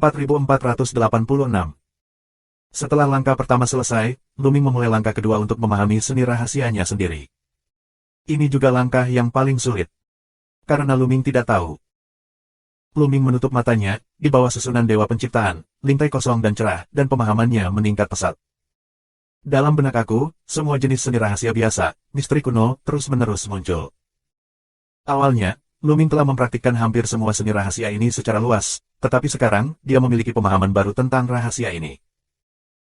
4486. Setelah langkah pertama selesai, Luming memulai langkah kedua untuk memahami seni rahasianya sendiri. Ini juga langkah yang paling sulit. Karena Luming tidak tahu. Luming menutup matanya, di bawah susunan Dewa Penciptaan, lintai kosong dan cerah, dan pemahamannya meningkat pesat. Dalam benak aku, semua jenis seni rahasia biasa, misteri kuno, terus-menerus muncul. Awalnya, Luming telah mempraktikkan hampir semua seni rahasia ini secara luas, tetapi sekarang, dia memiliki pemahaman baru tentang rahasia ini.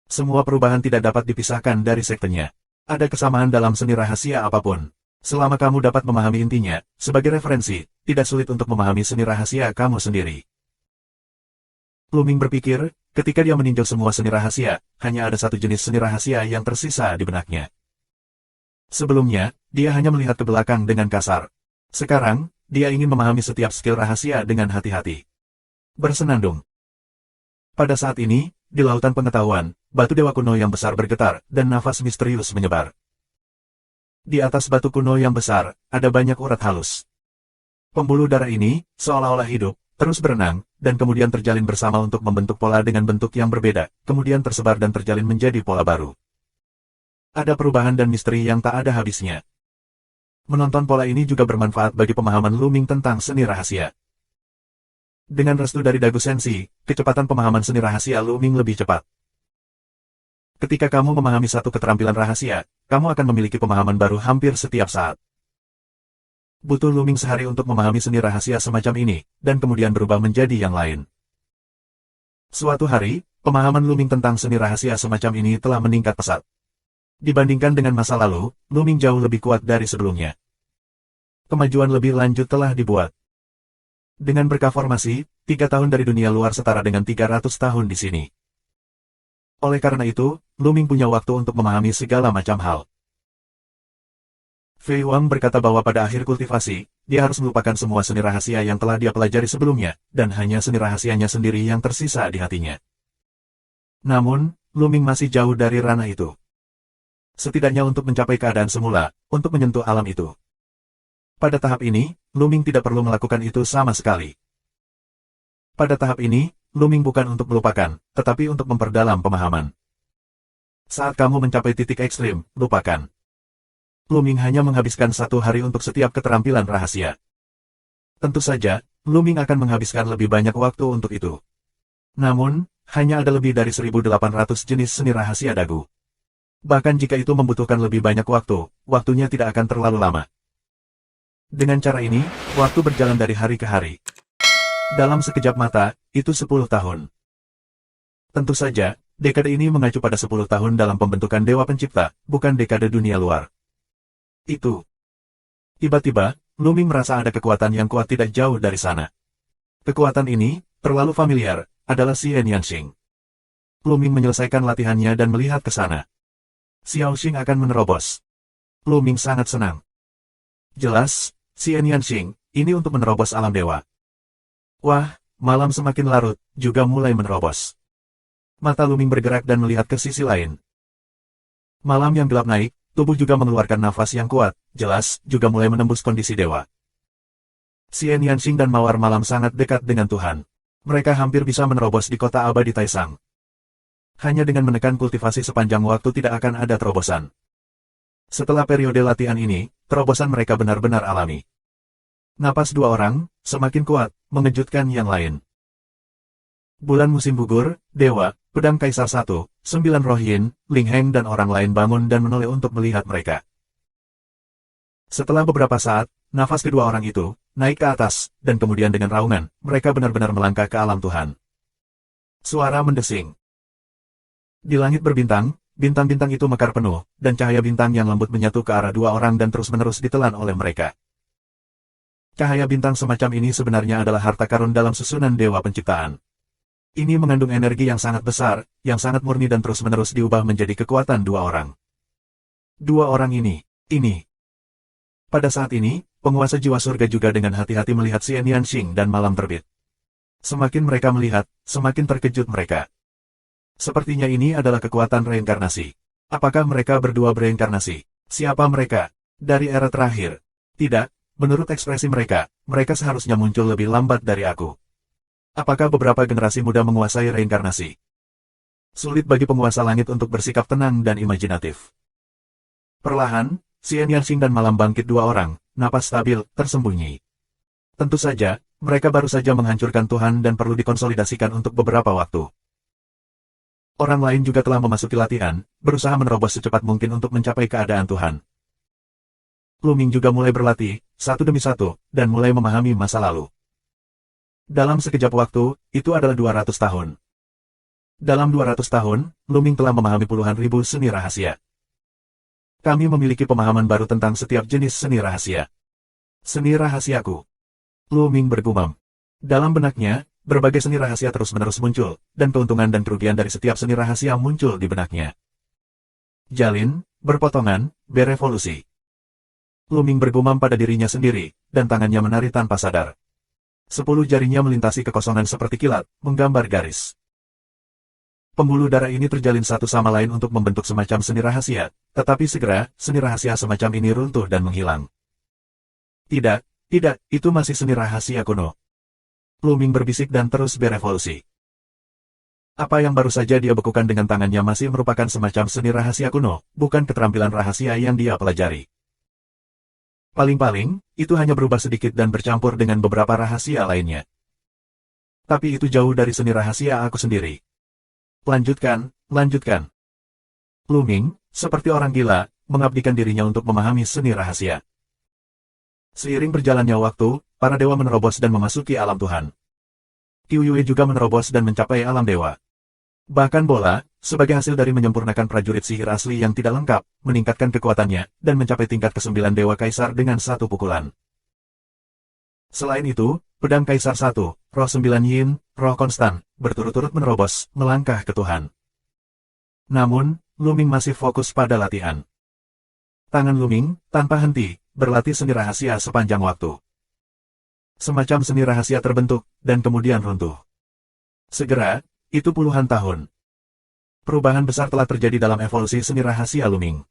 Semua perubahan tidak dapat dipisahkan dari sektenya. Ada kesamaan dalam seni rahasia apapun. Selama kamu dapat memahami intinya, sebagai referensi, tidak sulit untuk memahami seni rahasia kamu sendiri. Luming berpikir, ketika dia meninjau semua seni rahasia, hanya ada satu jenis seni rahasia yang tersisa di benaknya. Sebelumnya, dia hanya melihat ke belakang dengan kasar. Sekarang, dia ingin memahami setiap skill rahasia dengan hati-hati. Bersenandung. Pada saat ini, di lautan pengetahuan, batu dewa kuno yang besar bergetar, dan nafas misterius menyebar. Di atas batu kuno yang besar, ada banyak urat halus. Pembuluh darah ini, seolah-olah hidup, terus berenang, dan kemudian terjalin bersama untuk membentuk pola dengan bentuk yang berbeda, kemudian tersebar dan terjalin menjadi pola baru. Ada perubahan dan misteri yang tak ada habisnya. Menonton pola ini juga bermanfaat bagi pemahaman Luming tentang seni rahasia. Dengan restu dari Dagu Sensi, kecepatan pemahaman seni rahasia Luming lebih cepat. Ketika kamu memahami satu keterampilan rahasia, kamu akan memiliki pemahaman baru hampir setiap saat. Butuh Luming sehari untuk memahami seni rahasia semacam ini, dan kemudian berubah menjadi yang lain. Suatu hari, pemahaman Luming tentang seni rahasia semacam ini telah meningkat pesat. Dibandingkan dengan masa lalu, Luming jauh lebih kuat dari sebelumnya. Kemajuan lebih lanjut telah dibuat. Dengan berkah formasi, 3 tahun dari dunia luar setara dengan 300 tahun di sini. Oleh karena itu, Luming punya waktu untuk memahami segala macam hal. Fei Wang berkata bahwa pada akhir kultivasi, dia harus melupakan semua seni rahasia yang telah dia pelajari sebelumnya, dan hanya seni rahasianya sendiri yang tersisa di hatinya. Namun, Luming masih jauh dari ranah itu. Setidaknya untuk mencapai keadaan semula, untuk menyentuh alam itu. Pada tahap ini, Luming tidak perlu melakukan itu sama sekali. Pada tahap ini, Luming bukan untuk melupakan, tetapi untuk memperdalam pemahaman. Saat kamu mencapai titik ekstrim, lupakan. Luming hanya menghabiskan 1 hari untuk setiap keterampilan rahasia. Tentu saja, Luming akan menghabiskan lebih banyak waktu untuk itu. Namun, hanya ada lebih dari 1.800 jenis seni rahasia Dagu. Bahkan jika itu membutuhkan lebih banyak waktu, waktunya tidak akan terlalu lama. Dengan cara ini, waktu berjalan dari hari ke hari. Dalam sekejap mata, itu 10 tahun. Tentu saja, dekade ini mengacu pada 10 tahun dalam pembentukan Dewa Pencipta, bukan dekade dunia luar. Itu. Tiba-tiba, Luming merasa ada kekuatan yang kuat tidak jauh dari sana. Kekuatan ini, terlalu familiar, adalah Xian Yanxing. Luming menyelesaikan latihannya dan melihat ke sana. Xiaoxing akan menerobos. Luming sangat senang. Jelas, Xian Yanxing, ini untuk menerobos alam dewa. Wah, malam semakin larut, juga mulai menerobos. Mata Luming bergerak dan melihat ke sisi lain. Malam yang gelap naik, tubuh juga mengeluarkan nafas yang kuat, jelas, juga mulai menembus kondisi dewa. Xian Yanxing dan Mawar Malam sangat dekat dengan Tuhan. Mereka hampir bisa menerobos di kota abadi Taisang. Hanya dengan menekan kultivasi sepanjang waktu tidak akan ada terobosan. Setelah periode latihan ini, terobosan mereka benar-benar alami. Napas 2 orang, semakin kuat, mengejutkan yang lain. Bulan musim gugur, Dewa, Pedang Kaisar 1, 9 Roh Yin, Ling Heng dan orang lain bangun dan menoleh untuk melihat mereka. Setelah beberapa saat, nafas kedua orang itu, naik ke atas, dan kemudian dengan raungan, mereka benar-benar melangkah ke alam Tuhan. Suara mendesing. Di langit berbintang, bintang-bintang itu mekar penuh, dan cahaya bintang yang lembut menyatu ke arah 2 orang dan terus-menerus ditelan oleh mereka. Cahaya bintang semacam ini sebenarnya adalah harta karun dalam susunan Dewa Penciptaan. Ini mengandung energi yang sangat besar, yang sangat murni dan terus-menerus diubah menjadi kekuatan 2 orang. 2 orang ini. Pada saat ini, penguasa jiwa surga juga dengan hati-hati melihat Xian Yanxing dan malam terbit. Semakin mereka melihat, semakin terkejut mereka. Sepertinya ini adalah kekuatan reinkarnasi. Apakah mereka berdua bereinkarnasi? Siapa mereka? Dari era terakhir? Tidak, menurut ekspresi mereka, mereka seharusnya muncul lebih lambat dari aku. Apakah beberapa generasi muda menguasai reinkarnasi? Sulit bagi penguasa langit untuk bersikap tenang dan imajinatif. Perlahan, Xian Yanxing dan Malam Bangkit dua orang, napas stabil, tersembunyi. Tentu saja, mereka baru saja menghancurkan Tuhan dan perlu dikonsolidasikan untuk beberapa waktu. Orang lain juga telah memasuki latihan, berusaha menerobos secepat mungkin untuk mencapai keadaan Tuhan. Luming juga mulai berlatih, satu demi satu, dan mulai memahami masa lalu. Dalam sekejap waktu, itu adalah 200 tahun. Dalam 200 tahun, Luming telah memahami puluhan ribu seni rahasia. Kami memiliki pemahaman baru tentang setiap jenis seni rahasia. Seni rahasiaku. Luming bergumam. Dalam benaknya, berbagai seni rahasia terus-menerus muncul, dan keuntungan dan kerugian dari setiap seni rahasia muncul di benaknya. Jalin, berpotongan, berevolusi. Luming bergumam pada dirinya sendiri, dan tangannya menari tanpa sadar. 10 jarinya melintasi kekosongan seperti kilat, menggambar garis. Pembuluh darah ini terjalin satu sama lain untuk membentuk semacam seni rahasia, tetapi segera, seni rahasia semacam ini runtuh dan menghilang. Tidak, itu masih seni rahasia kuno. Luming berbisik dan terus berevolusi. Apa yang baru saja dia bekukan dengan tangannya masih merupakan semacam seni rahasia kuno, bukan keterampilan rahasia yang dia pelajari. Paling-paling, itu hanya berubah sedikit dan bercampur dengan beberapa rahasia lainnya. Tapi itu jauh dari seni rahasia aku sendiri. Lanjutkan. Luming, seperti orang gila, mengabdikan dirinya untuk memahami seni rahasia. Seiring berjalannya waktu, para dewa menerobos dan memasuki alam Tuhan. Qiu Yue juga menerobos dan mencapai alam dewa. Bahkan bola, sebagai hasil dari menyempurnakan prajurit sihir asli yang tidak lengkap, meningkatkan kekuatannya, dan mencapai tingkat ke-9 Dewa Kaisar dengan satu pukulan. Selain itu, pedang Kaisar 1, roh 9 Yin, roh konstan, berturut-turut menerobos, melangkah ke Tuhan. Namun, Luming masih fokus pada latihan. Tangan Luming, tanpa henti, berlatih seni rahasia sepanjang waktu. Semacam seni rahasia terbentuk, dan kemudian runtuh. Segera, itu puluhan tahun. Perubahan besar telah terjadi dalam evolusi seni rahasia Luming.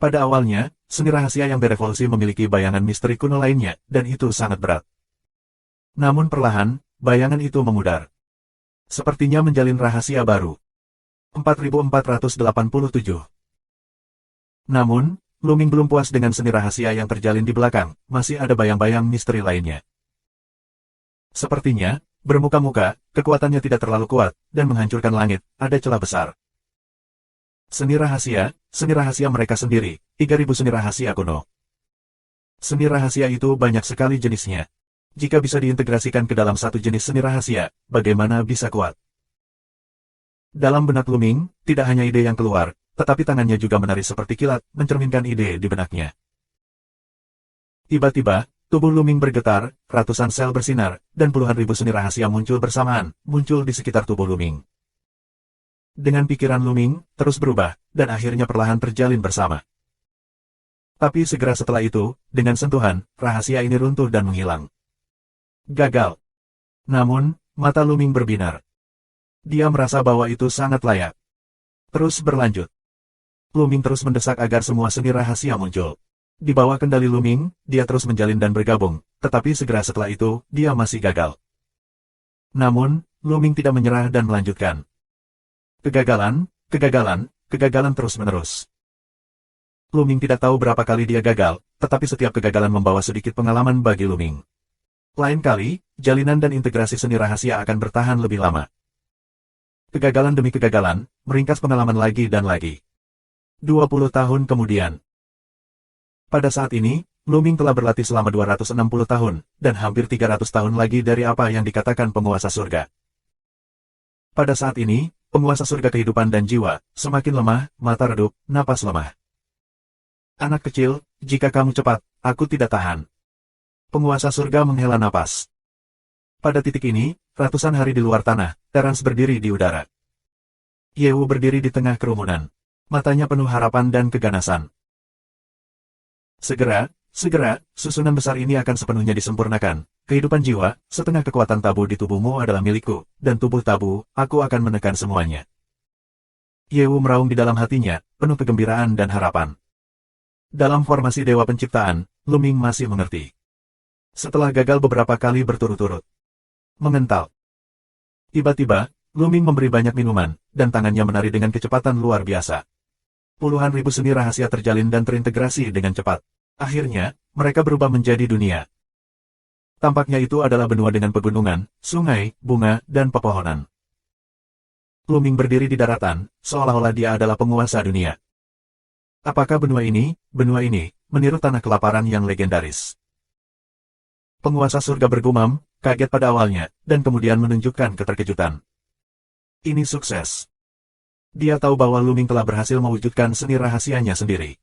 Pada awalnya, seni rahasia yang berevolusi memiliki bayangan misteri kuno lainnya, dan itu sangat berat. Namun perlahan, bayangan itu memudar. Sepertinya menjalin rahasia baru. 4487. Namun, Luming belum puas dengan seni rahasia yang terjalin di belakang, masih ada bayang-bayang misteri lainnya. Sepertinya, bermuka-muka, kekuatannya tidak terlalu kuat, dan menghancurkan langit, ada celah besar. Seni rahasia mereka sendiri, 3000 seni rahasia kuno. Seni rahasia itu banyak sekali jenisnya. Jika bisa diintegrasikan ke dalam satu jenis seni rahasia, bagaimana bisa kuat? Dalam benak Luming, tidak hanya ide yang keluar, tetapi tangannya juga menari seperti kilat, mencerminkan ide di benaknya. Tiba-tiba, tubuh Luming bergetar, ratusan sel bersinar, dan puluhan ribu seni rahasia muncul bersamaan, muncul di sekitar tubuh Luming. Dengan pikiran Luming, terus berubah, dan akhirnya perlahan terjalin bersama. Tapi segera setelah itu, dengan sentuhan, rahasia ini runtuh dan menghilang. Gagal. Namun, mata Luming berbinar. Dia merasa bahwa itu sangat layak. Terus berlanjut. Luming terus mendesak agar semua seni rahasia muncul. Di bawah kendali Luming, dia terus menjalin dan bergabung, tetapi segera setelah itu, dia masih gagal. Namun, Luming tidak menyerah dan melanjutkan. Kegagalan terus-menerus. Luming tidak tahu berapa kali dia gagal, tetapi setiap kegagalan membawa sedikit pengalaman bagi Luming. Lain kali, jalinan dan integrasi seni rahasia akan bertahan lebih lama. Kegagalan demi kegagalan, meringkas pengalaman lagi dan lagi. 20 tahun kemudian. Pada saat ini, Luming telah berlatih selama 260 tahun, dan hampir 300 tahun lagi dari apa yang dikatakan penguasa surga. Pada saat ini, penguasa surga kehidupan dan jiwa, semakin lemah, mata redup, napas lemah. Anak kecil, jika kamu cepat, aku tidak tahan. Penguasa surga menghela napas. Pada titik ini, ratusan hari di luar tanah, Terence berdiri di udara. Yewu berdiri di tengah kerumunan. Matanya penuh harapan dan keganasan. Segera, susunan besar ini akan sepenuhnya disempurnakan. Kehidupan jiwa, setengah kekuatan tabu di tubuhmu adalah milikku, dan tubuh tabu, aku akan menekan semuanya. Yewu meraung di dalam hatinya, penuh kegembiraan dan harapan. Dalam formasi Dewa Penciptaan, Luming masih mengerti. Setelah gagal beberapa kali berturut-turut, mengental. Tiba-tiba, Luming memberi banyak minuman, dan tangannya menari dengan kecepatan luar biasa. Puluhan ribu seni rahasia terjalin dan terintegrasi dengan cepat. Akhirnya, mereka berubah menjadi dunia. Tampaknya itu adalah benua dengan pegunungan, sungai, bunga, dan pepohonan. Luming berdiri di daratan, seolah-olah dia adalah penguasa dunia. Apakah benua ini, meniru tanah kelaparan yang legendaris? Penguasa surga bergumam, kaget pada awalnya, dan kemudian menunjukkan keterkejutan. Ini sukses. Dia tahu bahwa Luming telah berhasil mewujudkan seni rahasianya sendiri.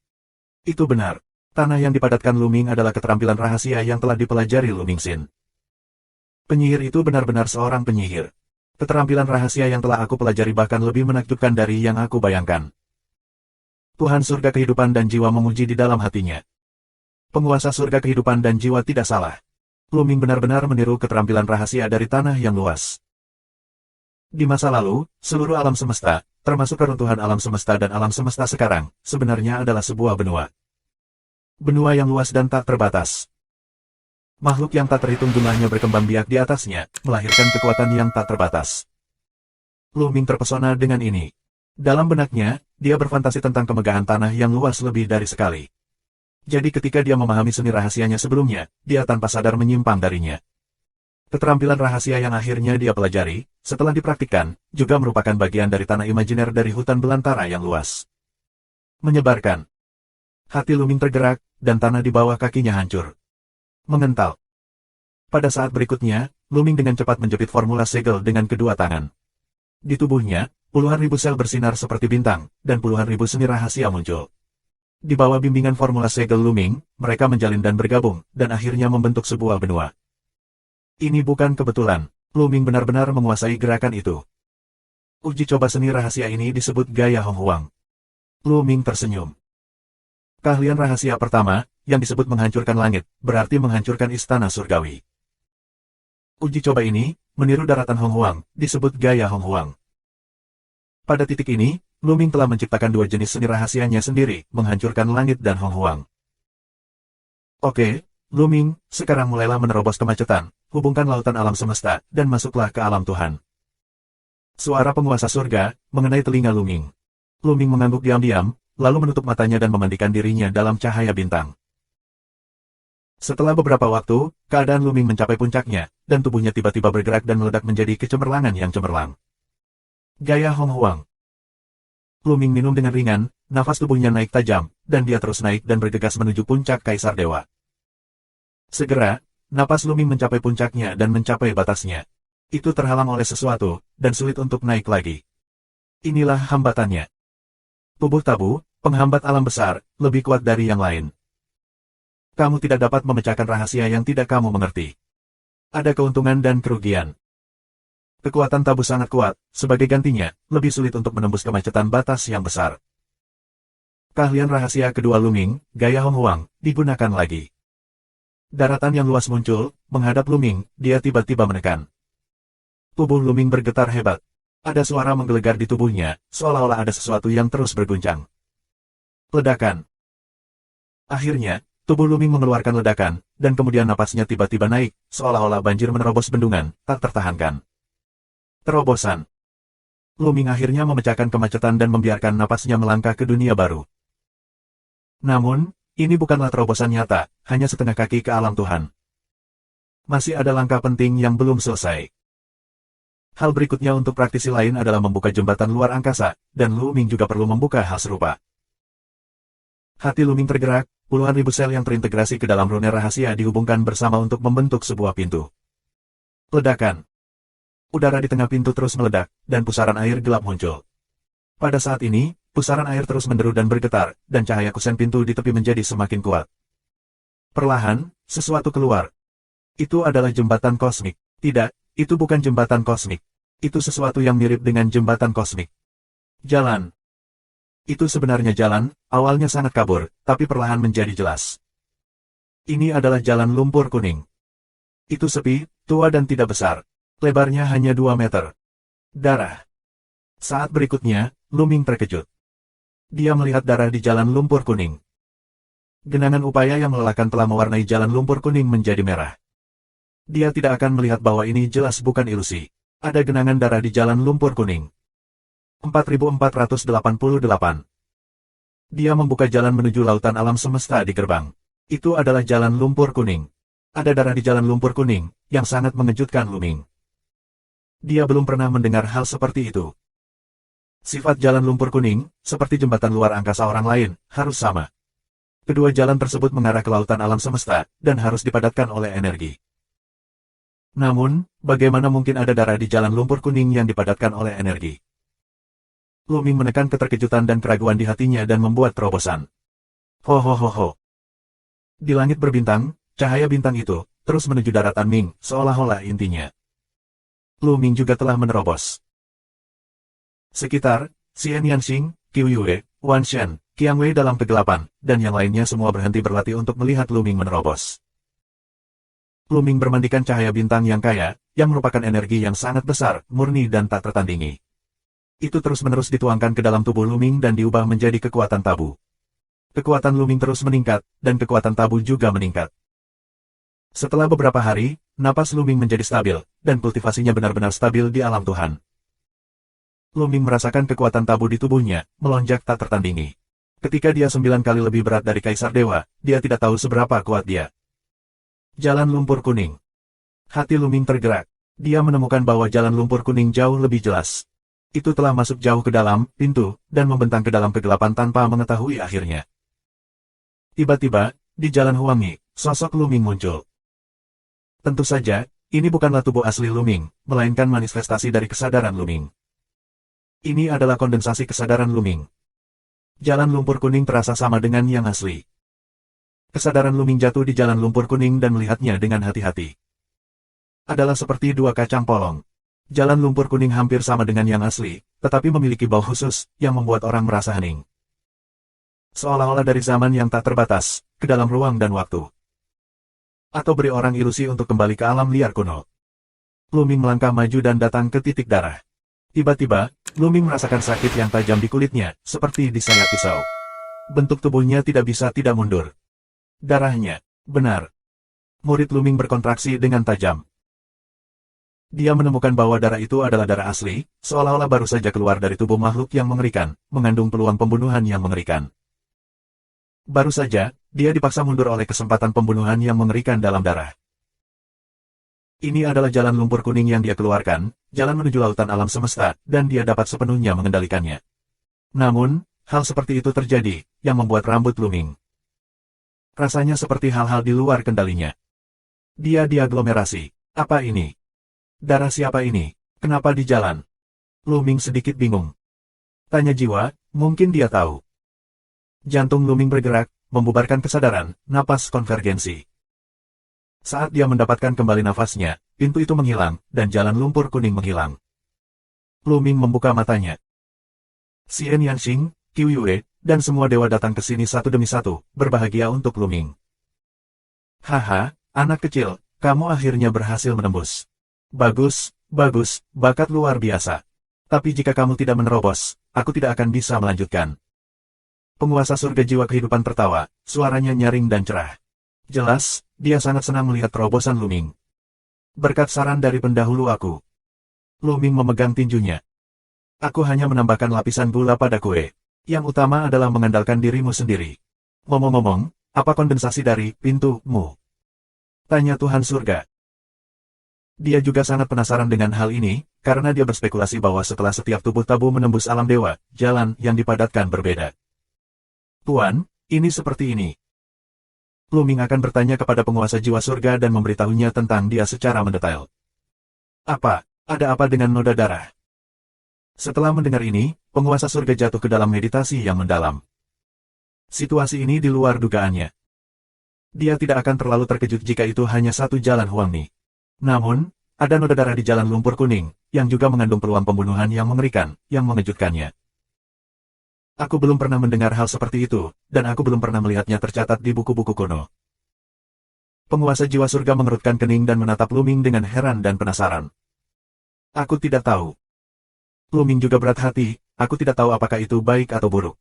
Itu benar. Tanah yang dipadatkan Luming adalah keterampilan rahasia yang telah dipelajari Luming Xin. Penyihir itu benar-benar seorang penyihir. Keterampilan rahasia yang telah aku pelajari bahkan lebih menakjubkan dari yang aku bayangkan. Tuhan surga kehidupan dan jiwa memuji di dalam hatinya. Penguasa surga kehidupan dan jiwa tidak salah. Luming benar-benar meniru keterampilan rahasia dari tanah yang luas. Di masa lalu, seluruh alam semesta, termasuk keruntuhan alam semesta dan alam semesta sekarang, sebenarnya adalah sebuah benua. Benua yang luas dan tak terbatas. Makhluk yang tak terhitung jumlahnya berkembang biak di atasnya, melahirkan kekuatan yang tak terbatas. Luming terpesona dengan ini. Dalam benaknya, dia berfantasi tentang kemegahan tanah yang luas lebih dari sekali. Jadi ketika dia memahami seni rahasianya sebelumnya, dia tanpa sadar menyimpang darinya. Keterampilan rahasia yang akhirnya dia pelajari, setelah dipraktikkan, juga merupakan bagian dari tanah imajiner dari hutan belantara yang luas. Menyebarkan. Hati Luming tergerak, dan tanah di bawah kakinya hancur. Mengental. Pada saat berikutnya, Luming dengan cepat menjepit formula segel dengan kedua tangan. Di tubuhnya, puluhan ribu sel bersinar seperti bintang, dan puluhan ribu seni rahasia muncul. Di bawah bimbingan formula segel Luming, mereka menjalin dan bergabung, dan akhirnya membentuk sebuah benua. Ini bukan kebetulan. Luming benar-benar menguasai gerakan itu. Uji coba seni rahasia ini disebut gaya Hong Huang. Luming tersenyum. Keahlian rahasia pertama, yang disebut menghancurkan langit, berarti menghancurkan istana surgawi. Uji coba ini, meniru daratan Hong Huang, disebut gaya Hong Huang. Pada titik ini, Luming telah menciptakan dua jenis seni rahasianya sendiri, menghancurkan langit dan Hong Huang. Oke, Luming, sekarang mulailah menerobos kemacetan, hubungkan lautan alam semesta, dan masuklah ke alam Tuhan. Suara penguasa surga, mengenai telinga Luming. Luming mengangguk diam-diam, lalu menutup matanya dan memandikan dirinya dalam cahaya bintang. Setelah beberapa waktu, keadaan Luming mencapai puncaknya, dan tubuhnya tiba-tiba bergerak dan meledak menjadi kecemerlangan yang cemerlang. Gaya Hong Huang. Luming minum dengan ringan, nafas tubuhnya naik tajam, dan dia terus naik dan bergegas menuju puncak Kaisar Dewa. Segera, napas Luming mencapai puncaknya dan mencapai batasnya. Itu terhalang oleh sesuatu, dan sulit untuk naik lagi. Inilah hambatannya. Tubuh tabu, penghambat alam besar, lebih kuat dari yang lain. Kamu tidak dapat memecahkan rahasia yang tidak kamu mengerti. Ada keuntungan dan kerugian. Kekuatan tabu sangat kuat, sebagai gantinya, lebih sulit untuk menembus kemacetan batas yang besar. Keahlian rahasia kedua Luming, gaya Hong Huang, digunakan lagi. Daratan yang luas muncul, menghadap Luming, dia tiba-tiba menekan. Tubuh Luming bergetar hebat. Ada suara menggelegar di tubuhnya, seolah-olah ada sesuatu yang terus berguncang. Ledakan. Akhirnya, tubuh Luming mengeluarkan ledakan, dan kemudian napasnya tiba-tiba naik, seolah-olah banjir menerobos bendungan, tak tertahankan. Terobosan. Luming akhirnya memecahkan kemacetan dan membiarkan napasnya melangkah ke dunia baru. Namun, ini bukanlah terobosan nyata, hanya setengah kaki ke alam Tuhan. Masih ada langkah penting yang belum selesai. Hal berikutnya untuk praktisi lain adalah membuka jembatan luar angkasa, dan Luming juga perlu membuka hal serupa. Hati Luming tergerak, puluhan ribu sel yang terintegrasi ke dalam rune rahasia dihubungkan bersama untuk membentuk sebuah pintu. Ledakan. Udara di tengah pintu terus meledak, dan pusaran air gelap muncul. Pada saat ini, pusaran air terus menderu dan bergetar, dan cahaya kusen pintu di tepi menjadi semakin kuat. Perlahan, sesuatu keluar. Itu adalah jembatan kosmik. Tidak, itu bukan jembatan kosmik. Itu sesuatu yang mirip dengan jembatan kosmik. Jalan. Itu sebenarnya jalan, awalnya sangat kabur, tapi perlahan menjadi jelas. Ini adalah jalan lumpur kuning. Itu sepi, tua dan tidak besar. Lebarnya hanya 2 meter. Darah. Saat berikutnya, Luming terkejut. Dia melihat darah di jalan lumpur kuning. Genangan upaya yang melelahkan telah mewarnai jalan lumpur kuning menjadi merah. Dia tidak akan melihat bahwa ini jelas bukan ilusi. Ada genangan darah di jalan lumpur kuning. 4488. Dia membuka jalan menuju lautan alam semesta di gerbang. Itu adalah jalan lumpur kuning. Ada darah di jalan lumpur kuning, yang sangat mengejutkan Luming. Dia belum pernah mendengar hal seperti itu. Sifat jalan lumpur kuning, seperti jembatan luar angkasa orang lain, harus sama. Kedua jalan tersebut mengarah ke lautan alam semesta, dan harus dipadatkan oleh energi. Namun, bagaimana mungkin ada darah di jalan lumpur kuning yang dipadatkan oleh energi? Luming menekan keterkejutan dan keraguan di hatinya dan membuat terobosan. Ho ho ho ho. Di langit berbintang, cahaya bintang itu terus menuju daratan Ming, seolah-olah intinya. Luming juga telah menerobos. Sekitar, Xian Yanxing, Qiu Yue, Wan Shen, Qiang Wei dalam kegelapan, dan yang lainnya semua berhenti berlatih untuk melihat Luming menerobos. Luming bermandikan cahaya bintang yang kaya, yang merupakan energi yang sangat besar, murni dan tak tertandingi. Itu terus-menerus dituangkan ke dalam tubuh Luming dan diubah menjadi kekuatan tabu. Kekuatan Luming terus meningkat, dan kekuatan tabu juga meningkat. Setelah beberapa hari, napas Luming menjadi stabil, dan kultivasinya benar-benar stabil di alam Tuhan. Luming merasakan kekuatan tabu di tubuhnya, melonjak tak tertandingi. Ketika dia 9 kali lebih berat dari Kaisar Dewa, dia tidak tahu seberapa kuat dia. Jalan lumpur kuning. Hati Luming tergerak. Dia menemukan bahwa jalan lumpur kuning jauh lebih jelas. Itu telah masuk jauh ke dalam pintu, dan membentang ke dalam kegelapan tanpa mengetahui akhirnya. Tiba-tiba, di jalan Huangyi, sosok Luming muncul. Tentu saja, ini bukanlah tubuh asli Luming, melainkan manifestasi dari kesadaran Luming. Ini adalah kondensasi kesadaran Luming. Jalan lumpur kuning terasa sama dengan yang asli. Kesadaran Luming jatuh di jalan lumpur kuning dan melihatnya dengan hati-hati. Adalah seperti dua kacang polong. Jalan lumpur kuning hampir sama dengan yang asli, tetapi memiliki bau khusus, yang membuat orang merasa hening. Seolah-olah dari zaman yang tak terbatas, ke dalam ruang dan waktu. Atau beri orang ilusi untuk kembali ke alam liar kuno. Luming melangkah maju dan datang ke titik darah. Tiba-tiba, Luming merasakan sakit yang tajam di kulitnya, seperti disayat pisau. Bentuk tubuhnya tidak bisa tidak mundur. Darahnya, benar. Murid Luming berkontraksi dengan tajam. Dia menemukan bahwa darah itu adalah darah asli, seolah-olah baru saja keluar dari tubuh makhluk yang mengerikan, mengandung peluang pembunuhan yang mengerikan. Baru saja, dia dipaksa mundur oleh kesempatan pembunuhan yang mengerikan dalam darah. Ini adalah jalan lumpur kuning yang dia keluarkan, jalan menuju lautan alam semesta, dan dia dapat sepenuhnya mengendalikannya. Namun, hal seperti itu terjadi, yang membuat rambut Luming. Rasanya seperti hal-hal di luar kendalinya. Dia diaglomerasi. Apa ini? Darah siapa ini? Kenapa di jalan? Luming sedikit bingung. Tanya jiwa, mungkin dia tahu. Jantung Luming bergerak, membubarkan kesadaran, napas konvergensi. Saat dia mendapatkan kembali nafasnya, pintu itu menghilang, dan jalan lumpur kuning menghilang. Luming membuka matanya. Xian Yanxing, Qiu Yue, dan semua dewa datang ke sini satu demi satu, berbahagia untuk Luming. Haha, anak kecil, kamu akhirnya berhasil menembus. Bagus, bagus, bakat luar biasa. Tapi jika kamu tidak menerobos, aku tidak akan bisa melanjutkan. Penguasa surga jiwa kehidupan tertawa, suaranya nyaring dan cerah. Jelas, dia sangat senang melihat terobosan Luming. Berkat saran dari pendahulu aku. Luming memegang tinjunya. Aku hanya menambahkan lapisan gula pada kue. Yang utama adalah mengandalkan dirimu sendiri. Ngomong-ngomong, apa kondensasi dari pintumu? Tanya Tuhan Surga. Dia juga sangat penasaran dengan hal ini, karena dia berspekulasi bahwa setelah setiap tubuh tabu menembus alam dewa, jalan yang dipadatkan berbeda. Tuan, ini seperti ini. Luming akan bertanya kepada penguasa jiwa surga dan memberitahunya tentang dia secara mendetail. Apa? Ada apa dengan noda darah? Setelah mendengar ini, penguasa surga jatuh ke dalam meditasi yang mendalam. Situasi ini di luar dugaannya. Dia tidak akan terlalu terkejut jika itu hanya satu jalan Huangni. Namun, ada noda darah di jalan lumpur kuning, yang juga mengandung peluang pembunuhan yang mengerikan, yang mengejutkannya. Aku belum pernah mendengar hal seperti itu, dan aku belum pernah melihatnya tercatat di buku-buku kuno. Penguasa jiwa surga mengerutkan kening dan menatap Luming dengan heran dan penasaran. Aku tidak tahu. Luming juga berat hati, aku tidak tahu apakah itu baik atau buruk.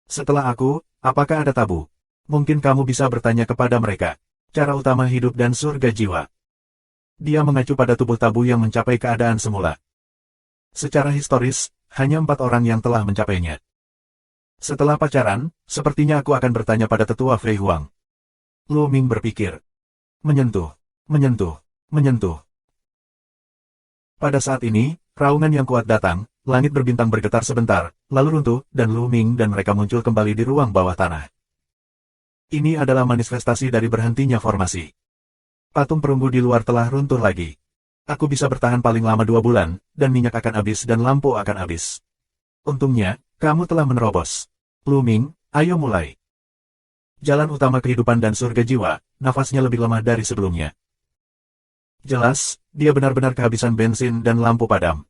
Setelah aku, apakah ada tabu? Mungkin kamu bisa bertanya kepada mereka. Cara utama hidup dan surga jiwa. Dia mengacu pada tubuh tabu yang mencapai keadaan semula. Secara historis, hanya 4 orang yang telah mencapainya. Setelah pacaran, sepertinya aku akan bertanya pada tetua Fei Huang. Lu Ming berpikir. Menyentuh, menyentuh, menyentuh. Pada saat ini, raungan yang kuat datang, langit berbintang bergetar sebentar, lalu runtuh, dan Lu Ming dan mereka muncul kembali di ruang bawah tanah. Ini adalah manifestasi dari berhentinya formasi. Patung perunggu di luar telah runtuh lagi. Aku bisa bertahan paling lama 2 bulan, dan minyak akan habis dan lampu akan habis. Untungnya, kamu telah menerobos. Lu Ming, ayo mulai. Jalan utama kehidupan dan surga jiwa, nafasnya lebih lemah dari sebelumnya. Jelas, dia benar-benar kehabisan bensin dan lampu padam.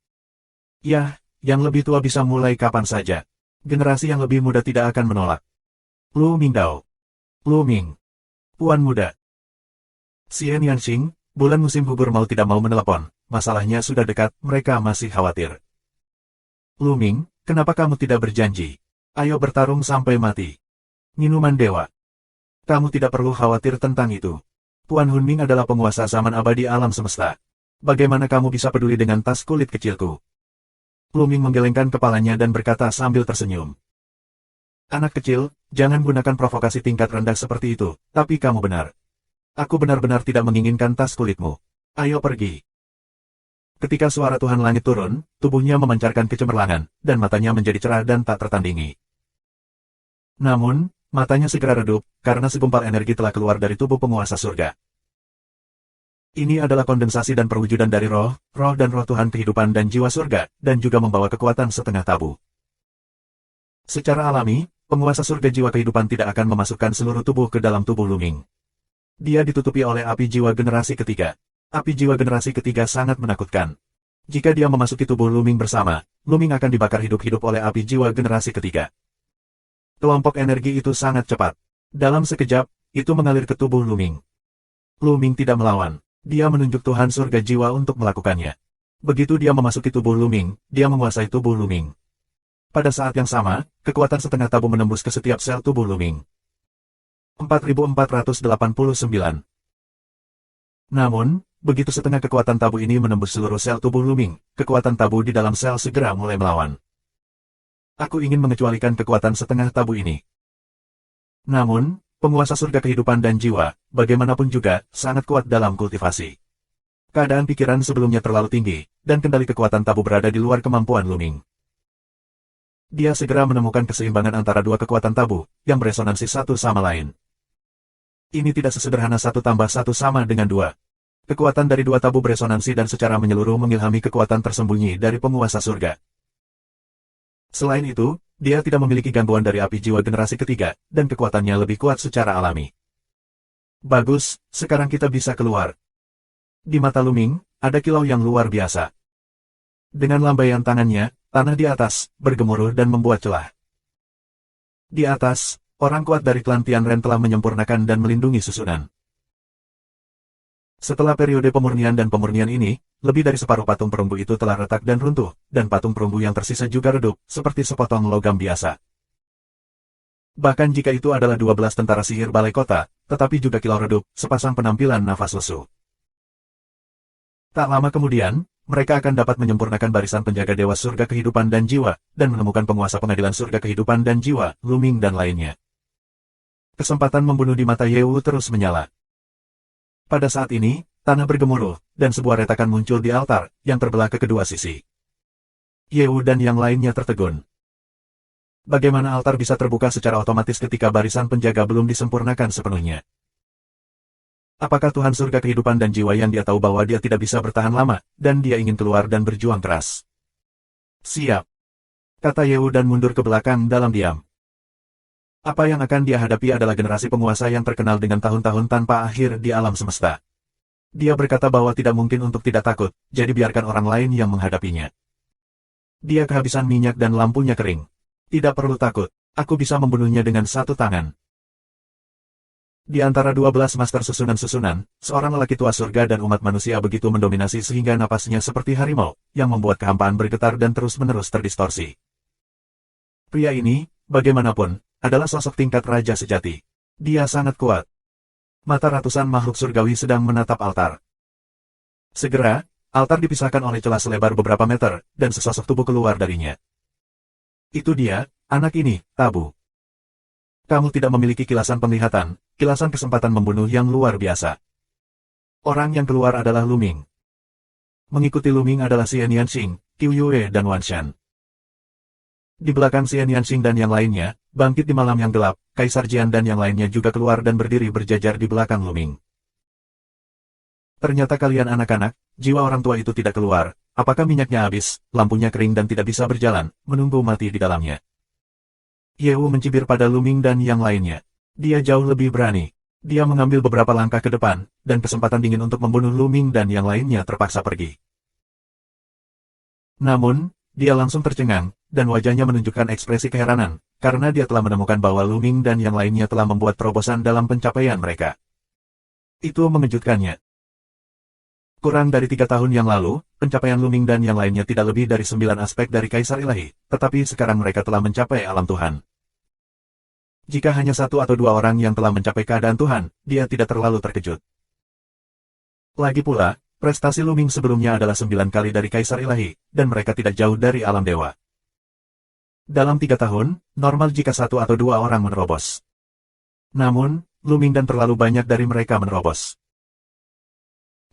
Yah, yang lebih tua bisa mulai kapan saja. Generasi yang lebih muda tidak akan menolak. Lu Ming Dao. Lu Ming. Puan muda. Xian Yanxing, bulan musim gugur mau tidak mau menelepon. Masalahnya sudah dekat, mereka masih khawatir. Lu Ming, kenapa kamu tidak berjanji? Ayo bertarung sampai mati. Minuman dewa. Kamu tidak perlu khawatir tentang itu. Puan Hunming adalah penguasa zaman abadi alam semesta. Bagaimana kamu bisa peduli dengan tas kulit kecilku? Lu Ming menggelengkan kepalanya dan berkata sambil tersenyum. Anak kecil, jangan gunakan provokasi tingkat rendah seperti itu, tapi kamu benar. Aku benar-benar tidak menginginkan tas kulitmu. Ayo pergi. Ketika suara Tuhan Langit turun, tubuhnya memancarkan kecemerlangan, dan matanya menjadi cerah dan tak tertandingi. Namun, matanya segera redup, karena segumpal energi telah keluar dari tubuh penguasa surga. Ini adalah kondensasi dan perwujudan dari roh dan roh Tuhan kehidupan dan jiwa surga, dan juga membawa kekuatan setengah tabu. Secara alami, penguasa surga jiwa kehidupan tidak akan memasukkan seluruh tubuh ke dalam tubuh Lu Ming. Dia ditutupi oleh api jiwa generasi ketiga. Api jiwa generasi ketiga sangat menakutkan. Jika dia memasuki tubuh Lu Ming bersama, Lu Ming akan dibakar hidup-hidup oleh api jiwa generasi ketiga. Kelompok energi itu sangat cepat. Dalam sekejap, itu mengalir ke tubuh Lu Ming. Lu Ming tidak melawan. Dia menunjuk Tuhan surga jiwa untuk melakukannya. Begitu dia memasuki tubuh Lu Ming, dia menguasai tubuh Lu Ming. Pada saat yang sama, kekuatan setengah tabu menembus ke setiap sel tubuh Lu Ming. 4489. Namun, begitu setengah kekuatan tabu ini menembus seluruh sel tubuh Lu Ming, kekuatan tabu di dalam sel segera mulai melawan. Aku ingin mengecualikan kekuatan setengah tabu ini. Namun, penguasa surga kehidupan dan jiwa, bagaimanapun juga, sangat kuat dalam kultivasi. Keadaan pikiran sebelumnya terlalu tinggi, dan kendali kekuatan tabu berada di luar kemampuan Lu Ming. Dia segera menemukan keseimbangan antara dua kekuatan tabu, yang beresonansi satu sama lain. Ini tidak sesederhana 1 tambah 1 sama dengan 2. Kekuatan dari dua tabu beresonansi dan secara menyeluruh mengilhami kekuatan tersembunyi dari penguasa surga. Selain itu, dia tidak memiliki gangguan dari api jiwa generasi ketiga, dan kekuatannya lebih kuat secara alami. Bagus, sekarang kita bisa keluar. Di mata Lu Ming, ada kilau yang luar biasa. Dengan lambaian tangannya, tanah di atas, bergemuruh dan membuat celah. Di atas, orang kuat dari klan Tianren telah menyempurnakan dan melindungi susunan. Setelah periode pemurnian dan pemurnian ini, lebih dari separuh patung perunggu itu telah retak dan runtuh, dan patung perunggu yang tersisa juga redup, seperti sepotong logam biasa. Bahkan jika itu adalah 12 tentara sihir balai kota, tetapi juga kilau redup, sepasang penampilan nafas lesu. Tak lama kemudian, mereka akan dapat menyempurnakan barisan penjaga dewa surga kehidupan dan jiwa, dan menemukan penguasa pengadilan surga kehidupan dan jiwa, Lu Ming dan lainnya. Kesempatan membunuh di mata Ye Wu terus menyala. Pada saat ini, tanah bergemuruh, dan sebuah retakan muncul di altar, yang terbelah ke kedua sisi. Ye Wu dan yang lainnya tertegun. Bagaimana altar bisa terbuka secara otomatis ketika barisan penjaga belum disempurnakan sepenuhnya? Apakah Tuhan surga kehidupan dan jiwa yang dia tahu bahwa dia tidak bisa bertahan lama, dan dia ingin keluar dan berjuang keras? Siap, kata Ye Wu dan mundur ke belakang dalam diam. Apa yang akan dia hadapi adalah generasi penguasa yang terkenal dengan tahun-tahun tanpa akhir di alam semesta. Dia berkata bahwa tidak mungkin untuk tidak takut, jadi biarkan orang lain yang menghadapinya. Dia kehabisan minyak dan lampunya kering. Tidak perlu takut, aku bisa membunuhnya dengan 1 tangan. Di antara 12 master susunan-susunan, seorang lelaki tua surga dan umat manusia begitu mendominasi sehingga napasnya seperti harimau, yang membuat kehampaan bergetar dan terus-menerus terdistorsi. Pria ini, bagaimanapun, adalah sosok tingkat raja sejati. Dia sangat kuat. Mata ratusan makhluk surgawi sedang menatap altar. Segera, altar dipisahkan oleh celah selebar beberapa meter, dan sesosok tubuh keluar darinya. Itu dia, anak ini, Tabu. Kamu tidak memiliki kilasan penglihatan, kilasan kesempatan membunuh yang luar biasa. Orang yang keluar adalah Luming. Mengikuti Luming adalah Xian Yanxing, Qiu Yue dan Wan Shan. Di belakang Xian Yanxing dan yang lainnya, bangkit di malam yang gelap, Kaisar Jian dan yang lainnya juga keluar dan berdiri berjajar di belakang Luming. Ternyata kalian anak-anak, jiwa orang tua itu tidak keluar, apakah minyaknya habis, lampunya kering dan tidak bisa berjalan, menunggu mati di dalamnya. Ye Wu mencibir pada Luming dan yang lainnya. Dia jauh lebih berani. Dia mengambil beberapa langkah ke depan, dan kesempatan dingin untuk membunuh Luming dan yang lainnya terpaksa pergi. Namun, dia langsung tercengang, dan wajahnya menunjukkan ekspresi keheranan, karena dia telah menemukan bahwa Luming dan yang lainnya telah membuat terobosan dalam pencapaian mereka. Itu mengejutkannya. Kurang dari 3 tahun yang lalu, pencapaian Luming dan yang lainnya tidak lebih dari 9 aspek dari Kaisar Ilahi, tetapi sekarang mereka telah mencapai alam Tuhan. Jika hanya 1 atau 2 orang yang telah mencapai keadaan Tuhan, dia tidak terlalu terkejut. Lagi pula, prestasi Luming sebelumnya adalah 9 kali dari Kaisar Ilahi, dan mereka tidak jauh dari alam dewa. Dalam 3 tahun, normal jika 1 atau 2 orang menerobos. Namun, Luming dan terlalu banyak dari mereka menerobos.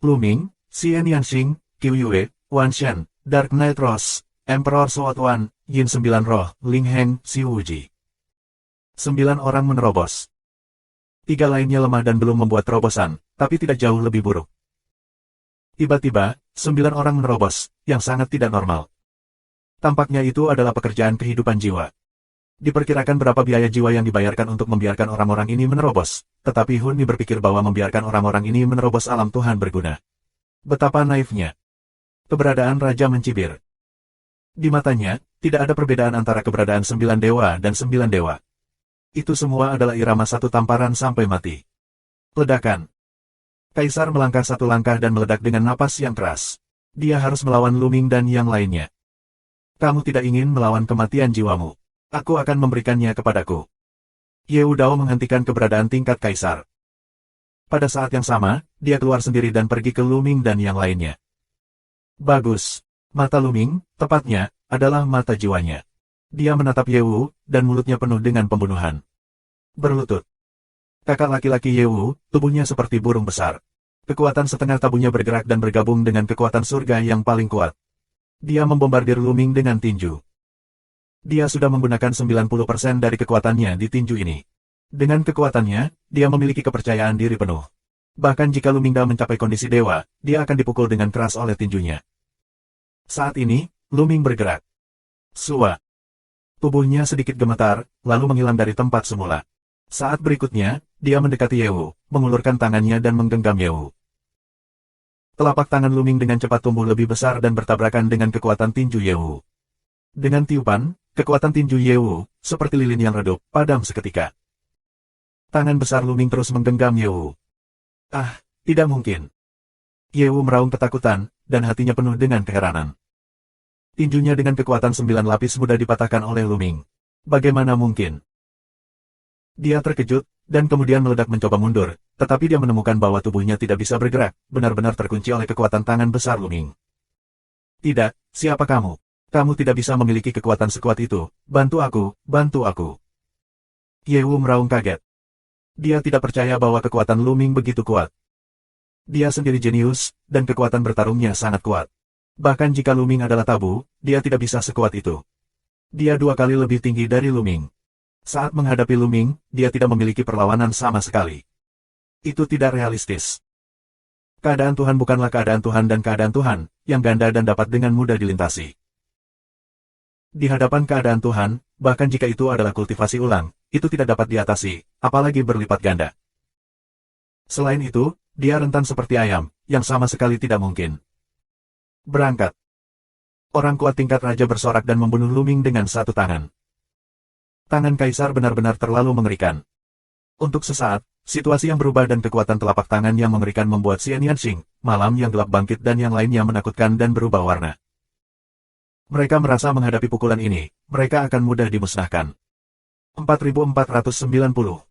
Luming, Xian Yanxing, Qiu Yue, Wan Shan, Dark Knight Rose, Emperor Suot Wan, Yin 9 Roh, Ling Heng, Xiu Wuji. 9 orang menerobos. 3 lainnya lemah dan belum membuat terobosan, tapi tidak jauh lebih buruk. Tiba-tiba, 9 orang menerobos, yang sangat tidak normal. Tampaknya itu adalah pekerjaan kehidupan jiwa. Diperkirakan berapa biaya jiwa yang dibayarkan untuk membiarkan orang-orang ini menerobos, tetapi Hun Mi berpikir bahwa membiarkan orang-orang ini menerobos alam Tuhan berguna. Betapa naifnya. Keberadaan Raja mencibir. Di matanya, tidak ada perbedaan antara keberadaan 9 dewa dan 9 dewa. Itu semua adalah irama satu tamparan sampai mati. Ledakan. Kaisar melangkah 1 langkah dan meledak dengan napas yang keras. Dia harus melawan Luming dan yang lainnya. Kamu tidak ingin melawan kematian jiwamu. Aku akan memberikannya kepadaku. Ye Wu Dao menghentikan keberadaan tingkat Kaisar. Pada saat yang sama, dia keluar sendiri dan pergi ke Luming dan yang lainnya. Bagus. Mata Luming, tepatnya, adalah mata jiwanya. Dia menatap Ye Wu, dan mulutnya penuh dengan pembunuhan. Berlutut. Kakak laki-laki Ye Wu, tubuhnya seperti burung besar. Kekuatan setengah tabunya bergerak dan bergabung dengan kekuatan surga yang paling kuat. Dia membombardir Luming dengan tinju. Dia sudah menggunakan 90% dari kekuatannya di tinju ini. Dengan kekuatannya, dia memiliki kepercayaan diri penuh. Bahkan jika Lumingda mencapai kondisi dewa, dia akan dipukul dengan keras oleh tinjunya. Saat ini, Luming bergerak. Sua. Tubuhnya sedikit gemetar, lalu menghilang dari tempat semula. Saat berikutnya, dia mendekati Ye Wu, mengulurkan tangannya dan menggenggam Ye Wu. Telapak tangan Luming dengan cepat tumbuh lebih besar dan bertabrakan dengan kekuatan tinju Ye Wu. Dengan tiupan, kekuatan tinju Ye Wu, seperti lilin yang redup, padam seketika. Tangan besar Luming terus menggenggam Ye Wu. Ah, tidak mungkin. Ye Wu meraung ketakutan, dan hatinya penuh dengan keheranan. Tinjunya dengan kekuatan 9 lapis mudah dipatahkan oleh Luming. Bagaimana mungkin? Dia terkejut, dan kemudian meledak mencoba mundur, tetapi dia menemukan bahwa tubuhnya tidak bisa bergerak, benar-benar terkunci oleh kekuatan tangan besar Luming. Tidak, siapa kamu? Kamu tidak bisa memiliki kekuatan sekuat itu, bantu aku, bantu aku. Ye Wu meraung kaget. Dia tidak percaya bahwa kekuatan Luming begitu kuat. Dia sendiri jenius, dan kekuatan bertarungnya sangat kuat. Bahkan jika Luming adalah tabu, dia tidak bisa sekuat itu. Dia 2 kali lebih tinggi dari Luming. Saat menghadapi Luming, dia tidak memiliki perlawanan sama sekali. Itu tidak realistis. Keadaan Tuhan bukanlah keadaan Tuhan dan keadaan Tuhan, yang ganda dan dapat dengan mudah dilintasi. Di hadapan keadaan Tuhan, bahkan jika itu adalah kultivasi ulang, itu tidak dapat diatasi, apalagi berlipat ganda. Selain itu, dia rentan seperti ayam, yang sama sekali tidak mungkin. Berangkat. Orang kuat tingkat raja bersorak dan membunuh Luming dengan 1 tangan. Tangan Kaisar benar-benar terlalu mengerikan. Untuk sesaat, situasi yang berubah dan kekuatan telapak tangan yang mengerikan membuat Xian Yanxing, malam yang gelap bangkit dan yang lainnya menakutkan dan berubah warna. Mereka merasa menghadapi pukulan ini, mereka akan mudah dimusnahkan. 4490.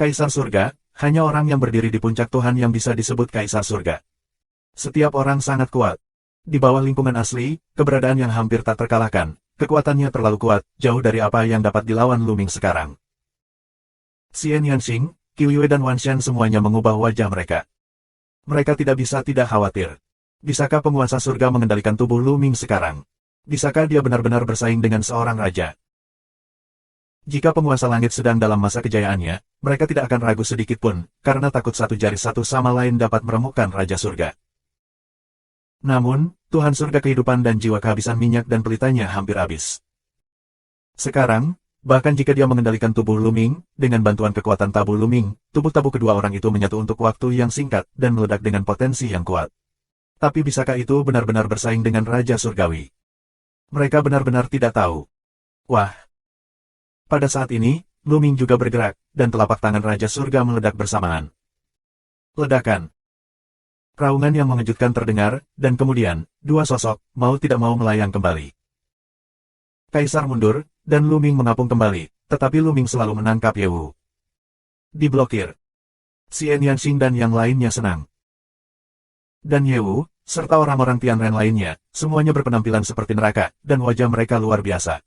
Kaisar Surga, hanya orang yang berdiri di puncak Tuhan yang bisa disebut Kaisar Surga. Setiap orang sangat kuat. Di bawah lingkungan asli, keberadaan yang hampir tak terkalahkan, kekuatannya terlalu kuat, jauh dari apa yang dapat dilawan Luming sekarang. Xian Yanxing, Qiuye dan Wan Shan semuanya mengubah wajah mereka. Mereka tidak bisa tidak khawatir. Bisakah penguasa surga mengendalikan tubuh Luming sekarang? Bisakah dia benar-benar bersaing dengan seorang raja? Jika penguasa langit sedang dalam masa kejayaannya, mereka tidak akan ragu sedikit pun, karena takut satu jari satu sama lain dapat meremukkan Raja Surga. Namun, Tuhan Surga kehidupan dan jiwa kehabisan minyak dan pelitanya hampir habis. Sekarang, bahkan jika dia mengendalikan tubuh Luming, dengan bantuan kekuatan tabu Luming, tubuh tabu kedua orang itu menyatu untuk waktu yang singkat dan meledak dengan potensi yang kuat. Tapi bisakah itu benar-benar bersaing dengan Raja Surgawi? Mereka benar-benar tidak tahu. Wah! Pada saat ini, Luming juga bergerak, dan telapak tangan Raja Surga meledak bersamaan. Ledakan. Raungan yang mengejutkan terdengar, dan kemudian, dua sosok, mau tidak mau melayang kembali. Kaisar mundur, dan Luming mengapung kembali, tetapi Luming selalu menangkap Yewu. Diblokir. Xian Yanxing dan yang lainnya senang. Dan Yewu, serta orang-orang Tianren lainnya, semuanya berpenampilan seperti neraka, dan wajah mereka luar biasa.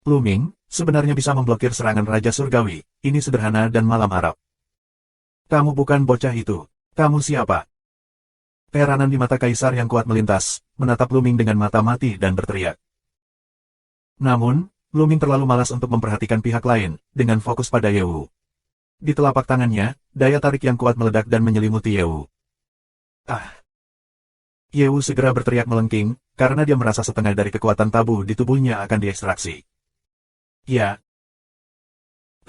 Luming, sebenarnya bisa memblokir serangan Raja Surgawi, ini sederhana dan malam harap. Kamu bukan bocah itu. Kamu siapa? Keheranan di mata Kaisar yang kuat melintas, menatap Luming dengan mata mati dan berteriak. Namun, Luming terlalu malas untuk memperhatikan pihak lain, dengan fokus pada Yewu. Di telapak tangannya, daya tarik yang kuat meledak dan menyelimuti Yewu. Ah! Yewu segera berteriak melengking, karena dia merasa setengah dari kekuatan tabu di tubuhnya akan diekstraksi. Ya.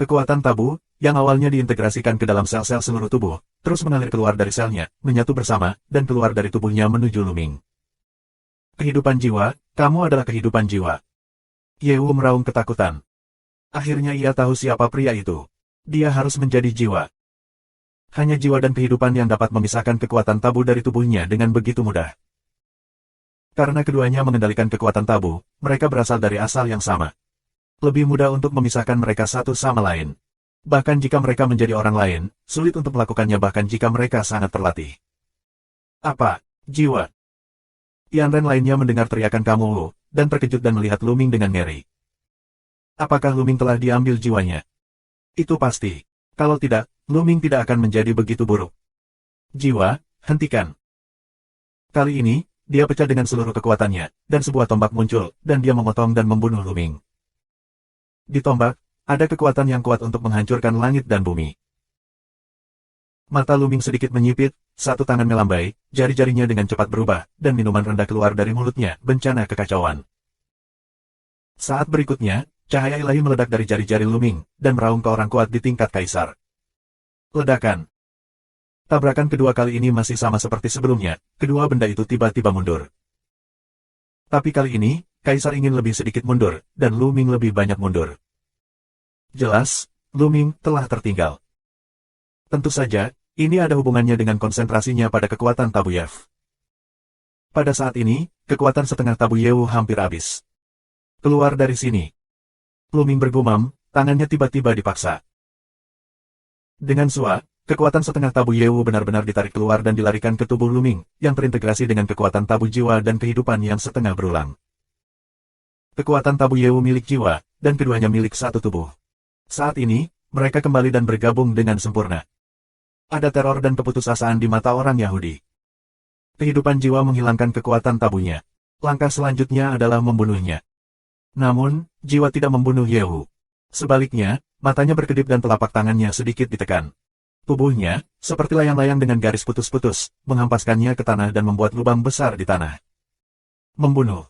Kekuatan tabu, yang awalnya diintegrasikan ke dalam sel-sel seluruh tubuh, terus mengalir keluar dari selnya, menyatu bersama, dan keluar dari tubuhnya menuju Luming. Kehidupan jiwa, kamu adalah kehidupan jiwa. Yewu meraung ketakutan. Akhirnya ia tahu siapa pria itu. Dia harus menjadi jiwa. Hanya jiwa dan kehidupan yang dapat memisahkan kekuatan tabu dari tubuhnya dengan begitu mudah. Karena keduanya mengendalikan kekuatan tabu, mereka berasal dari asal yang sama. Lebih mudah untuk memisahkan mereka satu sama lain. Bahkan jika mereka menjadi orang lain, sulit untuk melakukannya bahkan jika mereka sangat terlatih. Apa? Jiwa? Tianren lainnya mendengar teriakan Kamu, dan terkejut dan melihat Luming dengan ngeri. Apakah Luming telah diambil jiwanya? Itu pasti. Kalau tidak, Luming tidak akan menjadi begitu buruk. Jiwa, hentikan. Kali ini, dia pecah dengan seluruh kekuatannya, dan sebuah tombak muncul, dan dia memotong dan membunuh Luming. Di tombak, ada kekuatan yang kuat untuk menghancurkan langit dan bumi. Mata Luming sedikit menyipit, satu tangan melambai, jari-jarinya dengan cepat berubah, dan minuman rendah keluar dari mulutnya, bencana kekacauan. Saat berikutnya, cahaya ilahi meledak dari jari-jari Luming, dan meraung ke orang kuat di tingkat Kaisar. Ledakan. Tabrakan kedua kali ini masih sama seperti sebelumnya, kedua benda itu tiba-tiba mundur. Tapi kali ini, Kaisar ingin lebih sedikit mundur, dan Luming lebih banyak mundur. Jelas, Luming telah tertinggal. Tentu saja, ini ada hubungannya dengan konsentrasinya pada kekuatan tabu Yew. Pada saat ini, kekuatan setengah tabu Yew hampir habis. Keluar dari sini. Luming bergumam, tangannya tiba-tiba dipaksa. Dengan suara, kekuatan setengah tabu Yew benar-benar ditarik keluar dan dilarikan ke tubuh Luming, yang terintegrasi dengan kekuatan tabu jiwa dan kehidupan yang setengah berulang. Kekuatan tabu Yew milik jiwa, dan keduanya milik satu tubuh. Saat ini, mereka kembali dan bergabung dengan sempurna. Ada teror dan keputusasaan di mata orang Yahudi. Kehidupan jiwa menghilangkan kekuatan tabunya. Langkah selanjutnya adalah membunuhnya. Namun, jiwa tidak membunuh Yew. Sebaliknya, matanya berkedip dan telapak tangannya sedikit ditekan. Tubuhnya, seperti layang-layang dengan garis putus-putus, menghempaskannya ke tanah dan membuat lubang besar di tanah. Membunuh.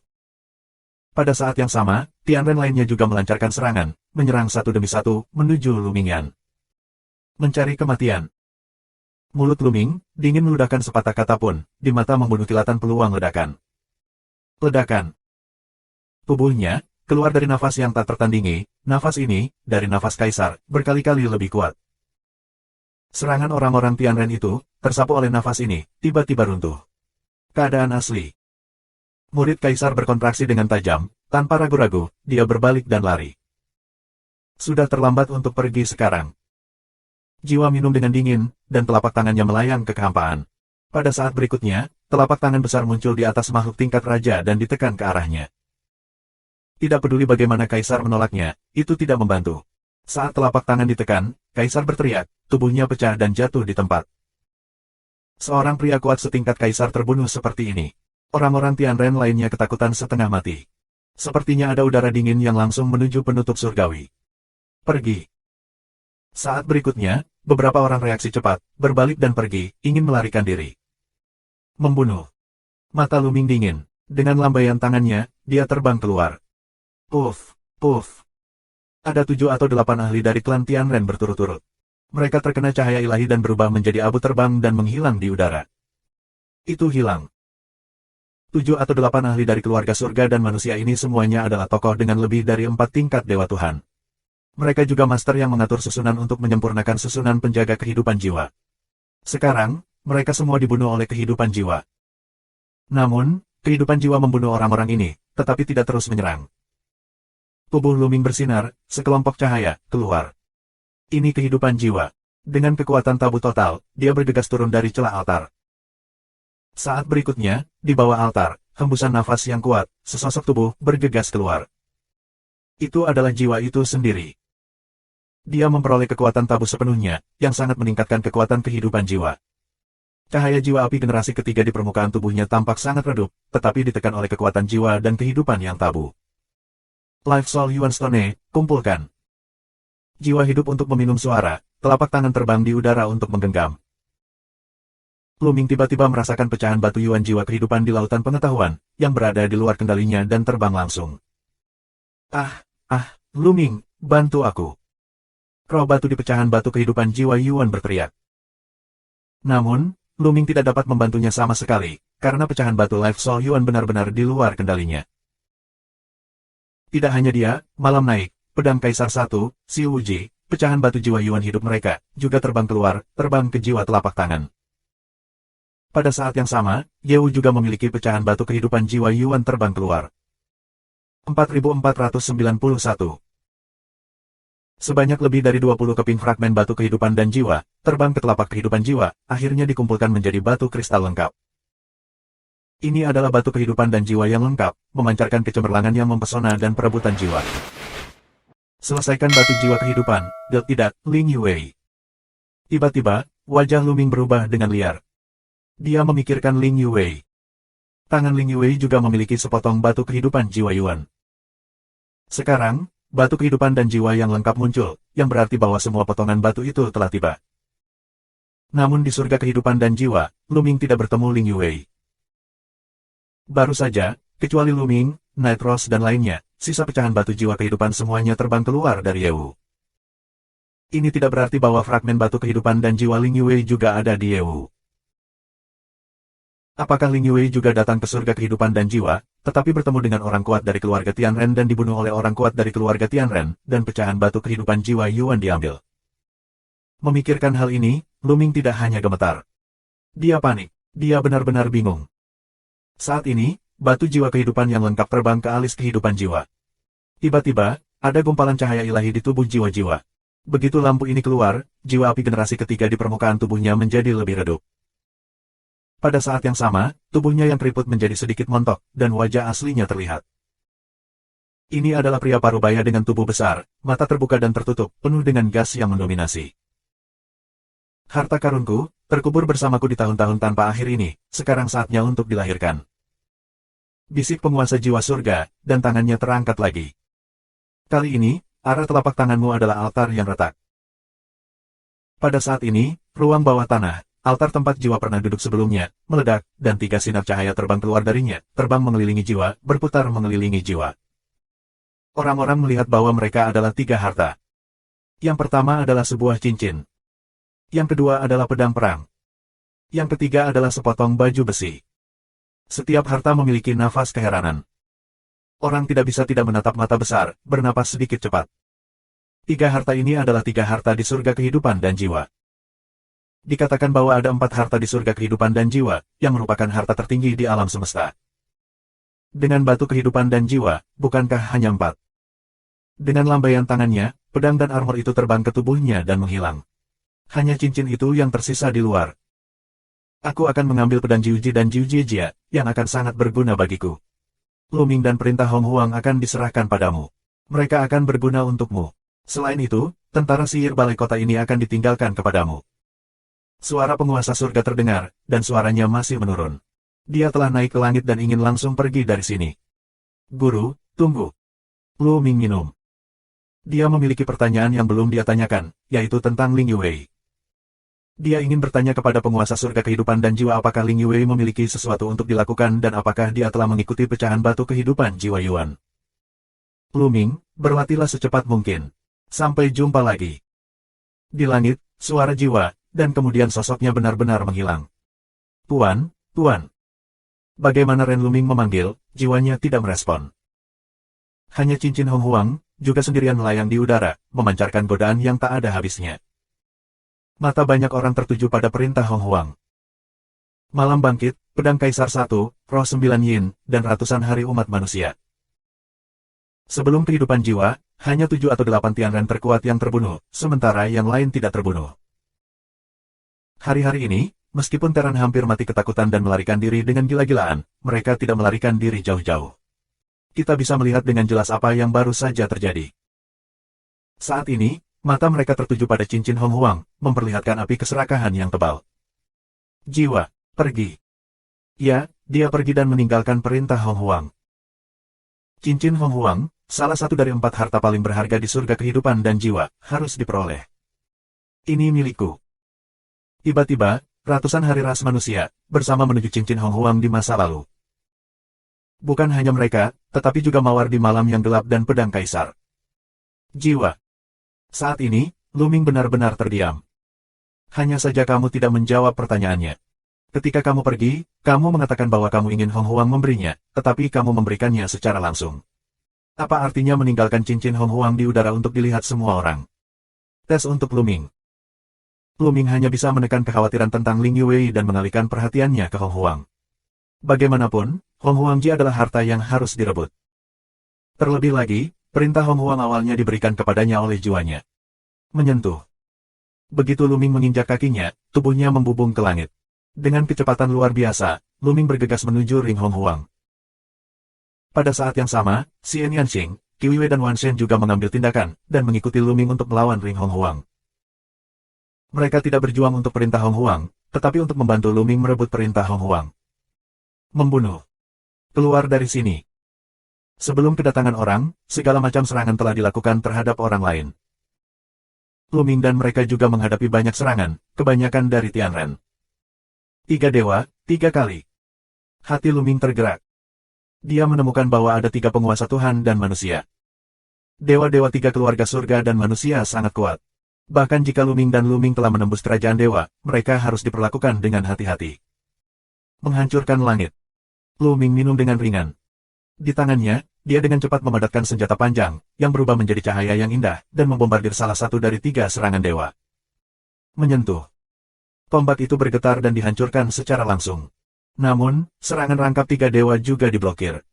Pada saat yang sama, Tianren lainnya juga melancarkan serangan, menyerang satu demi satu, menuju Lumingan. Mencari kematian. Mulut Luming, dingin meludahkan sepatah kata pun, di mata membunuh kilatan peluang ledakan. Ledakan. Tubuhnya, keluar dari nafas yang tak tertandingi, nafas ini, dari nafas Kaisar, berkali-kali lebih kuat. Serangan orang-orang Tianren itu, tersapu oleh nafas ini, tiba-tiba runtuh. Keadaan asli. Murid Kaisar berkontraksi dengan tajam, tanpa ragu-ragu, dia berbalik dan lari. Sudah terlambat untuk pergi sekarang. Jiwa minum dengan dingin, dan telapak tangannya melayang ke kehampaan. Pada saat berikutnya, telapak tangan besar muncul di atas makhluk tingkat raja dan ditekan ke arahnya. Tidak peduli bagaimana Kaisar menolaknya, itu tidak membantu. Saat telapak tangan ditekan, Kaisar berteriak, tubuhnya pecah dan jatuh di tempat. Seorang pria kuat setingkat Kaisar terbunuh seperti ini. Orang-orang Tianren lainnya ketakutan setengah mati. Sepertinya ada udara dingin yang langsung menuju penutup surgawi. Pergi. Saat berikutnya, beberapa orang reaksi cepat, berbalik dan pergi, ingin melarikan diri. Membunuh. Mata Luming dingin. Dengan lambaian tangannya, dia terbang keluar. Puff, puff. Ada 7 atau 8 ahli dari klan Tianren berturut-turut. Mereka terkena cahaya ilahi dan berubah menjadi abu terbang dan menghilang di udara. Itu hilang. 7 atau 8 ahli dari keluarga surga dan manusia ini semuanya adalah tokoh dengan lebih dari 4 tingkat Dewa Tuhan. Mereka juga master yang mengatur susunan untuk menyempurnakan susunan penjaga kehidupan jiwa. Sekarang, mereka semua dibunuh oleh kehidupan jiwa. Namun, kehidupan jiwa membunuh orang-orang ini, tetapi tidak terus menyerang. Tubuh Luming bersinar, sekelompok cahaya, keluar. Ini kehidupan jiwa. Dengan kekuatan tabu total, dia bergegas turun dari celah altar. Saat berikutnya, di bawah altar, hembusan nafas yang kuat, sesosok tubuh bergegas keluar. Itu adalah jiwa itu sendiri. Dia memperoleh kekuatan tabu sepenuhnya, yang sangat meningkatkan kekuatan kehidupan jiwa. Cahaya jiwa api generasi ketiga di permukaan tubuhnya tampak sangat redup, tetapi ditekan oleh kekuatan jiwa dan kehidupan yang tabu. Life Soul Yuan Stone, kumpulkan. Jiwa hidup untuk meminum suara, telapak tangan terbang di udara untuk menggenggam. Luming tiba-tiba merasakan pecahan batu Yuan jiwa kehidupan di lautan pengetahuan, yang berada di luar kendalinya dan terbang langsung. Luming, bantu aku. Roh batu di pecahan batu kehidupan jiwa Yuan berteriak. Namun, Luming tidak dapat membantunya sama sekali, karena pecahan batu Life Soul Yuan benar-benar di luar kendalinya. Tidak hanya dia, malam naik, pedang Kaisar 1, si Uji, pecahan batu jiwa Yuan hidup mereka, juga terbang keluar, terbang ke jiwa telapak tangan. Pada saat yang sama, Yeu juga memiliki pecahan batu kehidupan jiwa Yuan terbang keluar. 4491. Sebanyak lebih dari 20 keping fragmen batu kehidupan dan jiwa, terbang ke telapak kehidupan jiwa, akhirnya dikumpulkan menjadi batu kristal lengkap. Ini adalah batu kehidupan dan jiwa yang lengkap, memancarkan kecemerlangan yang mempesona dan perebutan jiwa. Selesaikan batu jiwa kehidupan, tidak, Ling Yue. Tiba-tiba, wajah Luming berubah dengan liar. Dia memikirkan Ling Yue. Tangan Ling Yue juga memiliki sepotong batu kehidupan jiwa Yuan. Sekarang, batu kehidupan dan jiwa yang lengkap muncul, yang berarti bahwa semua potongan batu itu telah tiba. Namun di surga kehidupan dan jiwa, Luming tidak bertemu Ling Yue. Baru saja, kecuali Luming, Nightros dan lainnya, sisa pecahan batu jiwa kehidupan semuanya terbang keluar dari Yeu. Ini tidak berarti bahwa fragmen batu kehidupan dan jiwa Ling Yue juga ada di Yeu. Apakah Ling Yue juga datang ke surga kehidupan dan jiwa, tetapi bertemu dengan orang kuat dari keluarga Tianren dan dibunuh oleh orang kuat dari keluarga Tianren, dan pecahan batu kehidupan jiwa Yuan diambil? Memikirkan hal ini, Luming tidak hanya gemetar. Dia panik. Dia benar-benar bingung. Saat ini, batu jiwa kehidupan yang lengkap terbang ke alis kehidupan jiwa. Tiba-tiba, ada gumpalan cahaya ilahi di tubuh jiwa-jiwa. Begitu lampu ini keluar, jiwa api generasi ketiga di permukaan tubuhnya menjadi lebih redup. Pada saat yang sama, tubuhnya yang keriput menjadi sedikit montok, dan wajah aslinya terlihat. Ini adalah pria parubaya dengan tubuh besar, mata terbuka dan tertutup, penuh dengan gas yang mendominasi. Harta karunku, terkubur bersamaku di tahun-tahun tanpa akhir ini, sekarang saatnya untuk dilahirkan. Bisik penguasa jiwa surga, dan tangannya terangkat lagi. Kali ini, arah telapak tanganmu adalah altar yang retak. Pada saat ini, ruang bawah tanah, altar tempat jiwa pernah duduk sebelumnya, meledak, dan 3 sinar cahaya terbang keluar darinya, terbang mengelilingi jiwa, berputar mengelilingi jiwa. Orang-orang melihat bahwa mereka adalah 3 harta. Yang pertama adalah sebuah cincin. Yang kedua adalah pedang perang. Yang ketiga adalah sepotong baju besi. Setiap harta memiliki nafas keheranan. Orang tidak bisa tidak menatap mata besar, bernapas sedikit cepat. 3 harta ini adalah 3 harta di surga kehidupan dan jiwa. Dikatakan bahwa ada 4 harta di surga kehidupan dan jiwa, yang merupakan harta tertinggi di alam semesta. Dengan batu kehidupan dan jiwa, bukankah hanya 4? Dengan lambaian tangannya, pedang dan armor itu terbang ke tubuhnya dan menghilang. Hanya cincin itu yang tersisa di luar. Aku akan mengambil pedang Jiuji dan Jiujie yang akan sangat berguna bagiku. Luming dan perintah Hong Huang akan diserahkan padamu. Mereka akan berguna untukmu. Selain itu, tentara sihir balai kota ini akan ditinggalkan kepadamu. Suara penguasa surga terdengar, dan suaranya masih menurun. Dia telah naik ke langit dan ingin langsung pergi dari sini. Guru, tunggu. Luming minum. Dia memiliki pertanyaan yang belum dia tanyakan, yaitu tentang Ling Yue. Dia ingin bertanya kepada penguasa surga kehidupan dan jiwa apakah Ling Yue memiliki sesuatu untuk dilakukan dan apakah dia telah mengikuti pecahan batu kehidupan jiwa Yuan. Luming, berlatihlah secepat mungkin. Sampai jumpa lagi. Di langit, suara jiwa, dan kemudian sosoknya benar-benar menghilang. Tuan, Tuan. Bagaimana Ren Luming memanggil, jiwanya tidak merespon. Hanya cincin Hong Huang, juga sendirian melayang di udara, memancarkan godaan yang tak ada habisnya. Mata banyak orang tertuju pada perintah Hong Huang. Malam bangkit, pedang Kaisar 1, roh 9 yin, dan ratusan hari umat manusia. Sebelum kehidupan jiwa, hanya 7 atau 8 Tianren terkuat yang terbunuh, sementara yang lain tidak terbunuh. Hari-hari ini, meskipun Terran hampir mati ketakutan dan melarikan diri dengan gila-gilaan, mereka tidak melarikan diri jauh-jauh. Kita bisa melihat dengan jelas apa yang baru saja terjadi. Saat ini, mata mereka tertuju pada cincin Hong Huang, memperlihatkan api keserakahan yang tebal. Jiwa, pergi. Ya, dia pergi dan meninggalkan perintah Hong Huang. Cincin Hong Huang, salah satu dari 4 harta paling berharga di surga kehidupan dan jiwa, harus diperoleh. Ini milikku. Tiba-tiba, ratusan hari ras manusia, bersama menuju cincin Hong Huang di masa lalu. Bukan hanya mereka, tetapi juga mawar di malam yang gelap dan pedang kaisar. Jiwa. Saat ini, Luming benar-benar terdiam. Hanya saja kamu tidak menjawab pertanyaannya. Ketika kamu pergi, kamu mengatakan bahwa kamu ingin Hong Huang memberinya, tetapi kamu memberikannya secara langsung. Apa artinya meninggalkan cincin Hong Huang di udara untuk dilihat semua orang? Tes untuk Luming. Luming hanya bisa menekan kekhawatiran tentang Ling Yue dan mengalihkan perhatiannya ke Hong Huang. Bagaimanapun, Hong Huangji adalah harta yang harus direbut. Terlebih lagi, perintah Hong Huang awalnya diberikan kepadanya oleh jiwanya. Menyentuh. Begitu Luming menginjak kakinya, tubuhnya membubung ke langit. Dengan kecepatan luar biasa, Luming bergegas menuju ring Hong Huang. Pada saat yang sama, Xian Yanxing, Qi Wei dan Wan Shen juga mengambil tindakan, dan mengikuti Luming untuk melawan ring Hong Huang. Mereka tidak berjuang untuk perintah Hong Huang, tetapi untuk membantu Luming merebut perintah Hong Huang. Membunuh. Keluar dari sini. Sebelum kedatangan orang, segala macam serangan telah dilakukan terhadap orang lain. Luming dan mereka juga menghadapi banyak serangan, kebanyakan dari Tianren. 3 dewa, 3 kali. Hati Luming tergerak. Dia menemukan bahwa ada 3 penguasa Tuhan dan manusia. Dewa-dewa 3 keluarga surga dan manusia sangat kuat. Bahkan jika Luming dan Luming telah menembus kerajaan dewa, mereka harus diperlakukan dengan hati-hati. Menghancurkan langit. Luming minum dengan ringan. Di tangannya, dia dengan cepat memadatkan senjata panjang, yang berubah menjadi cahaya yang indah, dan membombardir salah satu dari 3 serangan dewa. Menyentuh. Tombak itu bergetar dan dihancurkan secara langsung. Namun, serangan rangkap 3 dewa juga diblokir.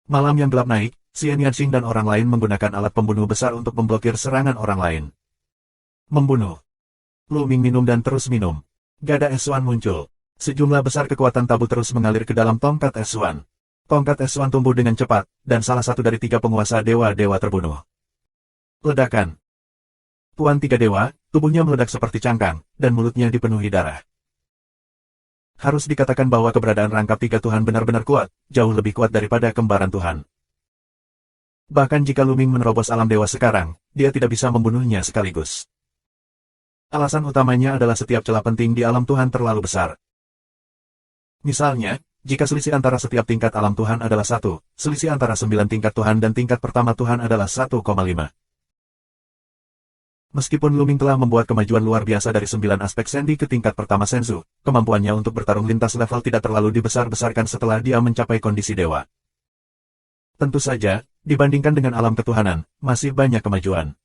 Malam yang gelap naik, Xian Yanxing dan orang lain menggunakan alat pembunuh besar untuk memblokir serangan orang lain. Membunuh. Luming minum dan terus minum. Gada Esuan muncul. Sejumlah besar kekuatan tabu terus mengalir ke dalam tongkat Esuan. Tongkat Esuan tumbuh dengan cepat, dan salah satu dari 3 penguasa dewa-dewa terbunuh. Ledakan. Tuan 3 dewa, tubuhnya meledak seperti cangkang, dan mulutnya dipenuhi darah. Harus dikatakan bahwa keberadaan rangkap 3 Tuhan benar-benar kuat, jauh lebih kuat daripada kembaran Tuhan. Bahkan jika Luming menerobos alam dewa sekarang, dia tidak bisa membunuhnya sekaligus. Alasan utamanya adalah setiap celah penting di alam Tuhan terlalu besar. Misalnya, jika selisih antara setiap tingkat alam Tuhan adalah 1, selisih antara 9 tingkat Tuhan dan tingkat pertama Tuhan adalah 1,5. Meskipun Luming telah membuat kemajuan luar biasa dari 9 aspek sendi ke tingkat pertama senzu, kemampuannya untuk bertarung lintas level tidak terlalu dibesar-besarkan setelah dia mencapai kondisi dewa. Tentu saja, dibandingkan dengan alam ketuhanan, masih banyak kemajuan.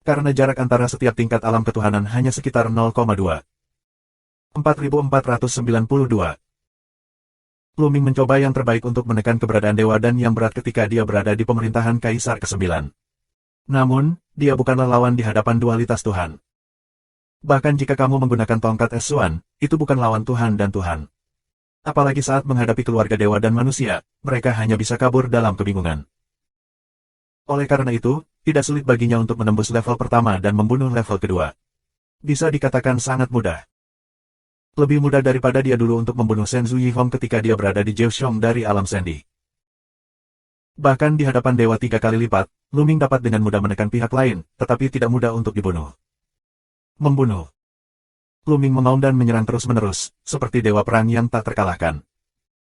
Karena jarak antara setiap tingkat alam ketuhanan hanya sekitar 0,2. 4492. Luming mencoba yang terbaik untuk menekan keberadaan dewa dan yang berat ketika dia berada di pemerintahan Kaisar ke-9. Namun, dia bukanlah lawan di hadapan dualitas Tuhan. Bahkan jika kamu menggunakan tongkat es Suan, itu bukan lawan Tuhan dan Tuhan. Apalagi saat menghadapi keluarga dewa dan manusia, mereka hanya bisa kabur dalam kebingungan. Oleh karena itu, tidak sulit baginya untuk menembus level pertama dan membunuh level kedua. Bisa dikatakan sangat mudah. Lebih mudah daripada dia dulu untuk membunuh Shen Zuyihong ketika dia berada di Jiuxiong dari alam Sandy. Bahkan di hadapan dewa 3 kali lipat, Luming dapat dengan mudah menekan pihak lain, tetapi tidak mudah untuk dibunuh. Membunuh. Luming mengaum dan menyerang terus-menerus, seperti dewa perang yang tak terkalahkan.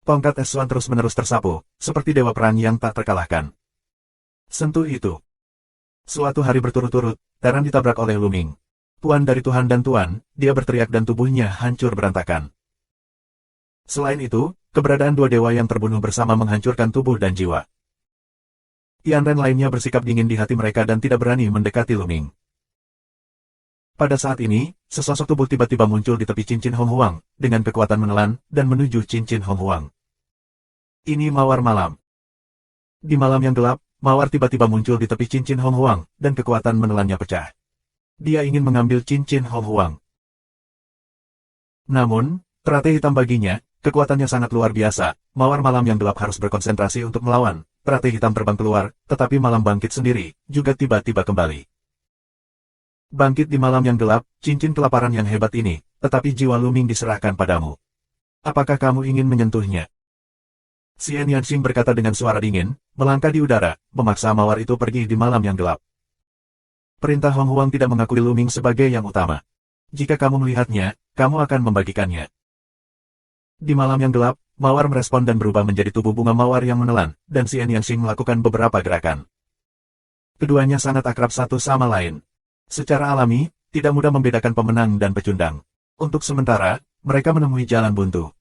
Tongkat es Suan terus-menerus tersapu, seperti dewa perang yang tak terkalahkan. Sentuh itu. Suatu hari berturut-turut, Terran ditabrak oleh Luming. Tuan dari Tuhan dan Tuan, dia berteriak dan tubuhnya hancur berantakan. Selain itu, keberadaan dua dewa yang terbunuh bersama menghancurkan tubuh dan jiwa. Yanren lainnya bersikap dingin di hati mereka dan tidak berani mendekati Luming. Pada saat ini, sesosok tubuh tiba-tiba muncul di tepi cincin Hong Huang, dengan kekuatan menelan, dan menuju cincin Hong Huang. Ini Mawar Malam. Di malam yang gelap, Mawar tiba-tiba muncul di tepi cincin Hong Huang, dan kekuatan menelannya pecah. Dia ingin mengambil cincin Hong Huang. Namun, teratai hitam baginya, kekuatannya sangat luar biasa. Mawar Malam yang gelap harus berkonsentrasi untuk melawan. Teratai hitam terbang keluar, tetapi malam bangkit sendiri, juga tiba-tiba kembali. Bangkit di malam yang gelap, cincin kelaparan yang hebat ini, tetapi jiwa Luming diserahkan padamu. Apakah kamu ingin menyentuhnya? Xian Yanxing berkata dengan suara dingin, melangkah di udara, memaksa mawar itu pergi di malam yang gelap. Perintah Hong Huang tidak mengakui Luming sebagai yang utama. Jika kamu melihatnya, kamu akan membagikannya. Di malam yang gelap, mawar merespon dan berubah menjadi tubuh bunga mawar yang menelan, dan Xian Yanxing melakukan beberapa gerakan. Keduanya sangat akrab satu sama lain. Secara alami, tidak mudah membedakan pemenang dan pecundang. Untuk sementara, mereka menemui jalan buntu.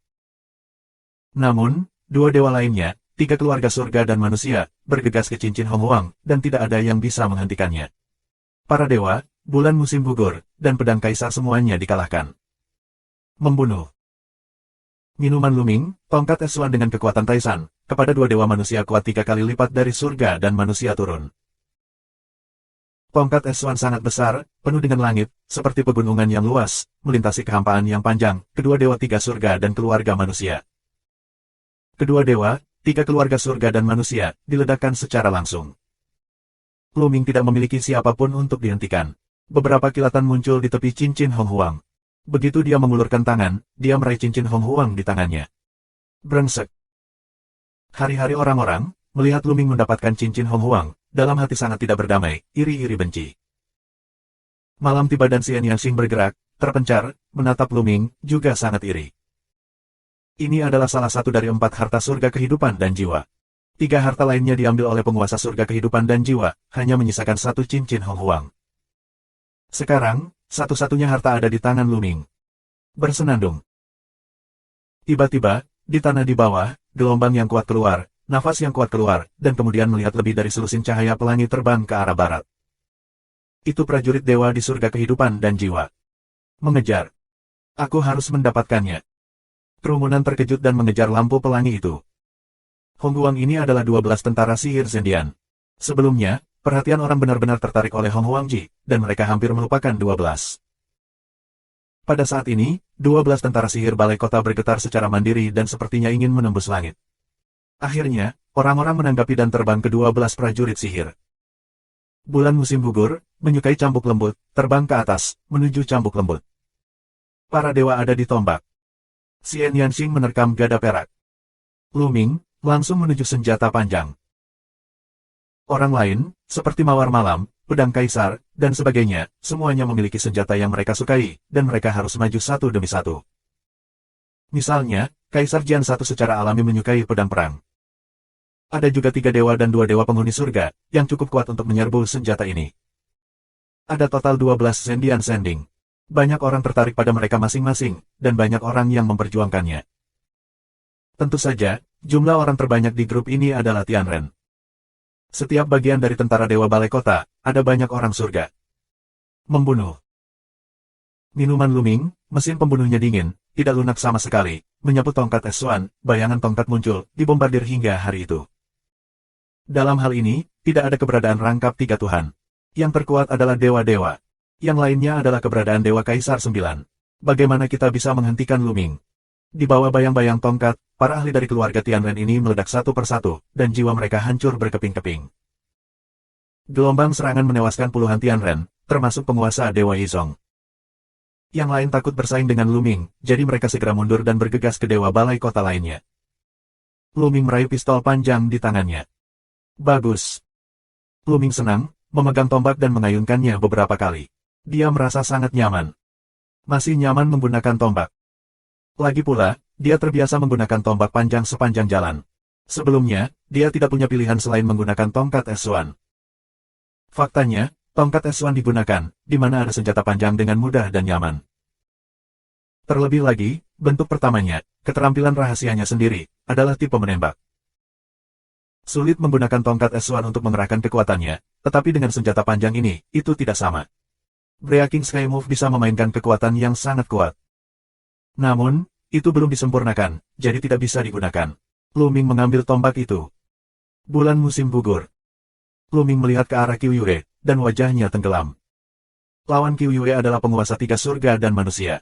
Namun, dua dewa lainnya, 3 keluarga surga dan manusia, bergegas ke cincin Hong Huang, dan tidak ada yang bisa menghentikannya. Para dewa, bulan musim gugur, dan pedang kaisar semuanya dikalahkan. Membunuh. Minuman Luming, tongkat es Suan dengan kekuatan Taisan, kepada dua dewa manusia kuat 3 kali lipat dari surga dan manusia turun. Tongkat es Suan sangat besar, penuh dengan langit, seperti pegunungan yang luas, melintasi kehampaan yang panjang, kedua dewa 3 surga dan keluarga manusia. Kedua dewa, 3 keluarga surga dan manusia, diledakkan secara langsung. Luming tidak memiliki siapapun untuk dihentikan. Beberapa kilatan muncul di tepi cincin Hong Huang. Begitu dia mengulurkan tangan, dia meraih cincin Hong Huang di tangannya. Brengsek. Hari-hari orang-orang, melihat Luming mendapatkan cincin Hong Huang, dalam hati sangat tidak berdamai, iri-iri benci. Malam tiba dan Xian Yanxing bergerak, terpencar, menatap Luming, juga sangat iri. Ini adalah salah satu dari 4 harta surga kehidupan dan jiwa. 3 harta lainnya diambil oleh penguasa surga kehidupan dan jiwa, hanya menyisakan 1 cincin Hong Huang. Sekarang, satu-satunya harta ada di tangan Luming. Bersenandung. Tiba-tiba, di tanah di bawah, gelombang yang kuat keluar, nafas yang kuat keluar, dan kemudian melihat lebih dari selusin cahaya pelangi terbang ke arah barat. Itu prajurit dewa di surga kehidupan dan jiwa. Mengejar. Aku harus mendapatkannya. Kerumunan terkejut dan mengejar lampu pelangi itu. Hong Huang ini adalah 12 tentara sihir Zendian. Sebelumnya, perhatian orang benar-benar tertarik oleh Hong Huangji, dan mereka hampir melupakan 12. Pada saat ini, 12 tentara sihir balai kota bergetar secara mandiri dan sepertinya ingin menembus langit. Akhirnya, orang-orang menanggapi dan terbang ke 12 prajurit sihir. Bulan musim gugur, menyukai cambuk lembut, terbang ke atas, menuju cambuk lembut. Para dewa ada di tombak. Xian Yanxing menerkam gada perak. Luming, langsung menuju senjata panjang. Orang lain, seperti Mawar Malam, pedang kaisar, dan sebagainya, semuanya memiliki senjata yang mereka sukai, dan mereka harus maju satu demi satu. Misalnya, Kaisar Jian I secara alami menyukai pedang perang. Ada juga 3 dewa dan 2 dewa penghuni surga, yang cukup kuat untuk menyerbu senjata ini. Ada total 12 Zendian Sending. Banyak orang tertarik pada mereka masing-masing, dan banyak orang yang memperjuangkannya. Tentu saja, jumlah orang terbanyak di grup ini adalah Tianren. Setiap bagian dari tentara dewa balai kota, ada banyak orang surga. Membunuh. Minuman Luming, mesin pembunuhnya dingin, tidak lunak sama sekali, menyapu tongkat es Suan, bayangan tongkat muncul, dibombardir hingga hari itu. Dalam hal ini, tidak ada keberadaan rangkap 3 Tuhan. Yang terkuat adalah dewa-dewa. Yang lainnya adalah keberadaan Dewa Kaisar 9. Bagaimana kita bisa menghentikan Luming? Di bawah bayang-bayang tongkat, para ahli dari keluarga Tianren ini meledak satu persatu, dan jiwa mereka hancur berkeping-keping. Gelombang serangan menewaskan puluhan Tianren, termasuk penguasa Dewa Yizong. Yang lain takut bersaing dengan Luming, jadi mereka segera mundur dan bergegas ke Dewa Balai Kota lainnya. Luming meraih pistol panjang di tangannya. Bagus. Luming senang, memegang tombak dan mengayunkannya beberapa kali. Dia merasa sangat nyaman. Masih nyaman menggunakan tombak. Lagi pula, dia terbiasa menggunakan tombak panjang sepanjang jalan. Sebelumnya, dia tidak punya pilihan selain menggunakan tongkat S1. Faktanya, tongkat S1 digunakan, di mana ada senjata panjang dengan mudah dan nyaman. Terlebih lagi, bentuk pertamanya, keterampilan rahasianya sendiri, adalah tipe menembak. Sulit menggunakan tongkat S1 untuk mengerahkan kekuatannya, tetapi dengan senjata panjang ini, itu tidak sama. Breaking Sky Move bisa memainkan kekuatan yang sangat kuat. Namun, itu belum disempurnakan, jadi tidak bisa digunakan. Luming mengambil tombak itu. Bulan musim gugur. Luming melihat ke arah Qiu Yue, dan wajahnya tenggelam. Lawan Qiu Yue adalah penguasa 3 surga dan manusia.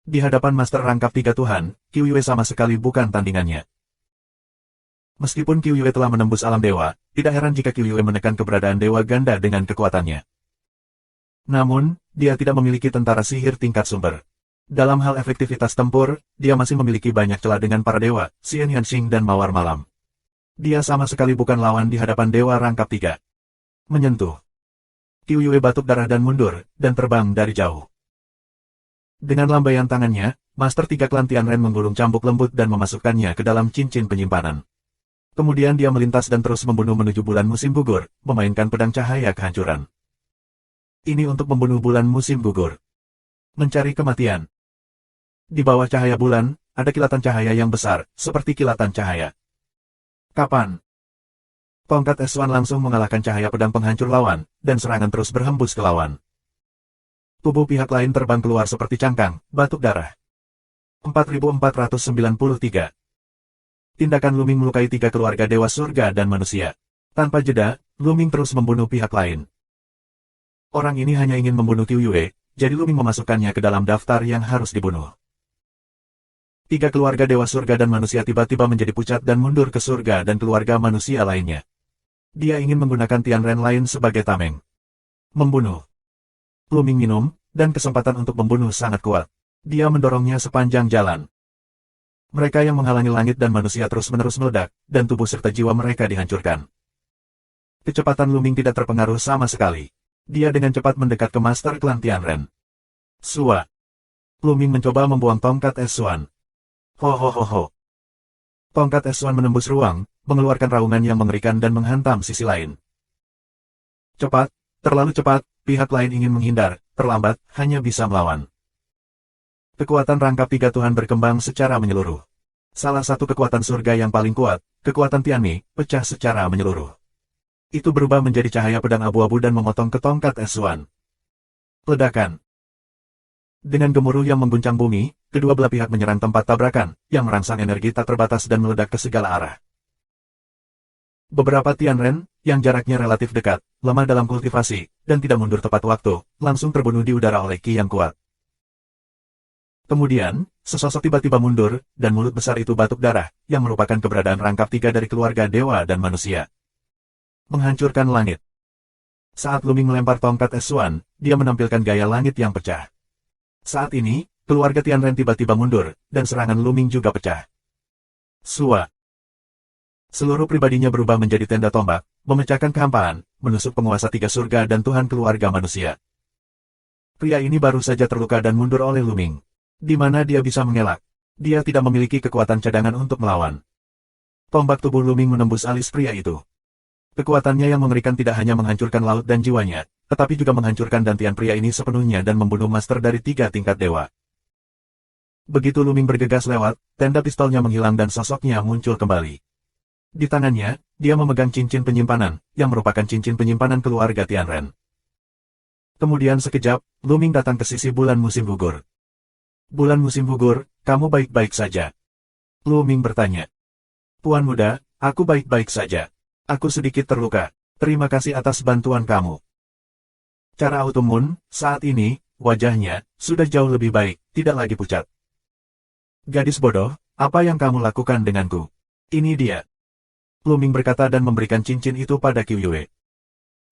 Di hadapan Master Rangkap 3 Tuhan, Qiu Yue sama sekali bukan tandingannya. Meskipun Qiu Yue telah menembus alam dewa, tidak heran jika Qiu Yue menekan keberadaan dewa ganda dengan kekuatannya. Namun, dia tidak memiliki tentara sihir tingkat sumber. Dalam hal efektivitas tempur, dia masih memiliki banyak celah dengan para dewa, Xian Yanxing dan Mawar Malam. Dia sama sekali bukan lawan di hadapan Dewa Rangkap 3. Menyentuh. Qiu Yue batuk darah dan mundur, dan terbang dari jauh. Dengan lambaian tangannya, Master 3 Klan Tianren menggulung cambuk lembut dan memasukkannya ke dalam cincin penyimpanan. Kemudian dia melintas dan terus membunuh menuju bulan musim gugur, memainkan pedang cahaya kehancuran. Ini untuk membunuh bulan musim gugur. Mencari kematian. Di bawah cahaya bulan, ada kilatan cahaya yang besar, seperti kilatan cahaya. Kapan? Tongkat S1 langsung mengalahkan cahaya pedang penghancur lawan, dan serangan terus berhembus ke lawan. Tubuh pihak lain terbang keluar seperti cangkang, batuk darah. 4493. Tindakan Luming melukai 3 keluarga dewa surga dan manusia. Tanpa jeda, Luming terus membunuh pihak lain. Orang ini hanya ingin membunuh Qiu Yue, jadi Luming memasukkannya ke dalam daftar yang harus dibunuh. 3 keluarga dewa surga dan manusia tiba-tiba menjadi pucat dan mundur ke surga dan keluarga manusia lainnya. Dia ingin menggunakan Tianren lain sebagai tameng. Membunuh. Luming minum, dan kesempatan untuk membunuh sangat kuat. Dia mendorongnya sepanjang jalan. Mereka yang menghalangi langit dan manusia terus-menerus meledak, dan tubuh serta jiwa mereka dihancurkan. Kecepatan Luming tidak terpengaruh sama sekali. Dia dengan cepat mendekat ke Master Klan Tianren. Sua. Luming mencoba membuang tongkat S1. Ho ho ho ho. Tongkat S1 menembus ruang, mengeluarkan raungan yang mengerikan dan menghantam sisi lain. Cepat, terlalu cepat, pihak lain ingin menghindar, terlambat, hanya bisa melawan. Kekuatan Rangkap 3 Tuhan berkembang secara menyeluruh. Salah satu kekuatan surga yang paling kuat, kekuatan Tianmi, pecah secara menyeluruh. Itu berubah menjadi cahaya pedang abu-abu dan memotong ke tongkat S1. Ledakan. Dengan gemuruh yang mengguncang bumi, kedua belah pihak menyerang tempat tabrakan, yang merangsang energi tak terbatas dan meledak ke segala arah. Beberapa Tianren, yang jaraknya relatif dekat, lemah dalam kultivasi, dan tidak mundur tepat waktu, langsung terbunuh di udara oleh ki yang kuat. Kemudian, sesosok tiba-tiba mundur, dan mulut besar itu batuk darah, yang merupakan keberadaan Rangkap 3 dari keluarga dewa dan manusia. Menghancurkan langit. Saat Luming melempar tongkat S1, dia menampilkan gaya langit yang pecah. Saat ini, keluarga Tianren tiba-tiba mundur, dan serangan Luming juga pecah. Sua. Seluruh pribadinya berubah menjadi tenda tombak, memecahkan kehampaan, menusuk penguasa 3 surga dan Tuhan keluarga manusia. Pria ini baru saja terluka dan mundur oleh Luming. Di mana dia bisa mengelak? Dia tidak memiliki kekuatan cadangan untuk melawan. Tombak tubuh Luming menembus alis pria itu. Kekuatannya yang mengerikan tidak hanya menghancurkan laut dan jiwanya, tetapi juga menghancurkan dantian pria ini sepenuhnya dan membunuh master dari 3 tingkat dewa. Begitu Luming bergegas lewat, tenda pistolnya menghilang dan sosoknya muncul kembali. Di tangannya, dia memegang cincin penyimpanan, yang merupakan cincin penyimpanan keluarga Tianren. Kemudian sekejap, Luming datang ke sisi bulan musim gugur. Bulan musim gugur, kamu baik-baik saja? Luming bertanya. Tuan muda, aku baik-baik saja. Aku sedikit terluka. Terima kasih atas bantuan kamu. Cara Autumn, saat ini, wajahnya, sudah jauh lebih baik, tidak lagi pucat. Gadis bodoh, apa yang kamu lakukan denganku? Ini dia. Luming berkata dan memberikan cincin itu pada Qiuyue.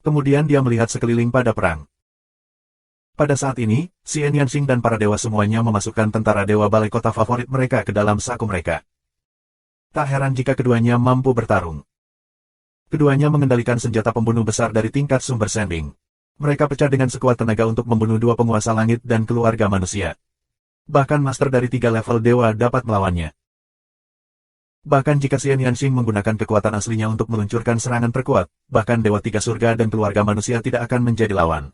Kemudian dia melihat sekeliling pada perang. Pada saat ini, Xian Yanxing dan para dewa semuanya memasukkan tentara dewa balai kota favorit mereka ke dalam saku mereka. Tak heran jika keduanya mampu bertarung. Keduanya mengendalikan senjata pembunuh besar dari tingkat sumber Sanding. Mereka pecah dengan sekuat tenaga untuk membunuh dua penguasa langit dan keluarga manusia. Bahkan master dari 3 level dewa dapat melawannya. Bahkan jika Xian Yanxing menggunakan kekuatan aslinya untuk meluncurkan serangan terkuat, bahkan Dewa 3 Surga dan keluarga manusia tidak akan menjadi lawan.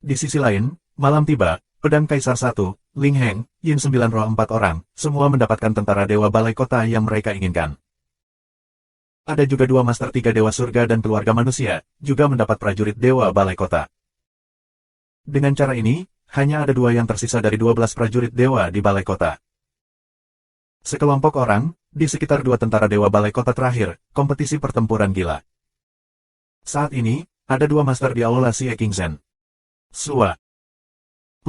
Di sisi lain, malam tiba, pedang Kaisar 1, Ling Heng, Yin 9 Roh 4 orang, semua mendapatkan tentara dewa balai kota yang mereka inginkan. Ada juga 2 master 3 Dewa Surga dan keluarga manusia, juga mendapat prajurit dewa balai kota. Dengan cara ini, hanya ada 2 yang tersisa dari 12 prajurit dewa di balai kota. Sekelompok orang, di sekitar 2 tentara dewa balai kota terakhir, kompetisi pertempuran gila. Saat ini, ada 2 master di aula Xie Qingzhen. Sua.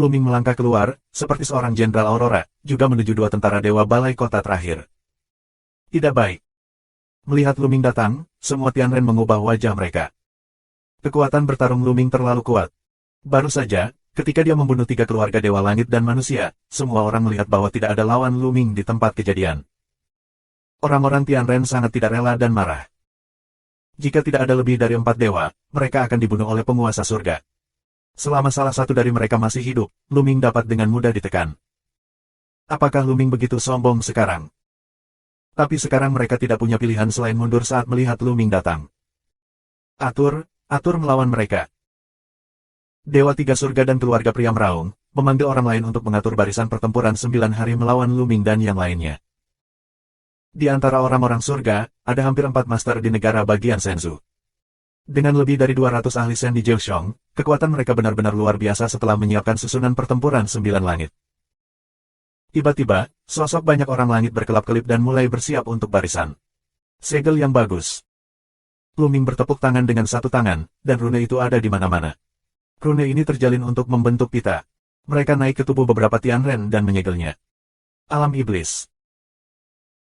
Luming melangkah keluar, seperti seorang jenderal Aurora, juga menuju 2 tentara dewa balai kota terakhir. Tidak baik. Melihat Luming datang, semua Tianren mengubah wajah mereka. Kekuatan bertarung Luming terlalu kuat. Baru saja, ketika dia membunuh 3 keluarga dewa langit dan manusia, semua orang melihat bahwa tidak ada lawan Luming di tempat kejadian. Orang-orang Tianren sangat tidak rela dan marah. Jika tidak ada lebih dari 4 dewa, mereka akan dibunuh oleh penguasa surga. Selama salah satu dari mereka masih hidup, Luming dapat dengan mudah ditekan. Apakah Luming begitu sombong sekarang? Tapi sekarang mereka tidak punya pilihan selain mundur saat melihat Luming datang. Atur melawan mereka. Dewa 3 Surga dan keluarga Priam Raung, memanggil orang lain untuk mengatur barisan pertempuran 9 hari melawan Luming dan yang lainnya. Di antara orang-orang surga, ada hampir 4 master di negara bagian Senzu. Dengan lebih dari 200 ahli Sen di Jiuxiong, kekuatan mereka benar-benar luar biasa setelah menyiapkan susunan pertempuran 9 langit. Tiba-tiba, sosok banyak orang langit berkelap-kelip dan mulai bersiap untuk barisan. Segel yang bagus. Luming bertepuk tangan dengan satu tangan, dan rune itu ada di mana-mana. Rune ini terjalin untuk membentuk pita. Mereka naik ke tubuh beberapa Tianren dan menyegelnya. Alam iblis.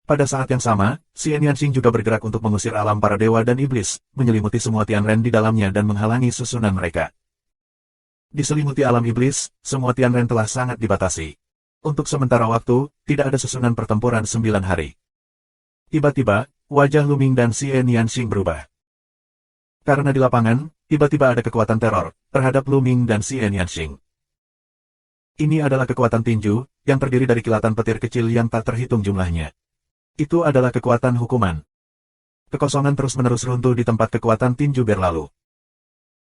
Pada saat yang sama, Xian Yanxing juga bergerak untuk mengusir alam para dewa dan iblis, menyelimuti semua Tianren di dalamnya dan menghalangi susunan mereka. Diselimuti alam iblis, semua Tianren telah sangat dibatasi. Untuk sementara waktu, tidak ada susunan pertempuran 9 hari. Tiba-tiba, wajah Luming dan Xian Yanxing berubah. Karena di lapangan, tiba-tiba ada kekuatan teror terhadap Luming dan Xian Yanxing. Ini adalah kekuatan tinju, yang terdiri dari kilatan petir kecil yang tak terhitung jumlahnya. Itu adalah kekuatan hukuman. Kekosongan terus-menerus runtuh di tempat kekuatan tinju berlalu.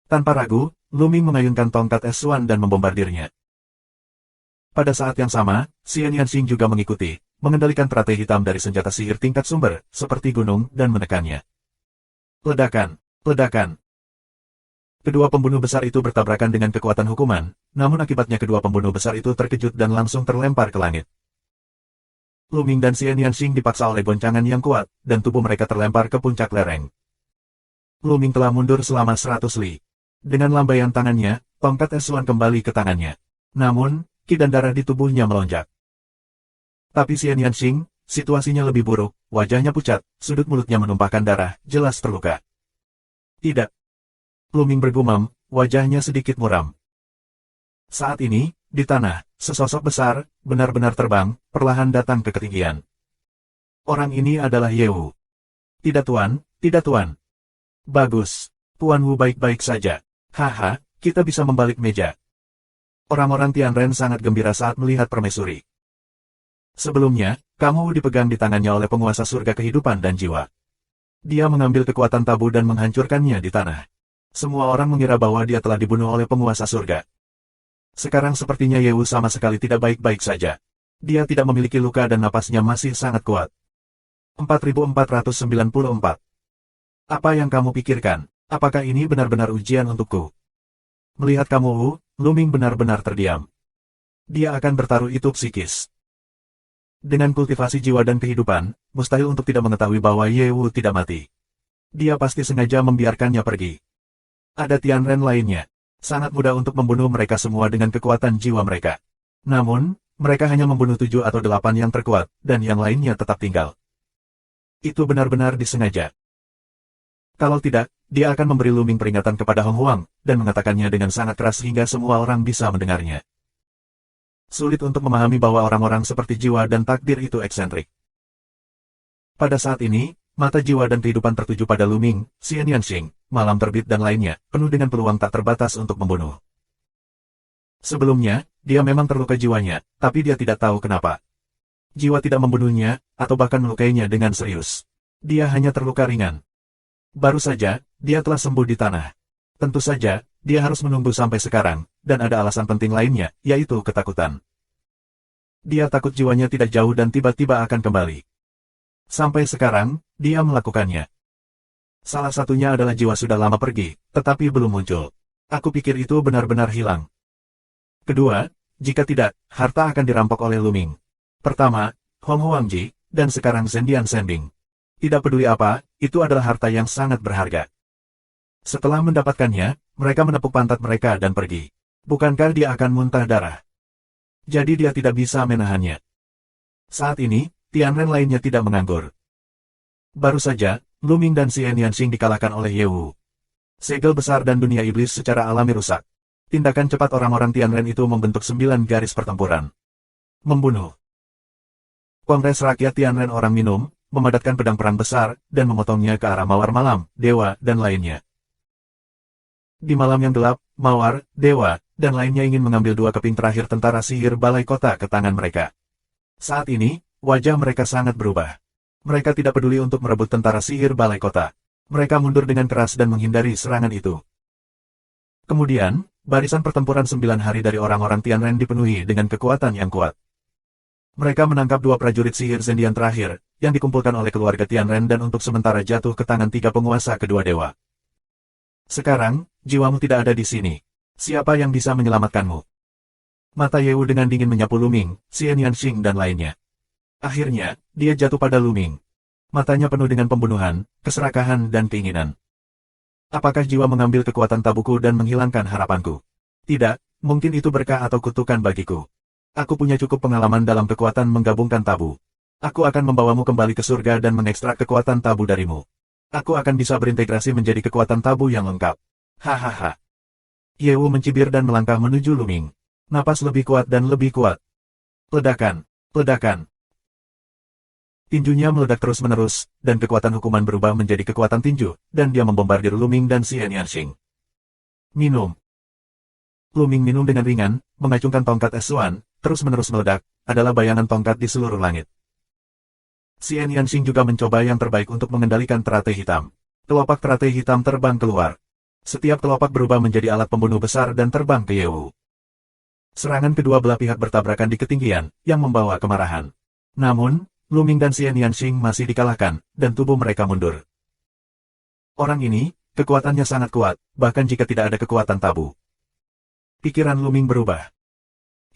Tanpa ragu, Luming mengayunkan tongkat S1 dan membombardirnya. Pada saat yang sama, Xian Yanxing juga mengikuti, mengendalikan teratai hitam dari senjata sihir tingkat sumber, seperti gunung, dan menekannya. Ledakan, ledakan. Kedua pembunuh besar itu bertabrakan dengan kekuatan hukuman, namun akibatnya kedua pembunuh besar itu terkejut dan langsung terlempar ke langit. Luming dan Xian Yanxing dipaksa oleh goncangan yang kuat, dan tubuh mereka terlempar ke puncak lereng. Luming telah mundur selama 100 li. Dengan lambaian tangannya, tongkat S1 kembali ke tangannya. Namun, ki dan darah di tubuhnya melonjak. Tapi Xian Yanxing, situasinya lebih buruk, wajahnya pucat, sudut mulutnya menumpahkan darah, jelas terluka. Tidak. Luming bergumam, wajahnya sedikit muram. Saat ini, di tanah, sesosok besar, benar-benar terbang, perlahan datang ke ketinggian. Orang ini adalah Ye Wu. Tidak tuan, tidak tuan. Bagus. Tuan Wu baik-baik saja. Haha, kita bisa membalik meja. Orang-orang Tianren sangat gembira saat melihat permaisuri. Sebelumnya, kamu dipegang di tangannya oleh penguasa surga kehidupan dan jiwa. Dia mengambil kekuatan tabu dan menghancurkannya di tanah. Semua orang mengira bahwa dia telah dibunuh oleh penguasa surga. Sekarang sepertinya Ye Wu sama sekali tidak baik-baik saja. Dia tidak memiliki luka dan napasnya masih sangat kuat. 4494. Apa yang kamu pikirkan? Apakah ini benar-benar ujian untukku? Melihat kamu Wu, Luming benar-benar terdiam. Dia akan bertaruh itu psikis. Dengan kultivasi jiwa dan kehidupan, mustahil untuk tidak mengetahui bahwa Ye Wu tidak mati. Dia pasti sengaja membiarkannya pergi. Ada Tianren lainnya. Sangat mudah untuk membunuh mereka semua dengan kekuatan jiwa mereka. Namun, mereka hanya membunuh 7 atau 8 yang terkuat, dan yang lainnya tetap tinggal. Itu benar-benar disengaja. Kalau tidak, dia akan memberi Luming peringatan kepada Hong Huang, dan mengatakannya dengan sangat keras hingga semua orang bisa mendengarnya. Sulit untuk memahami bahwa orang-orang seperti jiwa dan takdir itu eksentrik. Pada saat ini, mata jiwa dan kehidupan tertuju pada Luming, Xian Yanxing, malam terbit dan lainnya, penuh dengan peluang tak terbatas untuk membunuh. Sebelumnya, dia memang terluka jiwanya, tapi dia tidak tahu kenapa. Jiwa tidak membunuhnya, atau bahkan melukainya dengan serius. Dia hanya terluka ringan. Baru saja, dia telah sembuh di tanah. Tentu saja, dia harus menunggu sampai sekarang, dan ada alasan penting lainnya, yaitu ketakutan. Dia takut jiwanya tidak jauh dan tiba-tiba akan kembali. Sampai sekarang, dia melakukannya. Salah satunya adalah jiwa sudah lama pergi, tetapi belum muncul. Aku pikir itu benar-benar hilang. Kedua, jika tidak, harta akan dirampok oleh Luming. Pertama, Hong Huangji, dan sekarang Zhendian Shenbing. Tidak peduli apa, itu adalah harta yang sangat berharga. Setelah mendapatkannya, mereka menepuk pantat mereka dan pergi. Bukankah dia akan muntah darah? Jadi dia tidak bisa menahannya. Saat ini, Tianren lainnya tidak menganggur. Baru saja, Luming dan Xian Yanxing dikalahkan oleh Ye Wu. Segel besar dan dunia iblis secara alami rusak. Tindakan cepat orang-orang Tianren itu membentuk 9 garis pertempuran. Membunuh. Kongres Rakyat Tianren orang minum, memadatkan pedang perang besar, dan memotongnya ke arah Mawar Malam, Dewa, dan lainnya. Di malam yang gelap, Mawar, Dewa, dan lainnya ingin mengambil 2 keping terakhir tentara sihir balai kota ke tangan mereka. Saat ini, wajah mereka sangat berubah. Mereka tidak peduli untuk merebut tentara sihir balai kota. Mereka mundur dengan keras dan menghindari serangan itu. Kemudian, barisan pertempuran 9 hari dari orang-orang Tianren dipenuhi dengan kekuatan yang kuat. Mereka menangkap 2 prajurit sihir Zhendian terakhir, yang dikumpulkan oleh keluarga Tianren dan untuk sementara jatuh ke tangan 3 penguasa kedua dewa. Sekarang, jiwamu tidak ada di sini. Siapa yang bisa menyelamatkanmu? Mata Ye Wu dengan dingin menyapu Luming, Xian Yanxing dan lainnya. Akhirnya, dia jatuh pada Luming. Matanya penuh dengan pembunuhan, keserakahan dan keinginan. Apakah jiwa mengambil kekuatan tabuku dan menghilangkan harapanku? Tidak, mungkin itu berkah atau kutukan bagiku. Aku punya cukup pengalaman dalam kekuatan menggabungkan tabu. Aku akan membawamu kembali ke surga dan mengekstrak kekuatan tabu darimu. Aku akan bisa berintegrasi menjadi kekuatan tabu yang lengkap. Hahaha. Ye Wu mencibir dan melangkah menuju Luming. Napas lebih kuat dan lebih kuat. Ledakan, ledakan. Tinjunya meledak terus-menerus, dan kekuatan hukuman berubah menjadi kekuatan tinju, dan dia membombardir Luming dan Xian Yanxing. Minum. Luming minum dengan ringan, mengacungkan tongkat es Suan, terus-menerus meledak, adalah bayangan tongkat di seluruh langit. Xian Yanxing juga mencoba yang terbaik untuk mengendalikan teratai hitam. Kelopak teratai hitam terbang keluar. Setiap kelopak berubah menjadi alat pembunuh besar dan terbang ke Ye Wu. Serangan kedua belah pihak bertabrakan di ketinggian, yang membawa kemarahan. Namun, Luming dan Xian Yanxing masih dikalahkan, dan tubuh mereka mundur. Orang ini, kekuatannya sangat kuat, bahkan jika tidak ada kekuatan tabu. Pikiran Luming berubah.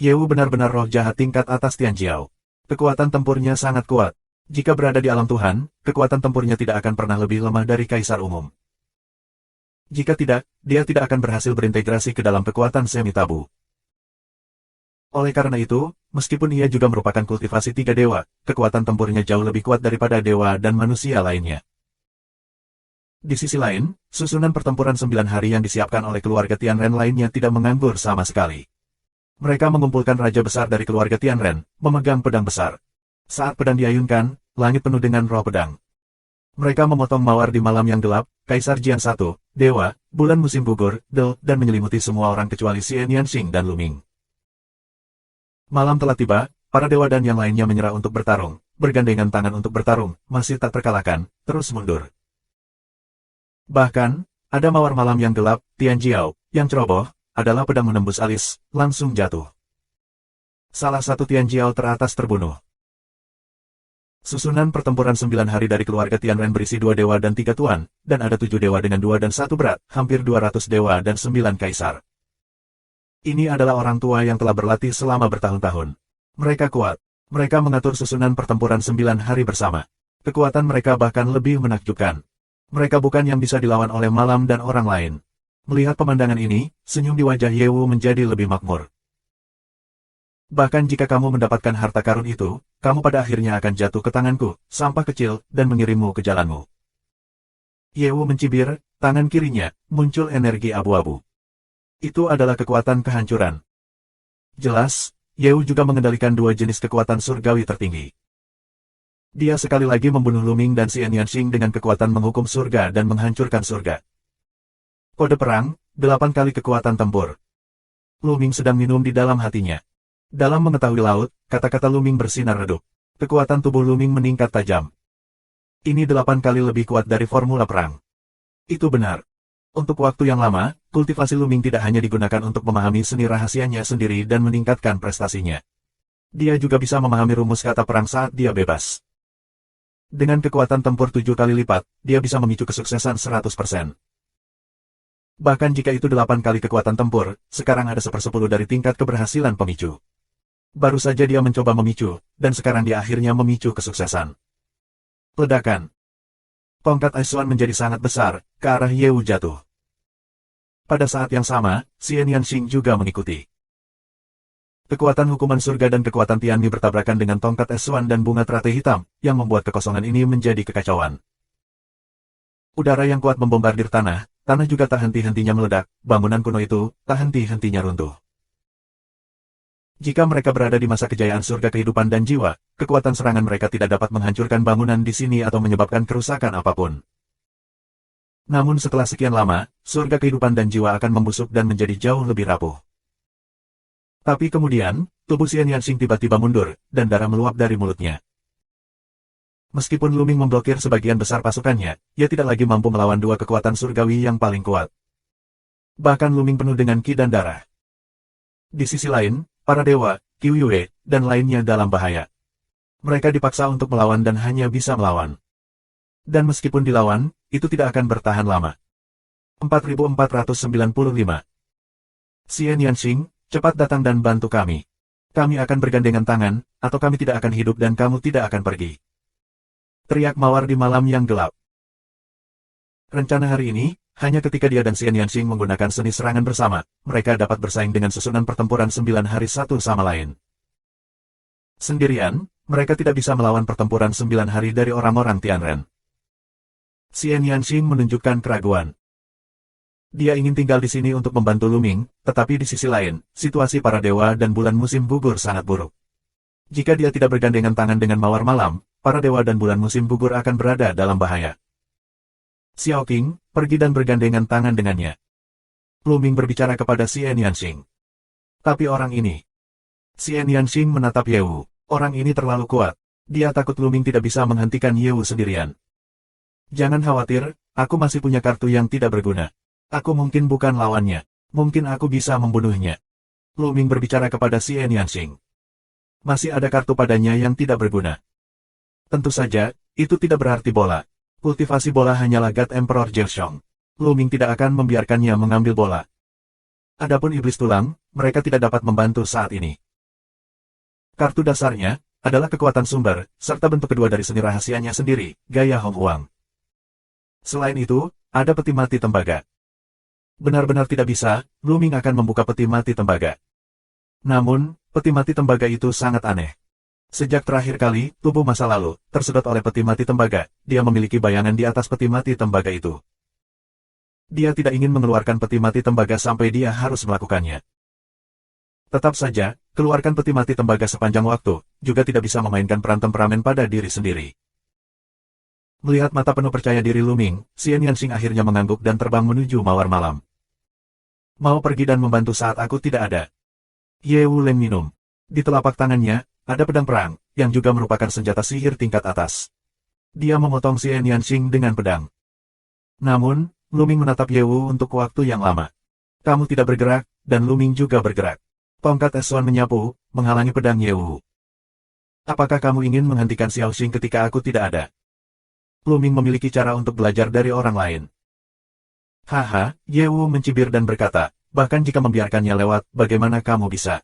Ye Wu benar-benar roh jahat tingkat atas Tianjiao. Kekuatan tempurnya sangat kuat. Jika berada di alam Tuhan, kekuatan tempurnya tidak akan pernah lebih lemah dari kaisar umum. Jika tidak, dia tidak akan berhasil berintegrasi ke dalam kekuatan semi-tabu. Oleh karena itu, meskipun ia juga merupakan kultivasi 3 dewa, kekuatan tempurnya jauh lebih kuat daripada dewa dan manusia lainnya. Di sisi lain, susunan pertempuran 9 hari yang disiapkan oleh keluarga Tianren lainnya tidak menganggur sama sekali. Mereka mengumpulkan raja besar dari keluarga Tianren, memegang pedang besar. Saat pedang diayunkan, langit penuh dengan roh pedang. Mereka memotong mawar di malam yang gelap, Kaisar Jian I, Dewa, bulan musim gugur, dan menyelimuti semua orang kecuali Xian Yanxing dan Luming. Malam telah tiba, para dewa dan yang lainnya menyerah untuk bertarung, bergandengan tangan untuk bertarung, masih tak terkalahkan, terus mundur. Bahkan, ada mawar malam yang gelap, Tianjiao, yang ceroboh, adalah pedang menembus alis, langsung jatuh. Salah satu Tianjiao teratas terbunuh. Susunan pertempuran 9 hari dari keluarga Tianren berisi 2 dewa dan 3 tuan, dan ada 7 dewa dengan 2 dan 1 berat, hampir 200 dewa dan 9 kaisar. Ini adalah orang tua yang telah berlatih selama bertahun-tahun. Mereka kuat. Mereka mengatur susunan pertempuran 9 hari bersama. Kekuatan mereka bahkan lebih menakjubkan. Mereka bukan yang bisa dilawan oleh malam dan orang lain. Melihat pemandangan ini, senyum di wajah Ye Wu menjadi lebih makmur. Bahkan jika kamu mendapatkan harta karun itu, kamu pada akhirnya akan jatuh ke tanganku, sampah kecil, dan mengirimmu ke jalanmu. Ye Wu mencibir, tangan kirinya, muncul energi abu-abu. Itu adalah kekuatan kehancuran. Jelas, Ye Wu juga mengendalikan dua jenis kekuatan surgawi tertinggi. Dia sekali lagi membunuh Luming dan Xian Yanxing dengan kekuatan menghukum surga dan menghancurkan surga. Kode perang, 8 kali kekuatan tempur. Luming sedang minum di dalam hatinya. Dalam mengetahui laut, kata-kata Luming bersinar redup. Kekuatan tubuh Luming meningkat tajam. Ini 8 kali lebih kuat dari formula perang. Itu benar. Untuk waktu yang lama, kultivasi Luming tidak hanya digunakan untuk memahami seni rahasianya sendiri dan meningkatkan prestasinya. Dia juga bisa memahami rumus kata perang saat dia bebas. Dengan kekuatan tempur 7 kali lipat, dia bisa memicu kesuksesan 100%. Bahkan jika itu 8 kali kekuatan tempur, sekarang ada 1/10 dari tingkat keberhasilan pemicu. Baru saja dia mencoba memicu, dan sekarang dia akhirnya memicu kesuksesan. Ledakan. Tongkat Aisuan menjadi sangat besar, ke arah Ye Wu jatuh. Pada saat yang sama, Xian Yanxing juga mengikuti. Kekuatan hukuman surga dan kekuatan Tianmi bertabrakan dengan tongkat Aisuan dan bunga teratai hitam, yang membuat kekosongan ini menjadi kekacauan. Udara yang kuat membombardir tanah juga tak henti-hentinya meledak, bangunan kuno itu tak henti-hentinya runtuh. Jika mereka berada di masa kejayaan surga kehidupan dan jiwa, kekuatan serangan mereka tidak dapat menghancurkan bangunan di sini atau menyebabkan kerusakan apapun. Namun setelah sekian lama, surga kehidupan dan jiwa akan membusuk dan menjadi jauh lebih rapuh. Tapi kemudian, tubuh Xian Yanxing tiba-tiba mundur, dan darah meluap dari mulutnya. Meskipun Luming memblokir sebagian besar pasukannya, ia tidak lagi mampu melawan dua kekuatan surgawi yang paling kuat. Bahkan Luming penuh dengan ki dan darah. Di sisi lain, para dewa, Qiu Yue, dan lainnya dalam bahaya. Mereka dipaksa untuk melawan dan hanya bisa melawan. Dan meskipun dilawan, itu tidak akan bertahan lama. 4495. Xian Yanxing, cepat datang dan bantu kami. Kami akan bergandengan tangan, atau kami tidak akan hidup dan kamu tidak akan pergi. Teriak Mawar di malam yang gelap. Rencana hari ini, hanya ketika dia dan Xian Yanxing menggunakan seni serangan bersama, mereka dapat bersaing dengan susunan pertempuran 9 hari satu sama lain. Sendirian, mereka tidak bisa melawan pertempuran 9 hari dari orang-orang Tianren. Xian Yanxing menunjukkan keraguan. Dia ingin tinggal di sini untuk membantu Luming, tetapi di sisi lain, situasi para dewa dan bulan musim gugur sangat buruk. Jika dia tidak bergandengan tangan dengan Mawar Malam, para dewa dan bulan musim gugur akan berada dalam bahaya. Xiao Qing, pergi dan bergandengan tangan dengannya. Luming berbicara kepada Xian Yanxing. Tapi orang ini. Xian Yanxing menatap Ye Wu. Orang ini terlalu kuat. Dia takut Luming tidak bisa menghentikan Ye Wu sendirian. Jangan khawatir, aku masih punya kartu yang tidak berguna. Aku mungkin bukan lawannya. Mungkin aku bisa membunuhnya. Luming berbicara kepada Xian Yanxing. Masih ada kartu padanya yang tidak berguna. Tentu saja, itu tidak berarti bola. Kultivasi bola hanyalah God Emperor Zheshong. Luming tidak akan membiarkannya mengambil bola. Adapun iblis tulang, mereka tidak dapat membantu saat ini. Kartu dasarnya adalah kekuatan sumber, serta bentuk kedua dari seni rahasianya sendiri, gaya Hong Huang. Selain itu, ada peti mati tembaga. Benar-benar tidak bisa, Luming akan membuka peti mati tembaga. Namun, peti mati tembaga itu sangat aneh. Sejak terakhir kali, tubuh masa lalu, tersedot oleh peti mati tembaga, dia memiliki bayangan di atas peti mati tembaga itu. Dia tidak ingin mengeluarkan peti mati tembaga sampai dia harus melakukannya. Tetap saja, keluarkan peti mati tembaga sepanjang waktu, juga tidak bisa memainkan peran temperamen pada diri sendiri. Melihat mata penuh percaya diri Luming, Xian Yanxing akhirnya mengangguk dan terbang menuju Mawar Malam. Mau pergi dan membantu saat aku tidak ada. Ye Wu Leng minum. Di telapak tangannya, ada pedang perang, yang juga merupakan senjata sihir tingkat atas. Dia memotong Xian Yanxing dengan pedang. Namun, Luming menatap Ye Wu untuk waktu yang lama. Kamu tidak bergerak, dan Luming juga bergerak. Tongkat Esuan menyapu, menghalangi pedang Ye Wu. Apakah kamu ingin menghentikan Xiao Xing ketika aku tidak ada? Luming memiliki cara untuk belajar dari orang lain. Haha, Ye Wu mencibir dan berkata, bahkan jika membiarkannya lewat, bagaimana kamu bisa?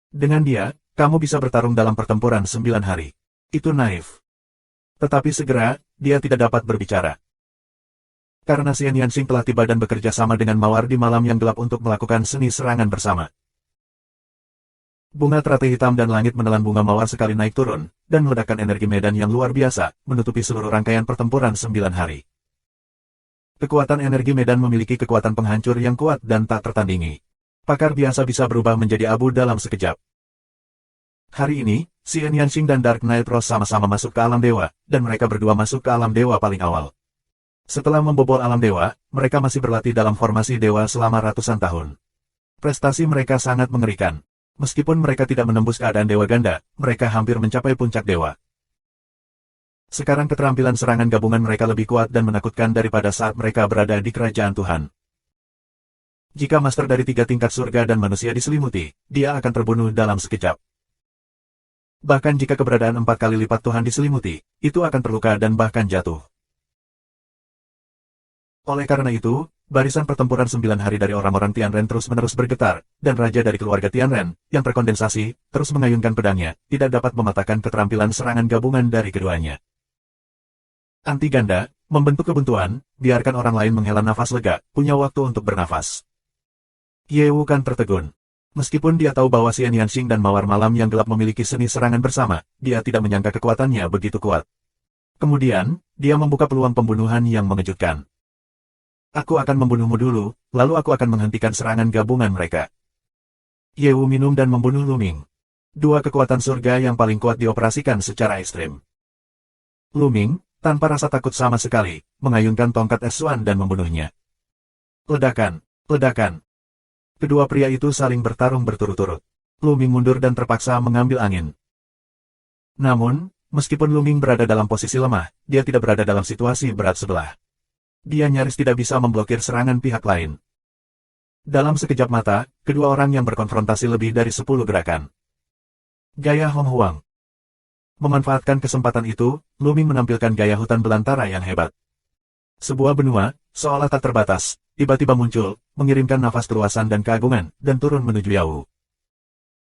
Dengan dia, kamu bisa bertarung dalam pertempuran 9 hari. Itu naif. Tetapi segera, dia tidak dapat berbicara. Karena Xian Yanxing telah tiba dan bekerja sama dengan Mawar di malam yang gelap untuk melakukan seni serangan bersama. Bunga teratai hitam dan langit menelan bunga mawar sekali naik turun, dan meledakkan energi medan yang luar biasa, menutupi seluruh rangkaian pertempuran 9 hari. Kekuatan energi medan memiliki kekuatan penghancur yang kuat dan tak tertandingi. Pakar biasa bisa berubah menjadi abu dalam sekejap. Hari ini, Xian Yanxing dan Dark Knight Rose sama-sama masuk ke alam dewa, dan mereka berdua masuk ke alam dewa paling awal. Setelah membobol alam dewa, mereka masih berlatih dalam formasi dewa selama ratusan tahun. Prestasi mereka sangat mengerikan. Meskipun mereka tidak menembus keadaan dewa ganda, mereka hampir mencapai puncak dewa. Sekarang keterampilan serangan gabungan mereka lebih kuat dan menakutkan daripada saat mereka berada di kerajaan Tuhan. Jika master dari 3 tingkat surga dan manusia diselimuti, dia akan terbunuh dalam sekejap. Bahkan jika keberadaan 4 kali lipat Tuhan diselimuti, itu akan terluka dan bahkan jatuh. Oleh karena itu, barisan pertempuran 9 hari dari orang-orang Tianren terus-menerus bergetar, dan raja dari keluarga Tianren, yang terkondensasi, terus mengayunkan pedangnya, tidak dapat mematahkan keterampilan serangan gabungan dari keduanya. Anti ganda, membentuk kebuntuan, biarkan orang lain menghela nafas lega, punya waktu untuk bernafas. Ye Wu kan tertegun. Meskipun dia tahu bahwa Xian Yanxing dan Mawar Malam yang Gelap memiliki seni serangan bersama, dia tidak menyangka kekuatannya begitu kuat. Kemudian, dia membuka peluang pembunuhan yang mengejutkan. Aku akan membunuhmu dulu, lalu aku akan menghentikan serangan gabungan mereka. Ye Wu minum dan membunuh Luming. 2 kekuatan surga yang paling kuat dioperasikan secara ekstrim. Luming, tanpa rasa takut sama sekali, mengayunkan tongkat S1 dan membunuhnya. Ledakan, ledakan. Kedua pria itu saling bertarung berturut-turut. Luming mundur dan terpaksa mengambil angin. Namun, meskipun Luming berada dalam posisi lemah, dia tidak berada dalam situasi berat sebelah. Dia nyaris tidak bisa memblokir serangan pihak lain. Dalam sekejap mata, kedua orang yang berkonfrontasi lebih dari 10 gerakan. Gaya Hong Huang. Memanfaatkan kesempatan itu, Luming menampilkan gaya hutan belantara yang hebat. Sebuah benua, seolah tak terbatas, tiba-tiba muncul, mengirimkan nafas keluasan dan keagungan, dan turun menuju Yau.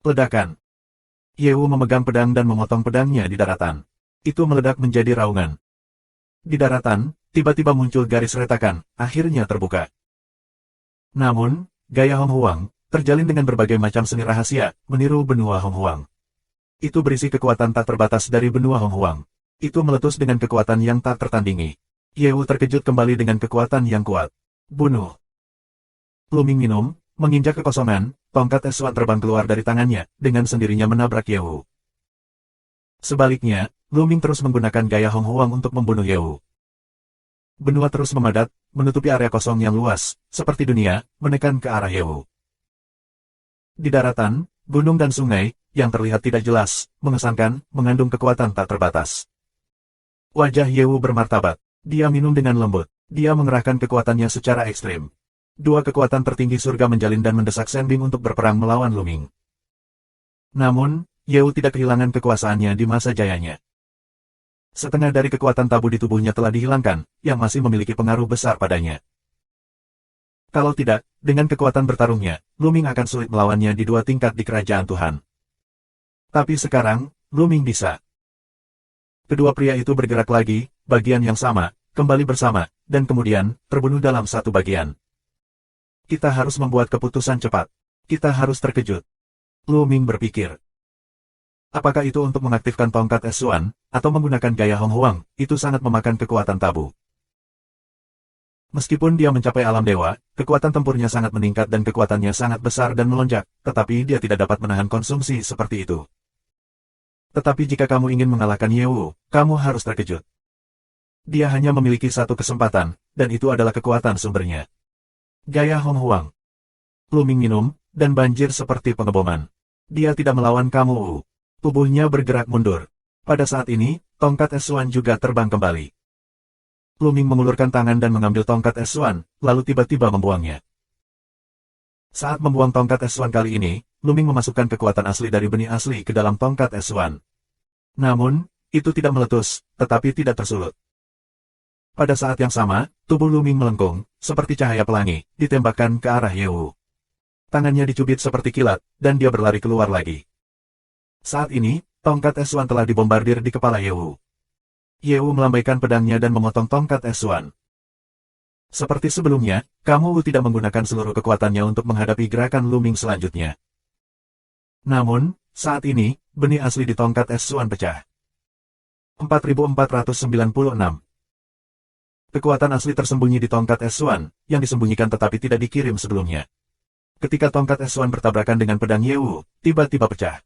Ledakan. Ye Wu memegang pedang dan memotong pedangnya di daratan. Itu meledak menjadi raungan. Di daratan, tiba-tiba muncul garis retakan, akhirnya terbuka. Namun, gaya Hong Huang, terjalin dengan berbagai macam seni rahasia, meniru benua Hong Huang. Itu berisi kekuatan tak terbatas dari benua Hong Huang. Itu meletus dengan kekuatan yang tak tertandingi. Ye Wu terkejut kembali dengan kekuatan yang kuat. Bunuh. Luming minum, menginjak kekosongan, tongkat S1 terbang keluar dari tangannya, dengan sendirinya menabrak Ye Wu. Sebaliknya, Luming terus menggunakan gaya Hong Huang untuk membunuh Ye Wu. Benua terus memadat, menutupi area kosong yang luas, seperti dunia, menekan ke arah Ye Wu. Di daratan, gunung dan sungai, yang terlihat tidak jelas, mengesankan, mengandung kekuatan tak terbatas. Wajah Ye Wu bermartabat. Dia minum dengan lembut. Dia mengerahkan kekuatannya secara ekstrim. 2 kekuatan tertinggi surga menjalin dan mendesak Shen Bing untuk berperang melawan Luming. Namun, Ye Wu tidak kehilangan kekuasaannya di masa jayanya. Setengah dari kekuatan tabu di tubuhnya telah dihilangkan, yang masih memiliki pengaruh besar padanya. Kalau tidak, dengan kekuatan bertarungnya, Luming akan sulit melawannya di 2 tingkat di kerajaan Tuhan. Tapi sekarang, Luming bisa. Kedua pria itu bergerak lagi, bagian yang sama, kembali bersama, dan kemudian, terbunuh dalam satu bagian. Kita harus membuat keputusan cepat. Kita harus terkejut. Luming berpikir. Apakah itu untuk mengaktifkan tongkat S1, atau menggunakan gaya Hong Huang, itu sangat memakan kekuatan tabu. Meskipun dia mencapai alam dewa, kekuatan tempurnya sangat meningkat dan kekuatannya sangat besar dan melonjak, tetapi dia tidak dapat menahan konsumsi seperti itu. Tetapi jika kamu ingin mengalahkan Ye Wu, kamu harus terkejut. Dia hanya memiliki satu kesempatan, dan itu adalah kekuatan sumbernya. Gaya Hong Huang. Luming minum, dan banjir seperti pengeboman. Dia tidak melawan kamu Wu. Tubuhnya bergerak mundur. Pada saat ini, tongkat S1 juga terbang kembali. Luming mengulurkan tangan dan mengambil tongkat S1, lalu tiba-tiba membuangnya. Saat membuang tongkat S1 kali ini, Luming memasukkan kekuatan asli dari benih asli ke dalam tongkat S1. Namun, itu tidak meletus, tetapi tidak tersulut. Pada saat yang sama, tubuh Luming melengkung, seperti cahaya pelangi, ditembakkan ke arah Ye Wu. Tangannya dicubit seperti kilat, dan dia berlari keluar lagi. Saat ini, tongkat S1 telah dibombardir di kepala Ye Wu. Ye Wu melambaikan pedangnya dan memotong tongkat S1. Seperti sebelumnya, Kamu tidak menggunakan seluruh kekuatannya untuk menghadapi gerakan Luming selanjutnya. Namun, saat ini, benih asli di tongkat es Suan pecah. 4496. Kekuatan asli tersembunyi di tongkat es Suan, yang disembunyikan tetapi tidak dikirim sebelumnya. Ketika tongkat es Suan bertabrakan dengan pedang Yewu, tiba-tiba pecah.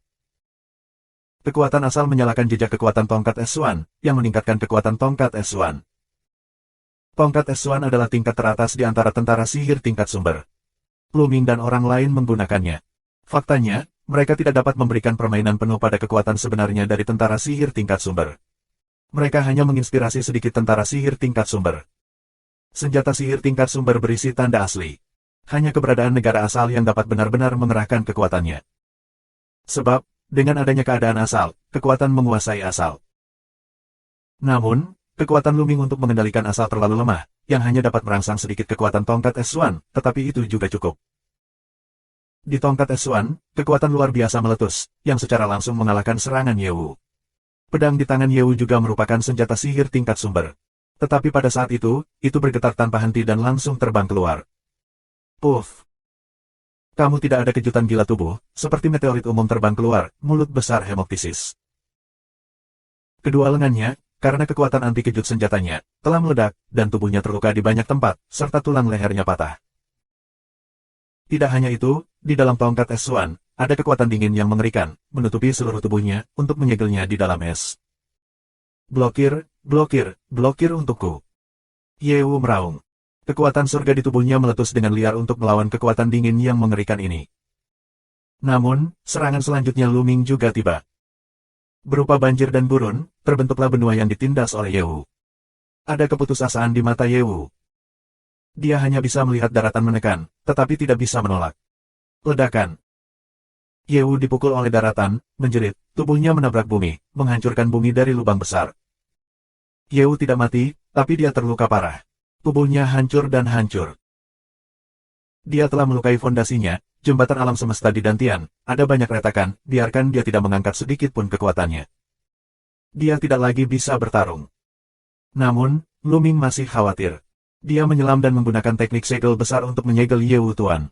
Kekuatan asal menyalakan jejak kekuatan tongkat es Suan, yang meningkatkan kekuatan tongkat es Suan. Tongkat es Suan adalah tingkat teratas di antara tentara sihir tingkat sumber. Luming dan orang lain menggunakannya. Faktanya, mereka tidak dapat memberikan permainan penuh pada kekuatan sebenarnya dari tentara sihir tingkat sumber. Mereka hanya menginspirasi sedikit tentara sihir tingkat sumber. Senjata sihir tingkat sumber berisi tanda asli. Hanya keberadaan negara asal yang dapat benar-benar mengerahkan kekuatannya. Sebab, dengan adanya keadaan asal, kekuatan menguasai asal. Namun, kekuatan Luming untuk mengendalikan asal terlalu lemah, yang hanya dapat merangsang sedikit kekuatan tongkat es Suan, tetapi itu juga cukup. Di tongkat es Suan, kekuatan luar biasa meletus, yang secara langsung mengalahkan serangan Yewu. Pedang di tangan Yewu juga merupakan senjata sihir tingkat sumber. Tetapi pada saat itu bergetar tanpa henti dan langsung terbang keluar. Puff! Kamu tidak ada kejutan gila tubuh, seperti meteorit umum terbang keluar, mulut besar hemoptisis. Kedua lengannya, karena kekuatan anti kejut senjatanya, telah meledak, dan tubuhnya terluka di banyak tempat, serta tulang lehernya patah. Tidak hanya itu, di dalam tongkat es Suan, ada kekuatan dingin yang mengerikan, menutupi seluruh tubuhnya, untuk menyegelnya di dalam es. Blokir, blokir, blokir untukku. Yewu meraung. Kekuatan surga di tubuhnya meletus dengan liar untuk melawan kekuatan dingin yang mengerikan ini. Namun, serangan selanjutnya Luming juga tiba. Berupa banjir dan gurun, terbentuklah benua yang ditindas oleh Yewu. Ada keputusasaan di mata Yewu. Dia hanya bisa melihat daratan menekan, tetapi tidak bisa menolak. Ledakan. Yewu dipukul oleh daratan, menjerit, tubuhnya menabrak bumi, menghancurkan bumi dari lubang besar. Yewu tidak mati, tapi dia terluka parah. Tubuhnya hancur dan hancur. Dia telah melukai fondasinya, jembatan alam semesta di Dantian, ada banyak retakan, biarkan dia tidak mengangkat sedikit pun kekuatannya. Dia tidak lagi bisa bertarung. Namun, Luming masih khawatir. Dia menyelam dan menggunakan teknik segel besar untuk menyegel Yewu Tuan.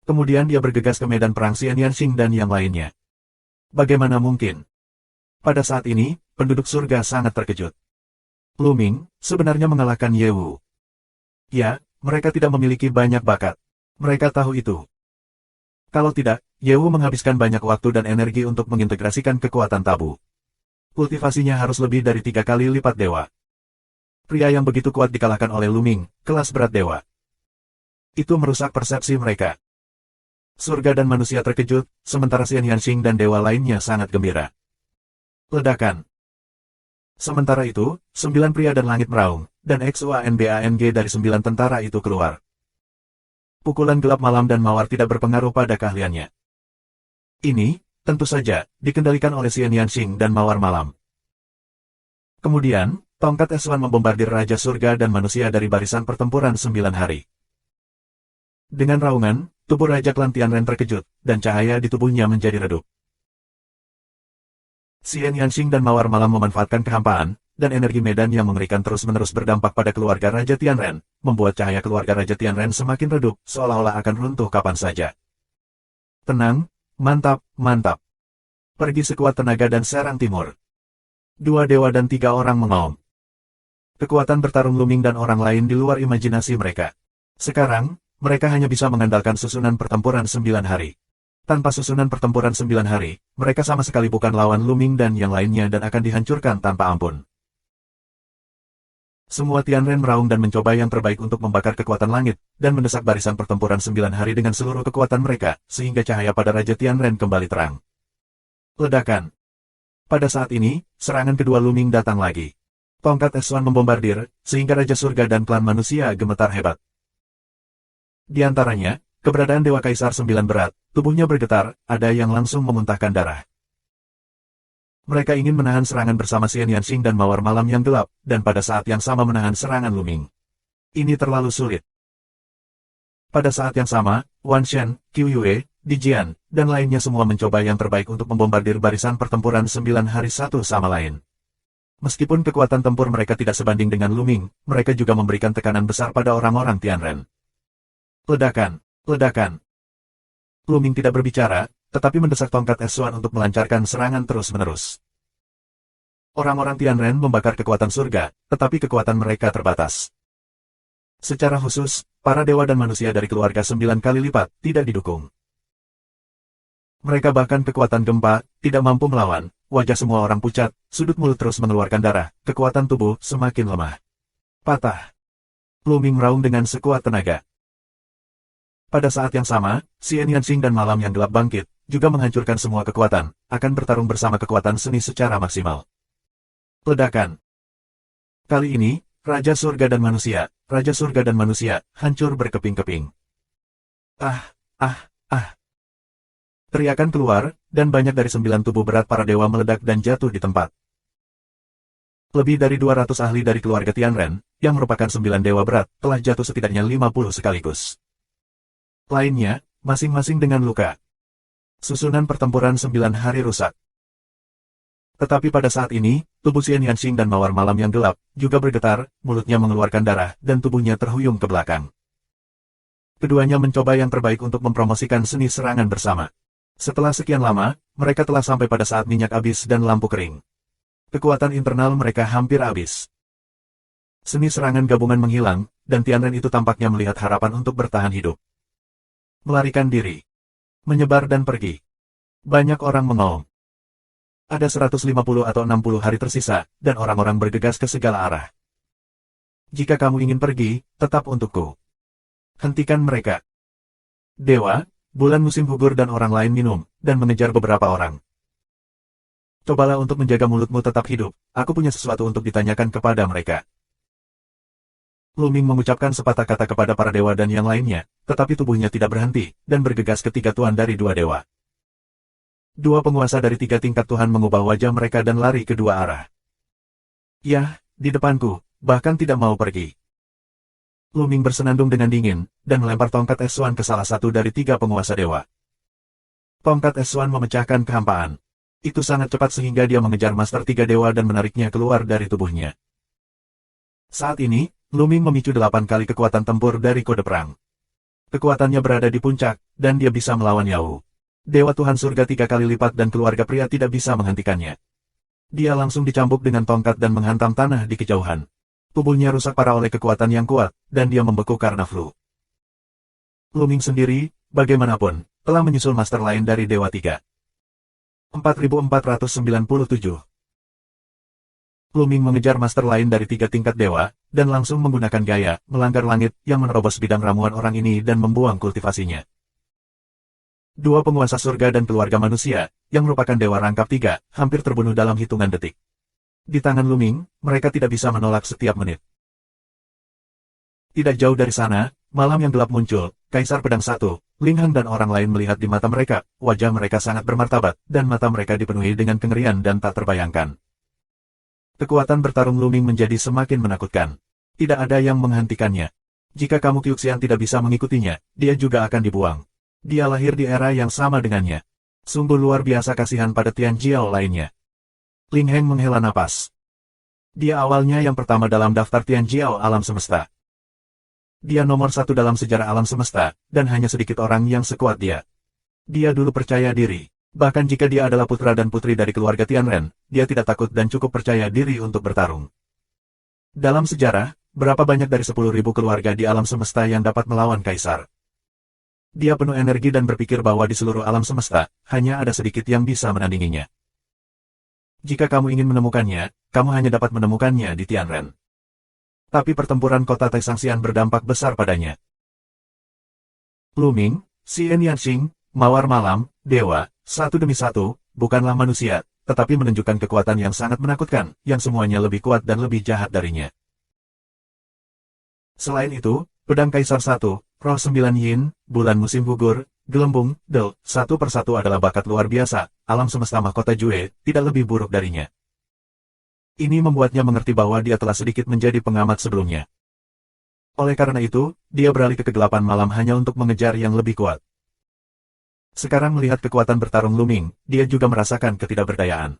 Kemudian dia bergegas ke medan perang Xian Yanxing dan yang lainnya. Bagaimana mungkin? Pada saat ini, penduduk surga sangat terkejut. Luming sebenarnya mengalahkan Yewu. Ya, mereka tidak memiliki banyak bakat. Mereka tahu itu. Kalau tidak, Yewu menghabiskan banyak waktu dan energi untuk mengintegrasikan kekuatan tabu. Kultivasinya harus lebih dari 3 kali lipat dewa. Pria yang begitu kuat dikalahkan oleh Luming, kelas berat dewa. Itu merusak persepsi mereka. Surga dan manusia terkejut, sementara Xian Yanxing dan dewa lainnya sangat gembira. Ledakan. Sementara itu, 9 pria dan langit meraung, dan XUANBANG dari 9 tentara itu keluar. Pukulan gelap malam dan mawar tidak berpengaruh pada keahliannya. Ini, tentu saja, dikendalikan oleh Xian Yanxing dan mawar malam. Kemudian, tongkat es Suan membombardir Raja Surga dan manusia dari barisan pertempuran 9 hari. Dengan raungan, tubuh Raja Klan Tianren terkejut, dan cahaya di tubuhnya menjadi redup. Xian Yanxing dan mawar malam memanfaatkan kehampaan, dan energi medan yang mengerikan terus-menerus berdampak pada keluarga Raja Tianren, membuat cahaya keluarga Raja Tianren semakin redup, seolah-olah akan runtuh kapan saja. Tenang, mantap, mantap. Pergi sekuat tenaga dan serang timur. 2 dewa dan 3 orang mengaum. Kekuatan bertarung Luming dan orang lain di luar imajinasi mereka. Sekarang, mereka hanya bisa mengandalkan susunan pertempuran 9 hari. Tanpa susunan pertempuran 9 hari, mereka sama sekali bukan lawan Luming dan yang lainnya dan akan dihancurkan tanpa ampun. Semua Tianren meraung dan mencoba yang terbaik untuk membakar kekuatan langit, dan mendesak barisan pertempuran 9 hari dengan seluruh kekuatan mereka, sehingga cahaya pada Raja Tianren kembali terang. Ledakan. Pada saat ini, serangan kedua Luming datang lagi. Tongkat es Suan membombardir, sehingga Raja Surga dan klan manusia gemetar hebat. Di antaranya, keberadaan Dewa Kaisar 9 berat, tubuhnya bergetar, ada yang langsung memuntahkan darah. Mereka ingin menahan serangan bersama Xian Yanxing dan mawar malam yang gelap, dan pada saat yang sama menahan serangan Luming. Ini terlalu sulit. Pada saat yang sama, Wan Shen, Qiu Yue, Di Jian, dan lainnya semua mencoba yang terbaik untuk membombardir barisan pertempuran 9 hari satu sama lain. Meskipun kekuatan tempur mereka tidak sebanding dengan Luming, mereka juga memberikan tekanan besar pada orang-orang Tianren. Ledakan, ledakan. Luming tidak berbicara, tetapi mendesak tongkat Esuan untuk melancarkan serangan terus-menerus. Orang-orang Tianren membakar kekuatan surga, tetapi kekuatan mereka terbatas. Secara khusus, para dewa dan manusia dari keluarga 9 kali lipat tidak didukung. Mereka bahkan kekuatan gempa, tidak mampu melawan, wajah semua orang pucat, sudut mulut terus mengeluarkan darah, kekuatan tubuh semakin lemah. Patah. Luming meraung dengan sekuat tenaga. Pada saat yang sama, Xian Yanxing dan Malam yang Gelap bangkit, juga menghancurkan semua kekuatan, akan bertarung bersama kekuatan seni secara maksimal. Ledakan. Kali ini, Raja Surga dan Manusia, hancur berkeping-keping. Ah, ah, ah. Teriakan keluar, dan banyak dari 9 tubuh berat para dewa meledak dan jatuh di tempat. Lebih dari 200 ahli dari keluarga Tianren, yang merupakan 9 dewa berat, telah jatuh setidaknya 50 sekaligus. Lainnya, masing-masing dengan luka. Susunan pertempuran 9 hari rusak. Tetapi pada saat ini, tubuh Xian Yanxing dan Mawar Malam yang Gelap juga bergetar, mulutnya mengeluarkan darah, dan tubuhnya terhuyung ke belakang. Keduanya mencoba yang terbaik untuk mempromosikan seni serangan bersama. Setelah sekian lama, mereka telah sampai pada saat minyak habis dan lampu kering. Kekuatan internal mereka hampir habis. Seni serangan gabungan menghilang, dan Tianren itu tampaknya melihat harapan untuk bertahan hidup. Melarikan diri. Menyebar dan pergi. Banyak orang mengaum. Ada 150 atau 60 hari tersisa, dan orang-orang bergegas ke segala arah. Jika kamu ingin pergi, tetap untukku. Hentikan mereka. Dewa, bulan musim gugur dan orang lain minum, dan mengejar beberapa orang. Cobalah untuk menjaga mulutmu tetap hidup, aku punya sesuatu untuk ditanyakan kepada mereka. Luming mengucapkan sepatah kata kepada para dewa dan yang lainnya, tetapi tubuhnya tidak berhenti, dan bergegas ke 3 tuan dari 2 dewa. 2 penguasa dari 3 tingkat Tuhan mengubah wajah mereka dan lari ke 2 arah. Yah, di depanku, bahkan tidak mau pergi. Luming bersenandung dengan dingin, dan melempar tongkat Esuan ke salah satu dari 3 penguasa dewa. Tongkat Esuan memecahkan kehampaan. Itu sangat cepat sehingga dia mengejar Master 3 Dewa dan menariknya keluar dari tubuhnya. Saat ini, Luming memicu 8 kali kekuatan tempur dari kode perang. Kekuatannya berada di puncak, dan dia bisa melawan Yao. Dewa Tuhan Surga 3 kali lipat dan keluarga pria tidak bisa menghentikannya. Dia langsung dicambuk dengan tongkat dan menghantam tanah di kejauhan. Tubuhnya rusak parah oleh kekuatan yang kuat, dan dia membeku karena flu. Luming sendiri, bagaimanapun, telah menyusul master lain dari Dewa 3. 4497. Luming mengejar master lain dari 3 tingkat dewa, dan langsung menggunakan gaya, melanggar langit, yang menerobos bidang ramuan orang ini dan membuang kultivasinya. 2 penguasa surga dan keluarga manusia, yang merupakan dewa rangkap 3, hampir terbunuh dalam hitungan detik. Di tangan Luming, mereka tidak bisa menolak setiap menit. Tidak jauh dari sana, Malam yang Gelap muncul, Kaisar Pedang 1, Linghang dan orang lain melihat di mata mereka, wajah mereka sangat bermartabat, dan mata mereka dipenuhi dengan kengerian dan tak terbayangkan. Kekuatan bertarung Luming menjadi semakin menakutkan. Tidak ada yang menghentikannya. Jika kamu Qiuxian tidak bisa mengikutinya, dia juga akan dibuang. Dia lahir di era yang sama dengannya. Sungguh luar biasa kasihan pada Tian Jiao lainnya. Lingheng menghela napas. Dia awalnya yang pertama dalam daftar Tian Jiao alam semesta. Dia nomor 1 dalam sejarah alam semesta, dan hanya sedikit orang yang sekuat dia. Dia dulu percaya diri. Bahkan jika dia adalah putra dan putri dari keluarga Tianren, dia tidak takut dan cukup percaya diri untuk bertarung. Dalam sejarah, berapa banyak dari 10.000 keluarga di alam semesta yang dapat melawan Kaisar? Dia penuh energi dan berpikir bahwa di seluruh alam semesta, hanya ada sedikit yang bisa menandinginya. Jika kamu ingin menemukannya, kamu hanya dapat menemukannya di Tianren. Tapi pertempuran kota Taisangxian berdampak besar padanya. Luming, Xian Yanxing, Mawar Malam, Dewa, satu demi satu, bukanlah manusia, tetapi menunjukkan kekuatan yang sangat menakutkan, yang semuanya lebih kuat dan lebih jahat darinya. Selain itu, Pedang Kaisar 1, Roh 9 Yin, Bulan Musim Gugur, Gelembung, Del, satu persatu adalah bakat luar biasa, alam semesta mahkota Jue, tidak lebih buruk darinya. Ini membuatnya mengerti bahwa dia telah sedikit menjadi pengamat sebelumnya. Oleh karena itu, dia beralih ke kegelapan malam hanya untuk mengejar yang lebih kuat. Sekarang melihat kekuatan bertarung Luming, dia juga merasakan ketidakberdayaan.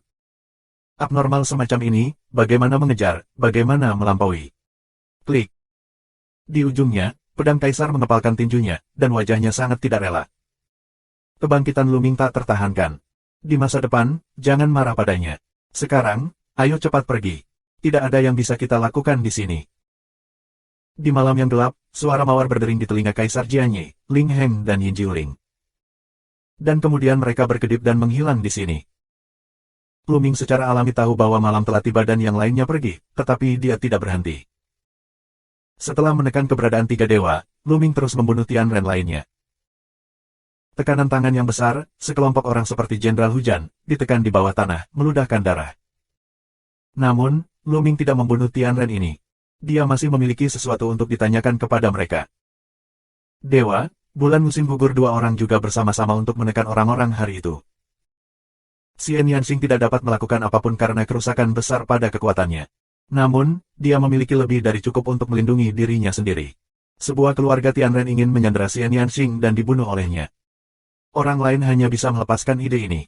Abnormal semacam ini, bagaimana mengejar, bagaimana melampaui. Klik. Di ujungnya, pedang kaisar mengepalkan tinjunya, dan wajahnya sangat tidak rela. Kebangkitan Luming tak tertahankan. Di masa depan, jangan marah padanya. Sekarang, ayo cepat pergi. Tidak ada yang bisa kita lakukan di sini. Di malam yang gelap, suara mawar berdering di telinga Kaisar Jianye, Ling Heng dan Yin Jiuling. Dan kemudian mereka berkedip dan menghilang di sini. Luming secara alami tahu bahwa malam telah tiba dan yang lainnya pergi, tetapi dia tidak berhenti. Setelah menekan keberadaan tiga dewa, Luming terus membunuh Tianren lainnya. Tekanan tangan yang besar, sekelompok orang seperti Jenderal Hujan, ditekan di bawah tanah, meludahkan darah. Namun, Luming tidak membunuh Tianren ini. Dia masih memiliki sesuatu untuk ditanyakan kepada mereka. Dewa, bulan musim gugur dua orang juga bersama-sama untuk menekan orang-orang hari itu. Xian Yanxing tidak dapat melakukan apapun karena kerusakan besar pada kekuatannya. Namun, dia memiliki lebih dari cukup untuk melindungi dirinya sendiri. Sebuah keluarga Tianren ingin menyandera Xian Yanxing dan dibunuh olehnya. Orang lain hanya bisa melepaskan ide ini.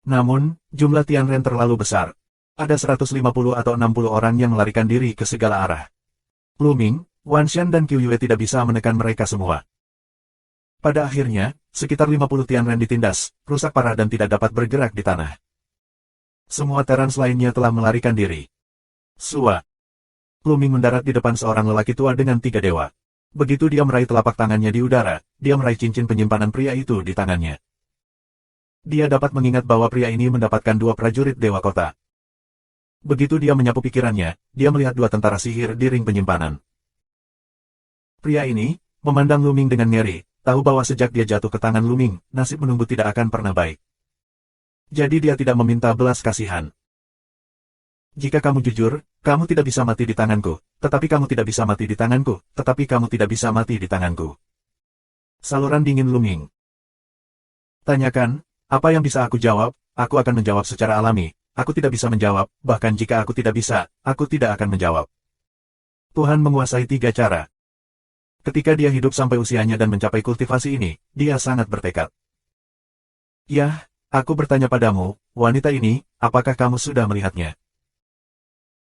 Namun, jumlah Tianren terlalu besar. Ada 150 atau 60 orang yang melarikan diri ke segala arah. Luming, Wanshan dan Qiuyue tidak bisa menekan mereka semua. Pada akhirnya, sekitar 50 Tianren ditindas, rusak parah dan tidak dapat bergerak di tanah. Semua Terans lainnya telah melarikan diri. Sua. Luming mendarat di depan seorang lelaki tua dengan tiga dewa. Begitu dia meraih telapak tangannya di udara, dia meraih cincin penyimpanan pria itu di tangannya. Dia dapat mengingat bahwa pria ini mendapatkan dua prajurit dewa kota. Begitu dia menyapu pikirannya, dia melihat dua tentara sihir di ring penyimpanan. Pria ini, memandang Luming dengan ngeri, tahu bahwa sejak dia jatuh ke tangan Luming, nasib menunggu tidak akan pernah baik. Jadi dia tidak meminta belas kasihan. Jika kamu jujur, kamu tidak bisa mati di tanganku, tetapi kamu tidak bisa mati di tanganku, tetapi kamu tidak bisa mati di tanganku. Saluran dingin Luming. Tanyakan, apa yang bisa aku jawab, aku akan menjawab secara alami. Aku tidak bisa menjawab, bahkan jika aku tidak bisa, aku tidak akan menjawab. Tuhan menguasai tiga cara. Ketika dia hidup sampai usianya dan mencapai kultivasi ini, dia sangat bertekad. Yah, aku bertanya padamu, wanita ini, apakah kamu sudah melihatnya?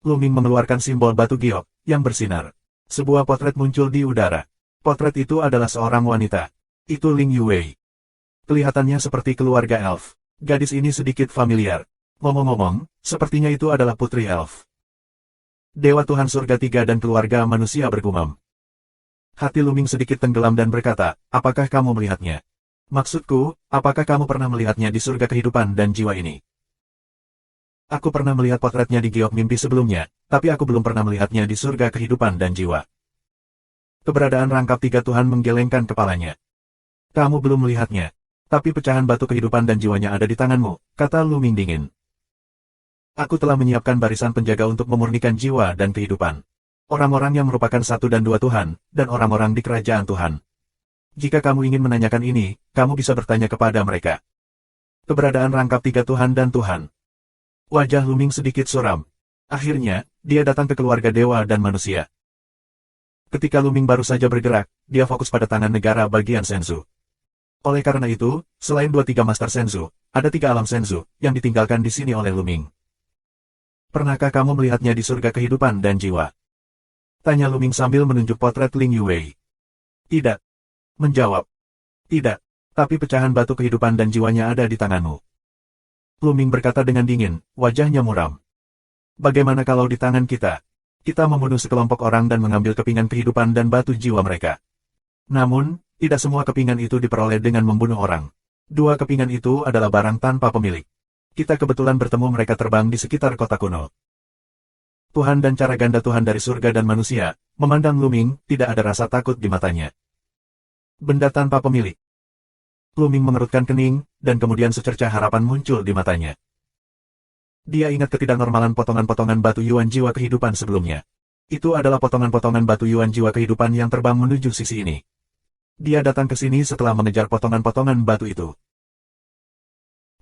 Luming mengeluarkan simbol batu giok, yang bersinar. Sebuah potret muncul di udara. Potret itu adalah seorang wanita. Itu Ling Yue. Kelihatannya seperti keluarga elf. Gadis ini sedikit familiar. Ngomong-ngomong, sepertinya itu adalah putri elf. Dewa Tuhan Surga Tiga dan keluarga manusia bergumam. Hati Luming sedikit tenggelam dan berkata, apakah kamu melihatnya? Maksudku, apakah kamu pernah melihatnya di surga kehidupan dan jiwa ini? Aku pernah melihat potretnya di giok mimpi sebelumnya, tapi aku belum pernah melihatnya di surga kehidupan dan jiwa. Keberadaan rangkap tiga Tuhan menggelengkan kepalanya. Kamu belum melihatnya, tapi pecahan batu kehidupan dan jiwanya ada di tanganmu, kata Luming dingin. Aku telah menyiapkan barisan penjaga untuk memurnikan jiwa dan kehidupan. Orang-orang yang merupakan satu dan dua Tuhan, dan orang-orang di kerajaan Tuhan. Jika kamu ingin menanyakan ini, kamu bisa bertanya kepada mereka. Keberadaan rangkap tiga Tuhan dan Tuhan. Wajah Luming sedikit suram. Akhirnya, dia datang ke keluarga dewa dan manusia. Ketika Luming baru saja bergerak, dia fokus pada tangan negara bagian Senzu. Oleh karena itu, selain 2-3 Master Senzu, ada 3 alam Senzu, yang ditinggalkan di sini oleh Luming. Pernahkah kamu melihatnya di surga kehidupan dan jiwa? Tanya Luming sambil menunjuk potret Ling Yue. Tidak. Menjawab. Tidak. Tapi pecahan batu kehidupan dan jiwanya ada di tanganmu. Luming berkata dengan dingin, wajahnya muram. Bagaimana kalau di tangan kita? Kita membunuh sekelompok orang dan mengambil kepingan kehidupan dan batu jiwa mereka. Namun, tidak semua kepingan itu diperoleh dengan membunuh orang. 2 kepingan itu adalah barang tanpa pemilik. Kita kebetulan bertemu mereka terbang di sekitar kota kuno. Tuhan dan cara ganda Tuhan dari surga dan manusia, memandang Luming, tidak ada rasa takut di matanya. Benda tanpa pemilik. Luming mengerutkan kening, dan kemudian secercah harapan muncul di matanya. Dia ingat ketidaknormalan potongan-potongan batu Yuan jiwa kehidupan sebelumnya. Itu adalah potongan-potongan batu Yuan jiwa kehidupan yang terbang menuju sisi ini. Dia datang ke sini setelah mengejar potongan-potongan batu itu.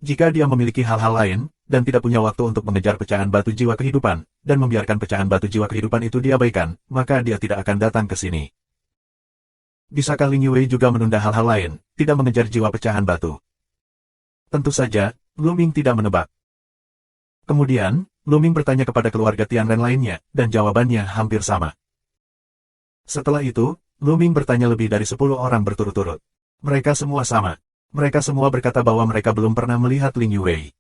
Jika dia memiliki hal-hal lain, dan tidak punya waktu untuk mengejar pecahan batu jiwa kehidupan, dan membiarkan pecahan batu jiwa kehidupan itu diabaikan, maka dia tidak akan datang ke sini. Bisakah Ling Yue juga menunda hal-hal lain, tidak mengejar jiwa pecahan batu? Tentu saja, Luming tidak menebak. Kemudian, Luming bertanya kepada keluarga Tianren lainnya, dan jawabannya hampir sama. Setelah itu, Luming bertanya lebih dari 10 orang berturut-turut. Mereka semua sama. Mereka semua berkata bahwa mereka belum pernah melihat Ling Yue.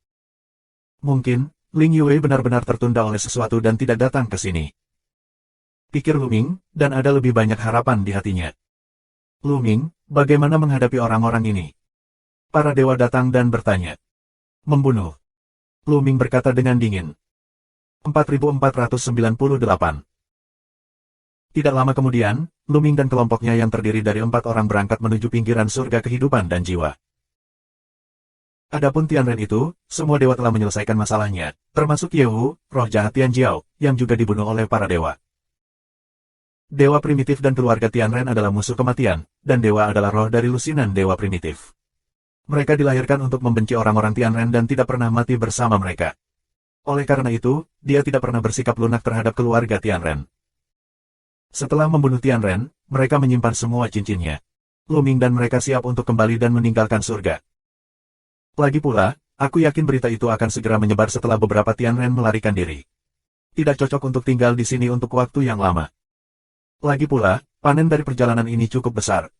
Mungkin, Ling Yue benar-benar tertunda oleh sesuatu dan tidak datang ke sini. Pikir Luming, dan ada lebih banyak harapan di hatinya. Luming, bagaimana menghadapi orang-orang ini? Para dewa datang dan bertanya. Membunuh. Luming berkata dengan dingin. 4498. Tidak lama kemudian, Luming dan kelompoknya yang terdiri dari 4 orang berangkat menuju pinggiran surga kehidupan dan jiwa. Adapun Tianren itu, semua dewa telah menyelesaikan masalahnya, termasuk Yehu, roh jahat Tianjiao, yang juga dibunuh oleh para dewa. Dewa primitif dan keluarga Tianren adalah musuh kematian, dan dewa adalah roh dari lusinan dewa primitif. Mereka dilahirkan untuk membenci orang-orang Tianren dan tidak pernah mati bersama mereka. Oleh karena itu, dia tidak pernah bersikap lunak terhadap keluarga Tianren. Setelah membunuh Tianren, mereka menyimpan semua cincinnya. Luming dan mereka siap untuk kembali dan meninggalkan surga. Lagi pula, aku yakin berita itu akan segera menyebar setelah beberapa Tianren melarikan diri. Tidak cocok untuk tinggal di sini untuk waktu yang lama. Lagi pula, panen dari perjalanan ini cukup besar.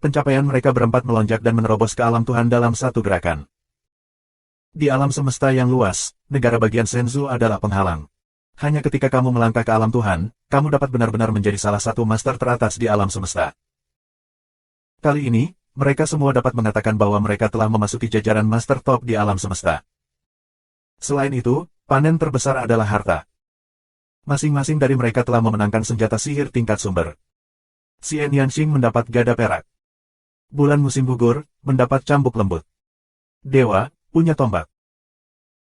Pencapaian mereka berempat melonjak dan menerobos ke alam Tuhan dalam satu gerakan. Di alam semesta yang luas, negara bagian Senzu adalah penghalang. Hanya ketika kamu melangkah ke alam Tuhan, kamu dapat benar-benar menjadi salah satu master teratas di alam semesta. Kali ini, mereka semua dapat mengatakan bahwa mereka telah memasuki jajaran master top di alam semesta. Selain itu, panen terbesar adalah harta. Masing-masing dari mereka telah memenangkan senjata sihir tingkat sumber. Xian Yanxing mendapat gada perak. Bulan musim gugur, mendapat cambuk lembut. Dewa, punya tombak.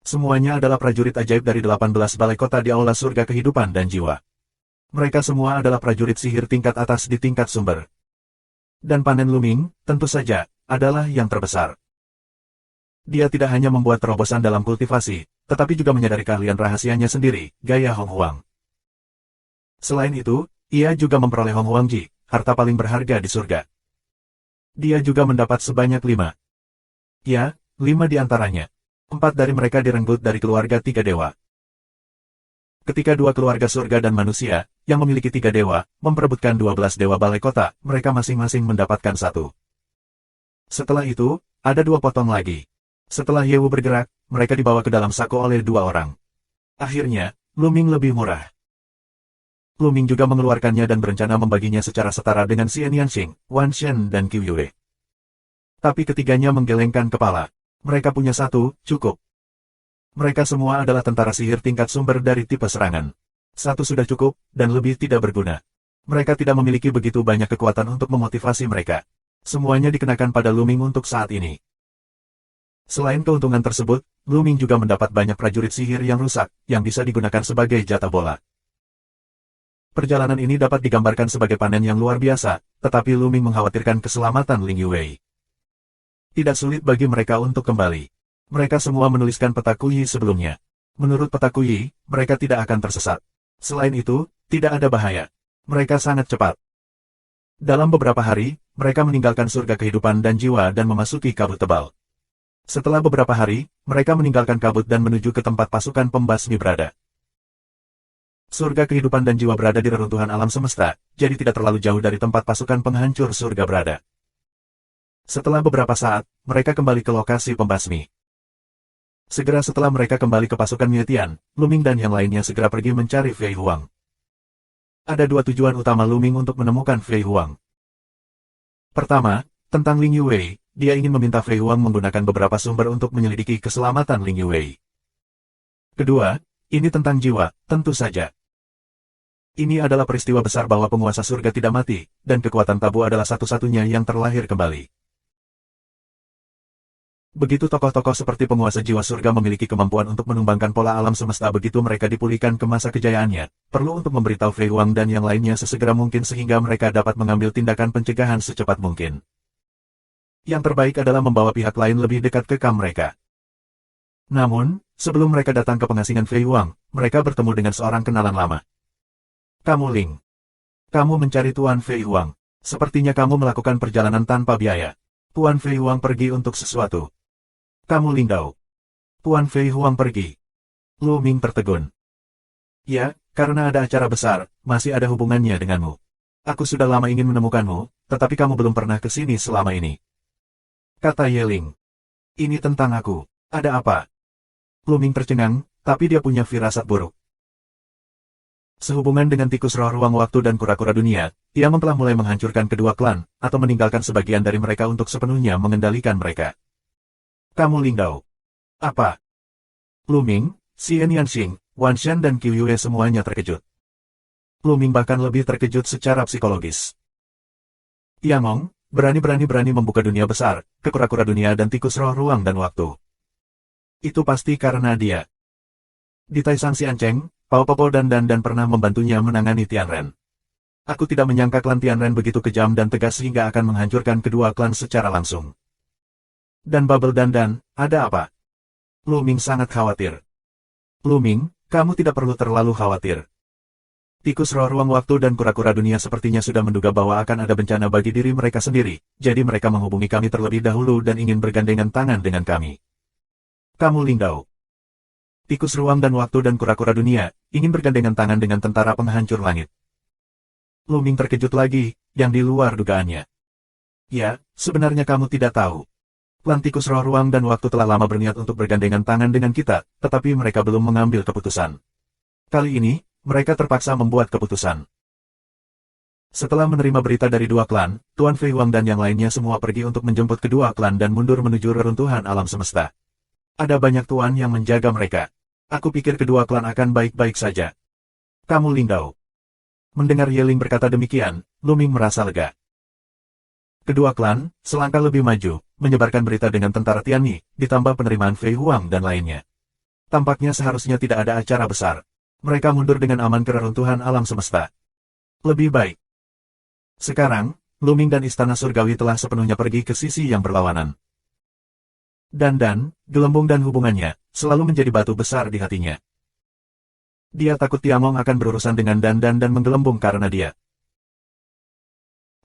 Semuanya adalah prajurit ajaib dari 18 balai kota di aula surga kehidupan dan jiwa. Mereka semua adalah prajurit sihir tingkat atas di tingkat sumber. Dan panen Luming, tentu saja, adalah yang terbesar. Dia tidak hanya membuat terobosan dalam kultivasi, tetapi juga menyadari keahlian rahasianya sendiri, gaya Hong Huang. Selain itu, ia juga memperoleh Hong Huang Ji, harta paling berharga di surga. Dia juga mendapat sebanyak 5. Ya, 5 di antaranya. 4 dari mereka direnggut dari keluarga 3 dewa. Ketika 2 keluarga surga dan manusia, yang memiliki 3 dewa, memperebutkan 12 dewa balai kota, mereka masing-masing mendapatkan 1. Setelah itu, ada 2 potong lagi. Setelah Yewu bergerak, mereka dibawa ke dalam saku oleh 2 orang. Akhirnya, Luming lebih murah. Luming juga mengeluarkannya dan berencana membaginya secara setara dengan Xian Yanxing, Wan Shen dan Qiu Yue. Tapi ketiganya menggelengkan kepala. Mereka punya 1, cukup. Mereka semua adalah tentara sihir tingkat sumber dari tipe serangan. 1 sudah cukup, dan lebih tidak berguna. Mereka tidak memiliki begitu banyak kekuatan untuk memotivasi mereka. Semuanya dikenakan pada Luming untuk saat ini. Selain keuntungan tersebut, Luming juga mendapat banyak prajurit sihir yang rusak, yang bisa digunakan sebagai jatah bola. Perjalanan ini dapat digambarkan sebagai panen yang luar biasa, tetapi Luming mengkhawatirkan keselamatan Ling Yue. Tidak sulit bagi mereka untuk kembali. Mereka semua menuliskan peta Kuyi sebelumnya. Menurut peta Kuyi, mereka tidak akan tersesat. Selain itu, tidak ada bahaya. Mereka sangat cepat. Dalam beberapa hari, mereka meninggalkan surga kehidupan dan jiwa dan memasuki kabut tebal. Setelah beberapa hari, mereka meninggalkan kabut dan menuju ke tempat pasukan pembasmi berada. Surga kehidupan dan jiwa berada di reruntuhan alam semesta, jadi tidak terlalu jauh dari tempat pasukan penghancur surga berada. Setelah beberapa saat, mereka kembali ke lokasi pembasmi. Segera setelah mereka kembali ke pasukan Mietian, Luming dan yang lainnya segera pergi mencari Fei Huang. Ada 2 tujuan utama Luming untuk menemukan Fei Huang. Pertama, tentang Ling Yue, dia ingin meminta Fei Huang menggunakan beberapa sumber untuk menyelidiki keselamatan Ling Yue. Kedua, ini tentang jiwa, tentu saja. Ini adalah peristiwa besar bahwa penguasa surga tidak mati, dan kekuatan tabu adalah satu-satunya yang terlahir kembali. Begitu tokoh-tokoh seperti penguasa jiwa surga memiliki kemampuan untuk menumbangkan pola alam semesta begitu mereka dipulihkan ke masa kejayaannya, perlu untuk memberitahu Fei Huang dan yang lainnya sesegera mungkin sehingga mereka dapat mengambil tindakan pencegahan secepat mungkin. Yang terbaik adalah membawa pihak lain lebih dekat ke kam mereka. Namun, sebelum mereka datang ke pengasingan Fei Huang, mereka bertemu dengan seorang kenalan lama. Kamu Ling. Kamu mencari Tuan Fei Huang. Sepertinya kamu melakukan perjalanan tanpa biaya. Tuan Fei Huang pergi untuk sesuatu. Kamu Ling Dao. Tuan Fei Huang pergi. Lu Ming tertegun. Ya, karena ada acara besar, masih ada hubungannya denganmu. Aku sudah lama ingin menemukanmu, tetapi kamu belum pernah ke sini selama ini. Kata Ye Ling. Ini tentang aku. Ada apa? Lu Ming tercengang, tapi dia punya firasat buruk. Sehubungan dengan tikus roh ruang waktu dan kura-kura dunia, ia telah mulai menghancurkan kedua klan, atau meninggalkan sebagian dari mereka untuk sepenuhnya mengendalikan mereka. Kamu Lingdao. Apa? Lu Ming, Xian Yanxing, Wan Shan dan Qiu Yue semuanya terkejut. Lu Ming bahkan lebih terkejut secara psikologis. Yamong, berani-berani membuka dunia besar, ke kura-kura dunia dan tikus roh ruang dan waktu. Itu pasti karena dia. Di Taisang Xiancheng, Pao Popo dan pernah membantunya menangani Tianren. Aku tidak menyangka klan Tianren begitu kejam dan tegas sehingga akan menghancurkan kedua klan secara langsung. Dan Bubble dan, ada apa? Lu Ming sangat khawatir. Lu Ming, kamu tidak perlu terlalu khawatir. Tikus roh ruang waktu dan kura-kura dunia sepertinya sudah menduga bahwa akan ada bencana bagi diri mereka sendiri, jadi mereka menghubungi kami terlebih dahulu dan ingin bergandengan tangan dengan kami. Kamu Lingdao. Tikus ruang dan waktu dan kura-kura dunia, ingin bergandengan tangan dengan tentara penghancur langit. Lu Ming terkejut lagi, yang di luar dugaannya. Ya, sebenarnya kamu tidak tahu. Klan tikus roh ruang dan waktu telah lama berniat untuk bergandengan tangan dengan kita, tetapi mereka belum mengambil keputusan. Kali ini, mereka terpaksa membuat keputusan. Setelah menerima berita dari dua klan, Tuan Fei Huang dan yang lainnya semua pergi untuk menjemput kedua klan dan mundur menuju reruntuhan alam semesta. Ada banyak tuan yang menjaga mereka. Aku pikir kedua klan akan baik-baik saja. Kamu Lingdao. Mendengar Ye Ling berkata demikian, Lu Ming merasa lega. Kedua klan, selangkah lebih maju, menyebarkan berita dengan tentara Tianyi, ditambah penerimaan Fei Huang dan lainnya. Tampaknya seharusnya tidak ada acara besar. Mereka mundur dengan aman ke reruntuhan alam semesta. Lebih baik. Sekarang, Lu Ming dan Istana Surgawi telah sepenuhnya pergi ke sisi yang berlawanan. Dan, gelembung dan hubungannya, selalu menjadi batu besar di hatinya. Dia takut Tiamong akan berurusan dengan dan menggelembung karena dia.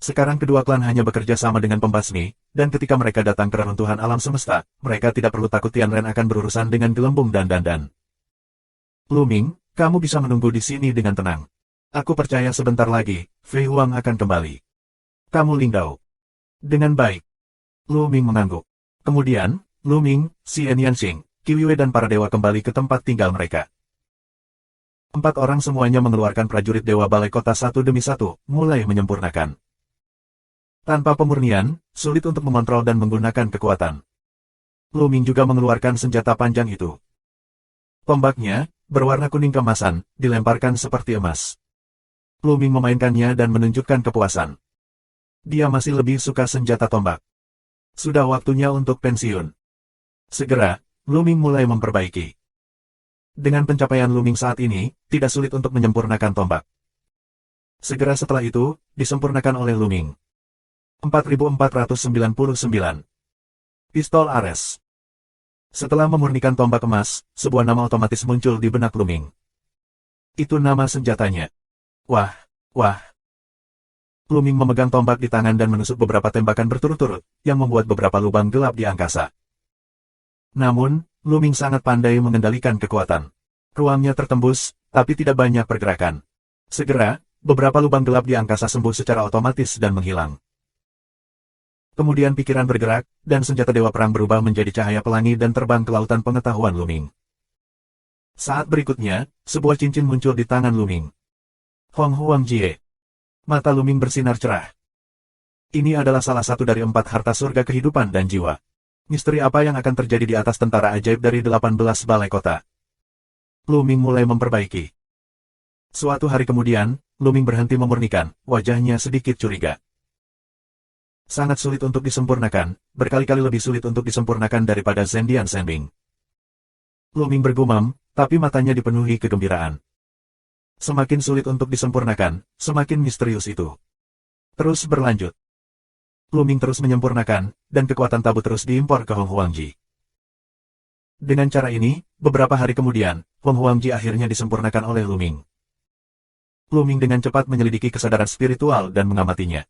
Sekarang kedua klan hanya bekerja sama dengan pembasmi, dan ketika mereka datang ke reruntuhan alam semesta, mereka tidak perlu takut Tianren akan berurusan dengan gelembung dan. Lu Ming, kamu bisa menunggu di sini dengan tenang. Aku percaya sebentar lagi, Fei Huang akan kembali. Kamu Lingdao. Dengan baik. Lu Ming mengangguk. Kemudian, Lu Ming, Xian Yanxing, Qiu Yue dan para dewa kembali ke tempat tinggal mereka. 4 orang semuanya mengeluarkan prajurit dewa balai kota satu demi satu, mulai menyempurnakan. Tanpa pemurnian, sulit untuk mengontrol dan menggunakan kekuatan. Lu Ming juga mengeluarkan senjata panjang itu. Tombaknya, berwarna kuning keemasan, dilemparkan seperti emas. Lu Ming memainkannya dan menunjukkan kepuasan. Dia masih lebih suka senjata tombak. Sudah waktunya untuk pensiun. Segera, Lu Ming mulai memperbaiki. Dengan pencapaian Lu Ming saat ini, tidak sulit untuk menyempurnakan tombak. Segera setelah itu, disempurnakan oleh Lu Ming. 4499. Pistol Ares. Setelah memurnikan tombak emas, sebuah nama otomatis muncul di benak Lu Ming. Itu nama senjatanya. Wah. Lu Ming memegang tombak di tangan dan menusuk beberapa tembakan berturut-turut, yang membuat beberapa lubang gelap di angkasa. Namun, Lu Ming sangat pandai mengendalikan kekuatan. Ruangnya tertembus, tapi tidak banyak pergerakan. Segera, beberapa lubang gelap di angkasa sembuh secara otomatis dan menghilang. Kemudian pikiran bergerak, dan senjata dewa perang berubah menjadi cahaya pelangi dan terbang ke lautan pengetahuan Lu Ming. Saat berikutnya, sebuah cincin muncul di tangan Lu Ming. Hong Huang Jie. Mata Lu Ming bersinar cerah. Ini adalah salah satu dari 4 harta surga kehidupan dan jiwa. Misteri apa yang akan terjadi di atas tentara ajaib dari 18 balai kota? Lu Ming mulai memperbaiki. Suatu hari kemudian, Lu Ming berhenti memurnikan, wajahnya sedikit curiga. Sangat sulit untuk disempurnakan, berkali-kali lebih sulit untuk disempurnakan daripada Zhendian Shenbing. Lu Ming bergumam, tapi matanya dipenuhi kegembiraan. Semakin sulit untuk disempurnakan, semakin misterius itu. Terus berlanjut. Lu Ming terus menyempurnakan, dan kekuatan tabu terus diimpor ke Hong Huangji. Dengan cara ini, beberapa hari kemudian, Hong Huangji akhirnya disempurnakan oleh Lu Ming. Lu Ming dengan cepat menyelidiki kesadaran spiritual dan mengamatinya.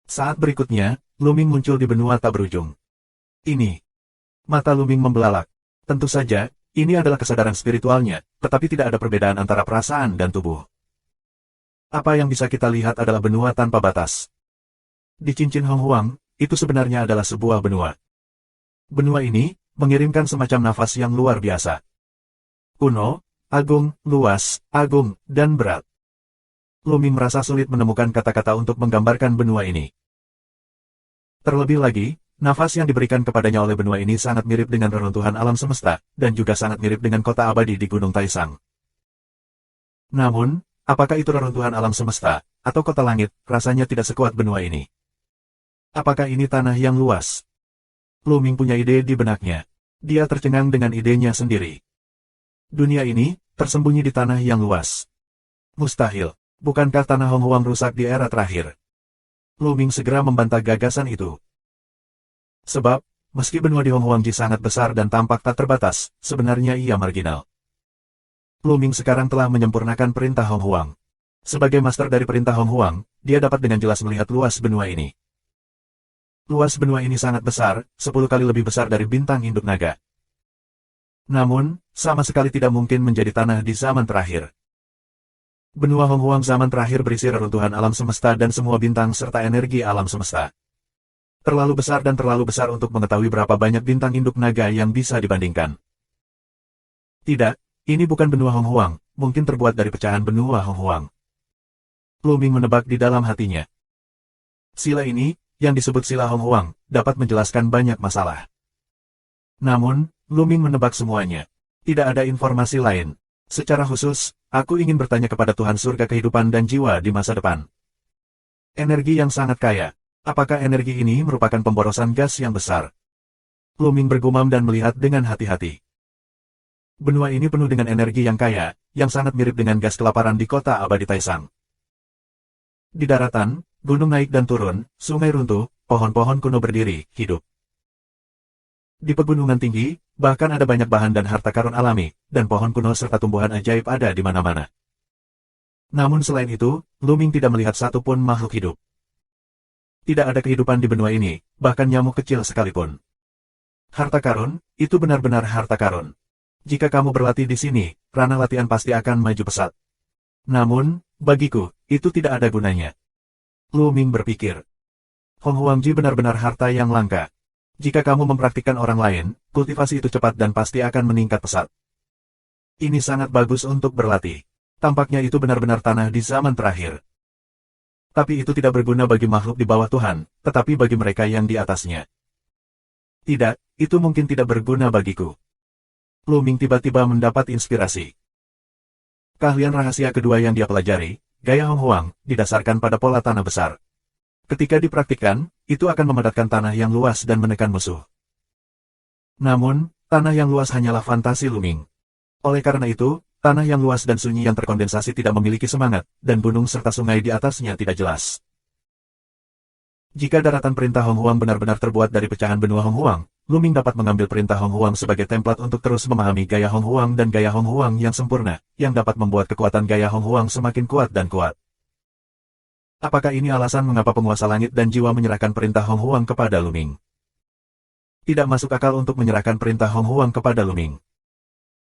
Saat berikutnya, Lu Ming muncul di benua tak berujung. Ini. Mata Lu Ming membelalak. Tentu saja, Ini adalah kesadaran spiritualnya, tetapi tidak ada perbedaan antara perasaan dan tubuh. Apa yang bisa kita lihat adalah benua tanpa batas. Di cincin Hong Huang, itu sebenarnya adalah sebuah benua. Benua ini mengirimkan semacam nafas yang luar biasa. Kuno, agung, luas, agung, dan berat. Lu Ming merasa sulit menemukan kata-kata untuk menggambarkan benua ini. Terlebih lagi, nafas yang diberikan kepadanya oleh benua ini sangat mirip dengan reruntuhan alam semesta, dan juga sangat mirip dengan kota abadi di Gunung Taisang. Namun, apakah itu reruntuhan alam semesta, atau kota langit, rasanya tidak sekuat benua ini. Apakah ini tanah yang luas? Lu Ming punya ide di benaknya. Dia tercengang dengan idenya sendiri. Dunia ini, tersembunyi di tanah yang luas. Mustahil. Bukankah tanah Hong Huang rusak di era terakhir? Lu Ming segera membantah gagasan itu. Sebab, meski benua di Hong Huang Ji sangat besar dan tampak tak terbatas, sebenarnya ia marginal. Lu Ming sekarang telah menyempurnakan perintah Hong Huang. Sebagai master dari perintah Hong Huang, dia dapat dengan jelas melihat luas benua ini. Luas benua ini sangat besar, 10 kali lebih besar dari bintang induk naga. Namun, sama sekali tidak mungkin menjadi tanah di zaman terakhir. Benua Hong Huang zaman terakhir berisi reruntuhan alam semesta dan semua bintang serta energi alam semesta. Terlalu besar dan terlalu besar untuk mengetahui berapa banyak bintang induk naga yang bisa dibandingkan. Tidak, ini bukan benua Hong Huang, mungkin terbuat dari pecahan benua Hong Huang. Lu Ming menebak di dalam hatinya. Sila ini, yang disebut sila Hong Huang, dapat menjelaskan banyak masalah. Namun, Lu Ming menebak semuanya. Tidak ada informasi lain. Secara khusus, aku ingin bertanya kepada Tuhan Surga Kehidupan dan Jiwa di masa depan. Energi yang sangat kaya. Apakah energi ini merupakan pemborosan gas yang besar? Lu Ming bergumam dan melihat dengan hati-hati. Benua ini penuh dengan energi yang kaya, yang sangat mirip dengan gas kelaparan di kota abadi Taisang. Di daratan, gunung naik dan turun, sungai runtuh, pohon-pohon kuno berdiri, hidup. Di pegunungan tinggi, bahkan ada banyak bahan dan harta karun alami, dan pohon kuno serta tumbuhan ajaib ada di mana-mana. Namun selain itu, Lu Ming tidak melihat satupun makhluk hidup. Tidak ada kehidupan di benua ini, bahkan nyamuk kecil sekalipun. Harta karun, itu benar-benar harta karun. Jika kamu berlatih di sini, ranah latihan pasti akan maju pesat. Namun, bagiku, itu tidak ada gunanya. Lu Ming berpikir. Hong Huang Ji benar-benar harta yang langka. Jika kamu mempraktikkan orang lain, kultivasi itu cepat dan pasti akan meningkat pesat. Ini sangat bagus untuk berlatih. Tampaknya itu benar-benar tanah di zaman terakhir. Tapi itu tidak berguna bagi makhluk di bawah Tuhan, tetapi bagi mereka yang di atasnya. Tidak, itu mungkin tidak berguna bagiku. Lu Ming tiba-tiba mendapat inspirasi. Keahlian rahasia kedua yang dia pelajari, gaya Hong Huang, didasarkan pada pola tanah besar. Ketika dipraktikkan, itu akan memadatkan tanah yang luas dan menekan musuh. Namun, tanah yang luas hanyalah fantasi Lu Ming. Oleh karena itu, tanah yang luas dan sunyi yang terkondensasi tidak memiliki semangat, dan gunung serta sungai di atasnya tidak jelas. Jika daratan perintah Hong Huang benar-benar terbuat dari pecahan benua Hong Huang, Lu Ming dapat mengambil perintah Hong Huang sebagai template untuk terus memahami gaya Hong Huang dan gaya Hong Huang yang sempurna, yang dapat membuat kekuatan gaya Hong Huang semakin kuat dan kuat. Apakah ini alasan mengapa penguasa langit dan jiwa menyerahkan perintah Hong Huang kepada Lu Ming? Tidak masuk akal untuk menyerahkan perintah Hong Huang kepada Lu Ming.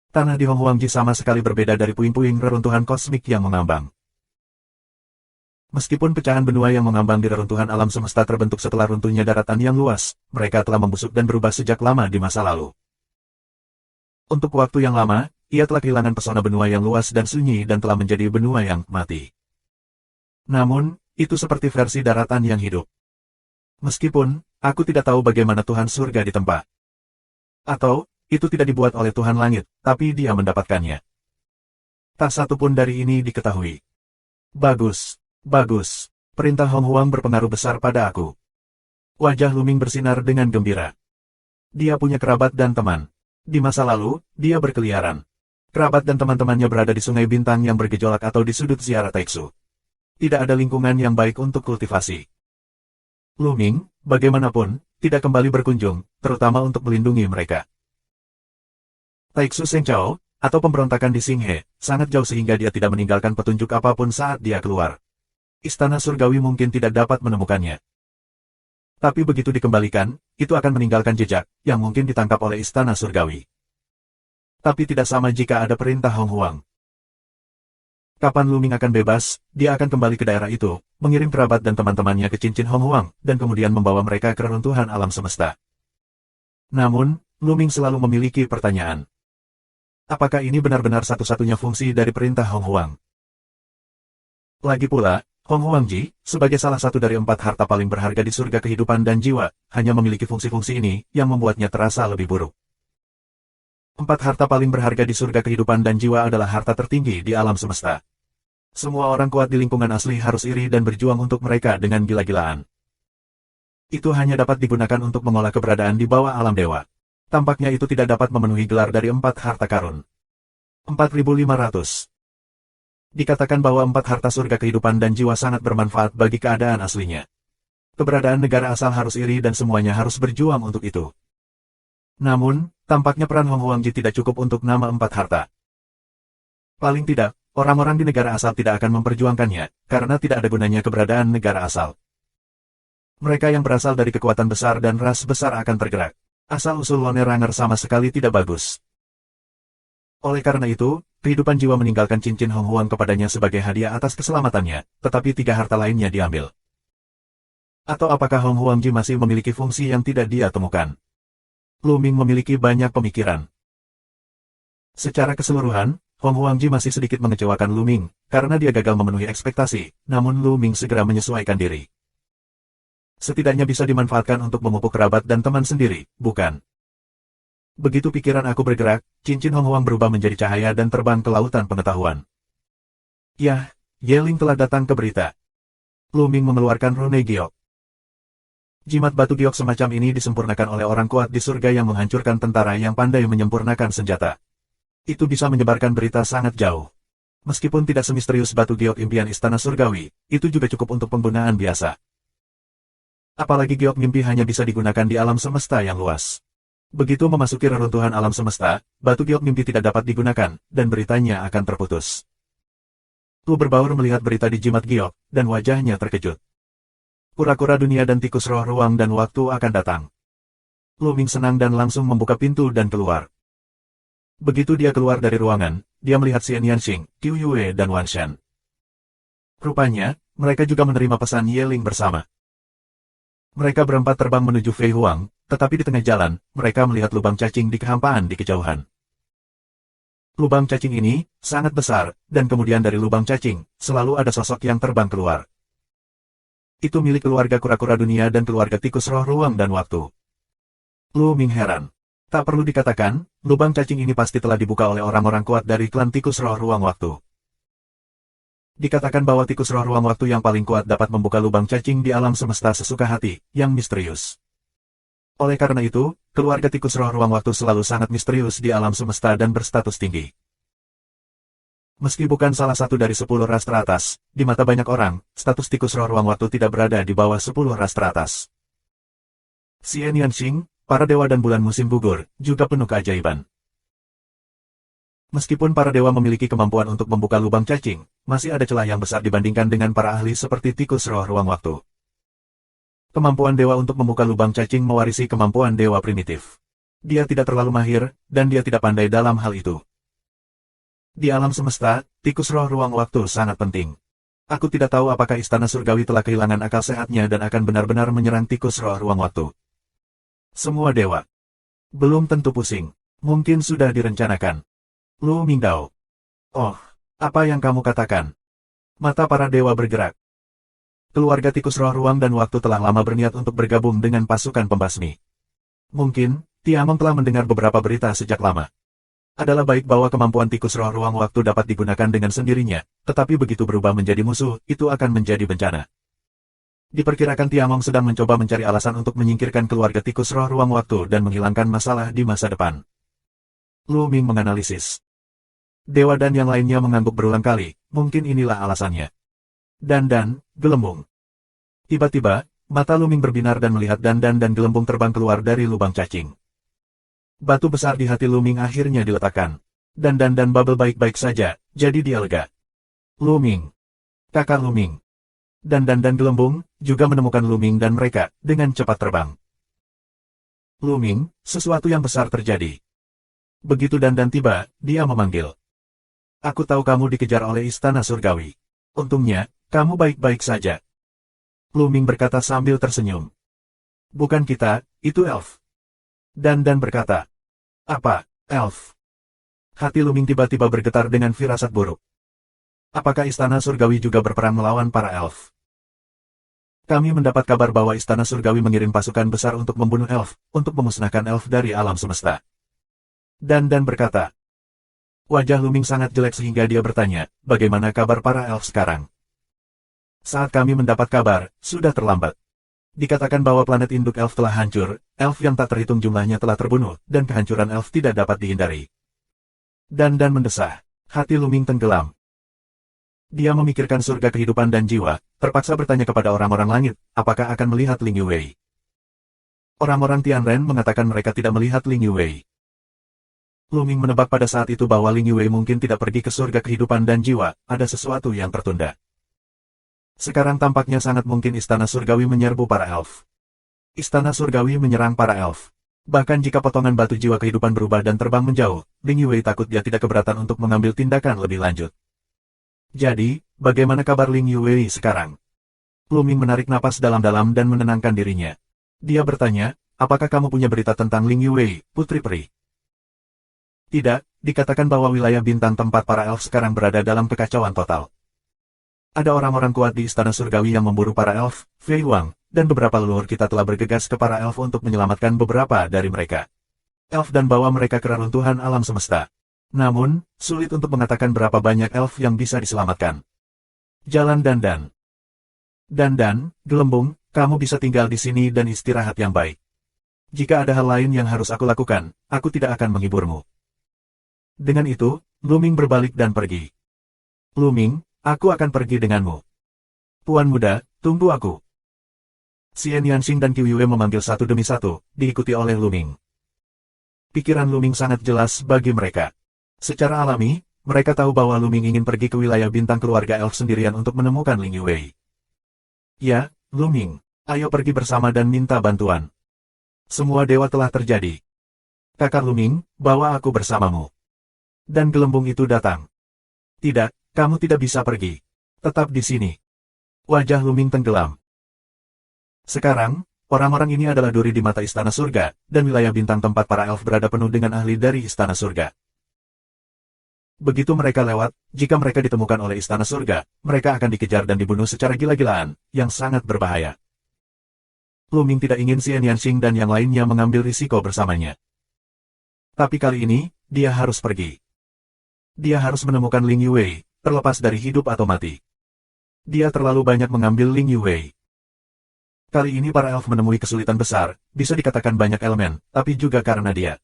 Tanah di Hong Huang Ji sama sekali berbeda dari puing-puing reruntuhan kosmik yang mengambang. Meskipun pecahan benua yang mengambang di reruntuhan alam semesta terbentuk setelah runtuhnya daratan yang luas, mereka telah membusuk dan berubah sejak lama di masa lalu. Untuk waktu yang lama, ia telah kehilangan pesona benua yang luas dan sunyi dan telah menjadi benua yang mati. Namun, itu seperti versi daratan yang hidup. Meskipun, aku tidak tahu bagaimana Tuhan surga ditempa. Atau, itu tidak dibuat oleh Tuhan langit, tapi dia mendapatkannya. Tak satu pun dari ini diketahui. Bagus, bagus. Perintah Hong Huang berpengaruh besar pada aku. Wajah Lu Ming bersinar dengan gembira. Dia punya kerabat dan teman. Di masa lalu, dia berkeliaran. Kerabat dan teman-temannya berada di Sungai Bintang yang bergejolak atau di sudut ziarah Taiksu. Tidak ada lingkungan yang baik untuk kultivasi. Lu Ming, bagaimanapun, tidak kembali berkunjung, terutama untuk melindungi mereka. Taiksu Seng Chao, atau pemberontakan di Xinghe, sangat jauh sehingga dia tidak meninggalkan petunjuk apapun saat dia keluar. Istana surgawi mungkin tidak dapat menemukannya. Tapi begitu dikembalikan, itu akan meninggalkan jejak, yang mungkin ditangkap oleh istana surgawi. Tapi tidak sama jika ada perintah Hong Huang. Kapan Luming akan bebas, dia akan kembali ke daerah itu, mengirim kerabat dan teman-temannya ke cincin Hong Huang, dan kemudian membawa mereka ke reruntuhan alam semesta. Namun, Luming selalu memiliki pertanyaan. Apakah ini benar-benar satu-satunya fungsi dari perintah Hong Huang? Lagi pula, Hong Huangji, sebagai salah satu dari 4 harta paling berharga di surga kehidupan dan jiwa, hanya memiliki fungsi-fungsi ini, yang membuatnya terasa lebih buruk. 4 harta paling berharga di surga kehidupan dan jiwa adalah harta tertinggi di alam semesta. Semua orang kuat di lingkungan asli harus iri dan berjuang untuk mereka dengan gila-gilaan. Itu hanya dapat digunakan untuk mengolah keberadaan di bawah alam dewa. Tampaknya itu tidak dapat memenuhi gelar dari 4 harta karun. 4.500. Dikatakan bahwa 4 harta surga kehidupan dan jiwa sangat bermanfaat bagi keadaan aslinya. Keberadaan negara asal harus iri dan semuanya harus berjuang untuk itu. Namun, tampaknya peran Hong Huangji tidak cukup untuk nama 4 harta. Paling tidak, orang-orang di negara asal tidak akan memperjuangkannya, karena tidak ada gunanya keberadaan negara asal. Mereka yang berasal dari kekuatan besar dan ras besar akan tergerak. Asal-usul Lone Ranger sama sekali tidak bagus. Oleh karena itu, kehidupan jiwa meninggalkan cincin Hong Huang kepadanya sebagai hadiah atas keselamatannya, tetapi 3 harta lainnya diambil. Atau apakah Hong Huangji masih memiliki fungsi yang tidak dia temukan? Luming memiliki banyak pemikiran. Secara keseluruhan, Hong Huangji masih sedikit mengecewakan Luming, karena dia gagal memenuhi ekspektasi, namun Luming segera menyesuaikan diri. Setidaknya bisa dimanfaatkan untuk memupuk kerabat dan teman sendiri, bukan? Begitu pikiran aku bergerak, cincin Hong Huang berubah menjadi cahaya dan terbang ke lautan pengetahuan. Yah, Yeling telah datang ke berita. Luming mengeluarkan rune giok. Jimat batu giok semacam ini disempurnakan oleh orang kuat di surga yang menghancurkan tentara yang pandai menyempurnakan senjata. Itu bisa menyebarkan berita sangat jauh. Meskipun tidak semisterius batu giok impian istana surgawi, itu juga cukup untuk penggunaan biasa. Apalagi giok mimpi hanya bisa digunakan di alam semesta yang luas. Begitu memasuki reruntuhan alam semesta, batu giok mimpi tidak dapat digunakan, dan beritanya akan terputus. Lu berbaur melihat berita di jimat giok, dan wajahnya terkejut. Kura-kura dunia dan tikus roh ruang dan waktu akan datang. Luming senang dan langsung membuka pintu dan keluar. Begitu dia keluar dari ruangan, dia melihat Xian Yanxing, Qiu Yue dan Wan Shan. Rupanya, mereka juga menerima pesan Yeling bersama. Mereka berempat terbang menuju Fei Huang, tetapi di tengah jalan, mereka melihat lubang cacing di kehampaan di kejauhan. Lubang cacing ini sangat besar, dan kemudian dari lubang cacing, selalu ada sosok yang terbang keluar. Itu milik keluarga kura-kura dunia dan keluarga tikus roh ruang dan waktu. Lu Ming heran. Tak perlu dikatakan, lubang cacing ini pasti telah dibuka oleh orang-orang kuat dari klan tikus roh ruang waktu. Dikatakan bahwa tikus roh ruang waktu yang paling kuat dapat membuka lubang cacing di alam semesta sesuka hati, yang misterius. Oleh karena itu, keluarga tikus roh ruang waktu selalu sangat misterius di alam semesta dan berstatus tinggi. Meski bukan salah satu dari 10 ras teratas, di mata banyak orang, status tikus roh ruang waktu tidak berada di bawah 10 ras teratas. Xian Yanxing, para dewa dan bulan musim gugur, juga penuh keajaiban. Meskipun para dewa memiliki kemampuan untuk membuka lubang cacing, masih ada celah yang besar dibandingkan dengan para ahli seperti tikus roh ruang waktu. Kemampuan dewa untuk membuka lubang cacing mewarisi kemampuan dewa primitif. Dia tidak terlalu mahir, dan dia tidak pandai dalam hal itu. Di alam semesta, tikus roh ruang waktu sangat penting. Aku tidak tahu apakah istana surgawi telah kehilangan akal sehatnya dan akan benar-benar menyerang tikus roh ruang waktu. Semua dewa. Belum tentu pusing. Mungkin sudah direncanakan. Lu Mingdao. Oh, apa yang kamu katakan? Mata para dewa bergerak. Keluarga tikus roh ruang dan waktu telah lama berniat untuk bergabung dengan pasukan pembasmi. Mungkin, Tiamong telah mendengar beberapa berita sejak lama. Adalah baik bahwa kemampuan tikus roh ruang waktu dapat digunakan dengan sendirinya, tetapi begitu berubah menjadi musuh, itu akan menjadi bencana. Diperkirakan Tiamong sedang mencoba mencari alasan untuk menyingkirkan keluarga tikus roh ruang waktu dan menghilangkan masalah di masa depan. Lu Ming menganalisis. Dewa dan yang lainnya mengangguk berulang kali, mungkin inilah alasannya. Dan gelembung. Tiba-tiba, mata Luming berbinar dan melihat dan gelembung terbang keluar dari lubang cacing. Batu besar di hati Luming akhirnya diletakkan. Dan Bubble baik-baik saja, jadi dia lega. Luming. Kakak Luming. Dan gelembung, juga menemukan Luming dan mereka, dengan cepat terbang. Luming, sesuatu yang besar terjadi. Begitu Dan tiba, dia memanggil. Aku tahu kamu dikejar oleh Istana Surgawi. Untungnya, kamu baik-baik saja. Luming berkata sambil tersenyum. Bukan kita, itu elf. Dan berkata. Apa, elf? Hati Luming tiba-tiba bergetar dengan firasat buruk. Apakah Istana Surgawi juga berperang melawan para elf? Kami mendapat kabar bahwa Istana Surgawi mengirim pasukan besar untuk membunuh elf, untuk memusnahkan elf dari alam semesta. Dan berkata. Wajah Luming sangat jelek sehingga dia bertanya, bagaimana kabar para elf sekarang? Saat kami mendapat kabar, sudah terlambat. Dikatakan bahwa planet induk elf telah hancur, elf yang tak terhitung jumlahnya telah terbunuh, dan kehancuran elf tidak dapat dihindari. Dan mendesah. Hati Luming tenggelam. Dia memikirkan surga kehidupan dan jiwa, terpaksa bertanya kepada orang-orang langit, apakah akan melihat Ling Yuwei. Orang-orang Tianren mengatakan mereka tidak melihat Ling Yuwei. Luming menebak pada saat itu bahwa Ling Yuwei mungkin tidak pergi ke surga kehidupan dan jiwa, ada sesuatu yang tertunda. Sekarang tampaknya sangat mungkin Istana Surgawi menyerbu para elf. Istana Surgawi menyerang para elf. Bahkan jika potongan batu jiwa kehidupan berubah dan terbang menjauh, Ling Yuwei takut dia tidak keberatan untuk mengambil tindakan lebih lanjut. Jadi, bagaimana kabar Ling Yuwei sekarang? Luming menarik napas dalam-dalam dan menenangkan dirinya. Dia bertanya, apakah kamu punya berita tentang Ling Yuwei, Putri Peri? Tidak, dikatakan bahwa wilayah bintang tempat para elf sekarang berada dalam kekacauan total. Ada orang-orang kuat di Istana Surgawi yang memburu para elf, Fei Wang, dan beberapa leluhur kita telah bergegas ke para elf untuk menyelamatkan beberapa dari mereka. Elf dan bawa mereka ke reruntuhan alam semesta. Namun, sulit untuk mengatakan berapa banyak elf yang bisa diselamatkan. Jalan Dan. Gelembung, kamu bisa tinggal di sini dan istirahat yang baik. Jika ada hal lain yang harus aku lakukan, aku tidak akan menghiburmu. Dengan itu, Luming berbalik dan pergi. Luming, aku akan pergi denganmu. Puan muda, tunggu aku. Xian Yanxing dan Qiu Yue memanggil satu demi satu, diikuti oleh Luming. Pikiran Luming sangat jelas bagi mereka. Secara alami, mereka tahu bahwa Luming ingin pergi ke wilayah bintang keluarga elf sendirian untuk menemukan Ling Yuwei. Ya, Luming, ayo pergi bersama dan minta bantuan. Semua dewa telah terjadi. Kakak Luming, bawa aku bersamamu. Dan gelembung itu datang. Tidak, kamu tidak bisa pergi. Tetap di sini. Wajah Luming tenggelam. Sekarang, orang-orang ini adalah duri di mata Istana Surga, dan wilayah bintang tempat para elf berada penuh dengan ahli dari Istana Surga. Begitu mereka lewat, jika mereka ditemukan oleh Istana Surga, mereka akan dikejar dan dibunuh secara gila-gilaan, yang sangat berbahaya. Luming tidak ingin Xian Yanxing dan yang lainnya mengambil risiko bersamanya. Tapi kali ini, dia harus pergi. Dia harus menemukan Ling Yuwei, terlepas dari hidup atau mati. Dia terlalu banyak mengambil Ling Yuwei. Kali ini para elf menemui kesulitan besar, bisa dikatakan banyak elemen, tapi juga karena dia.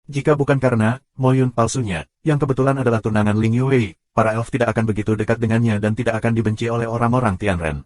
Jika bukan karena Moyun palsunya, yang kebetulan adalah tunangan Ling Yuwei, para elf tidak akan begitu dekat dengannya dan tidak akan dibenci oleh orang-orang Tianren.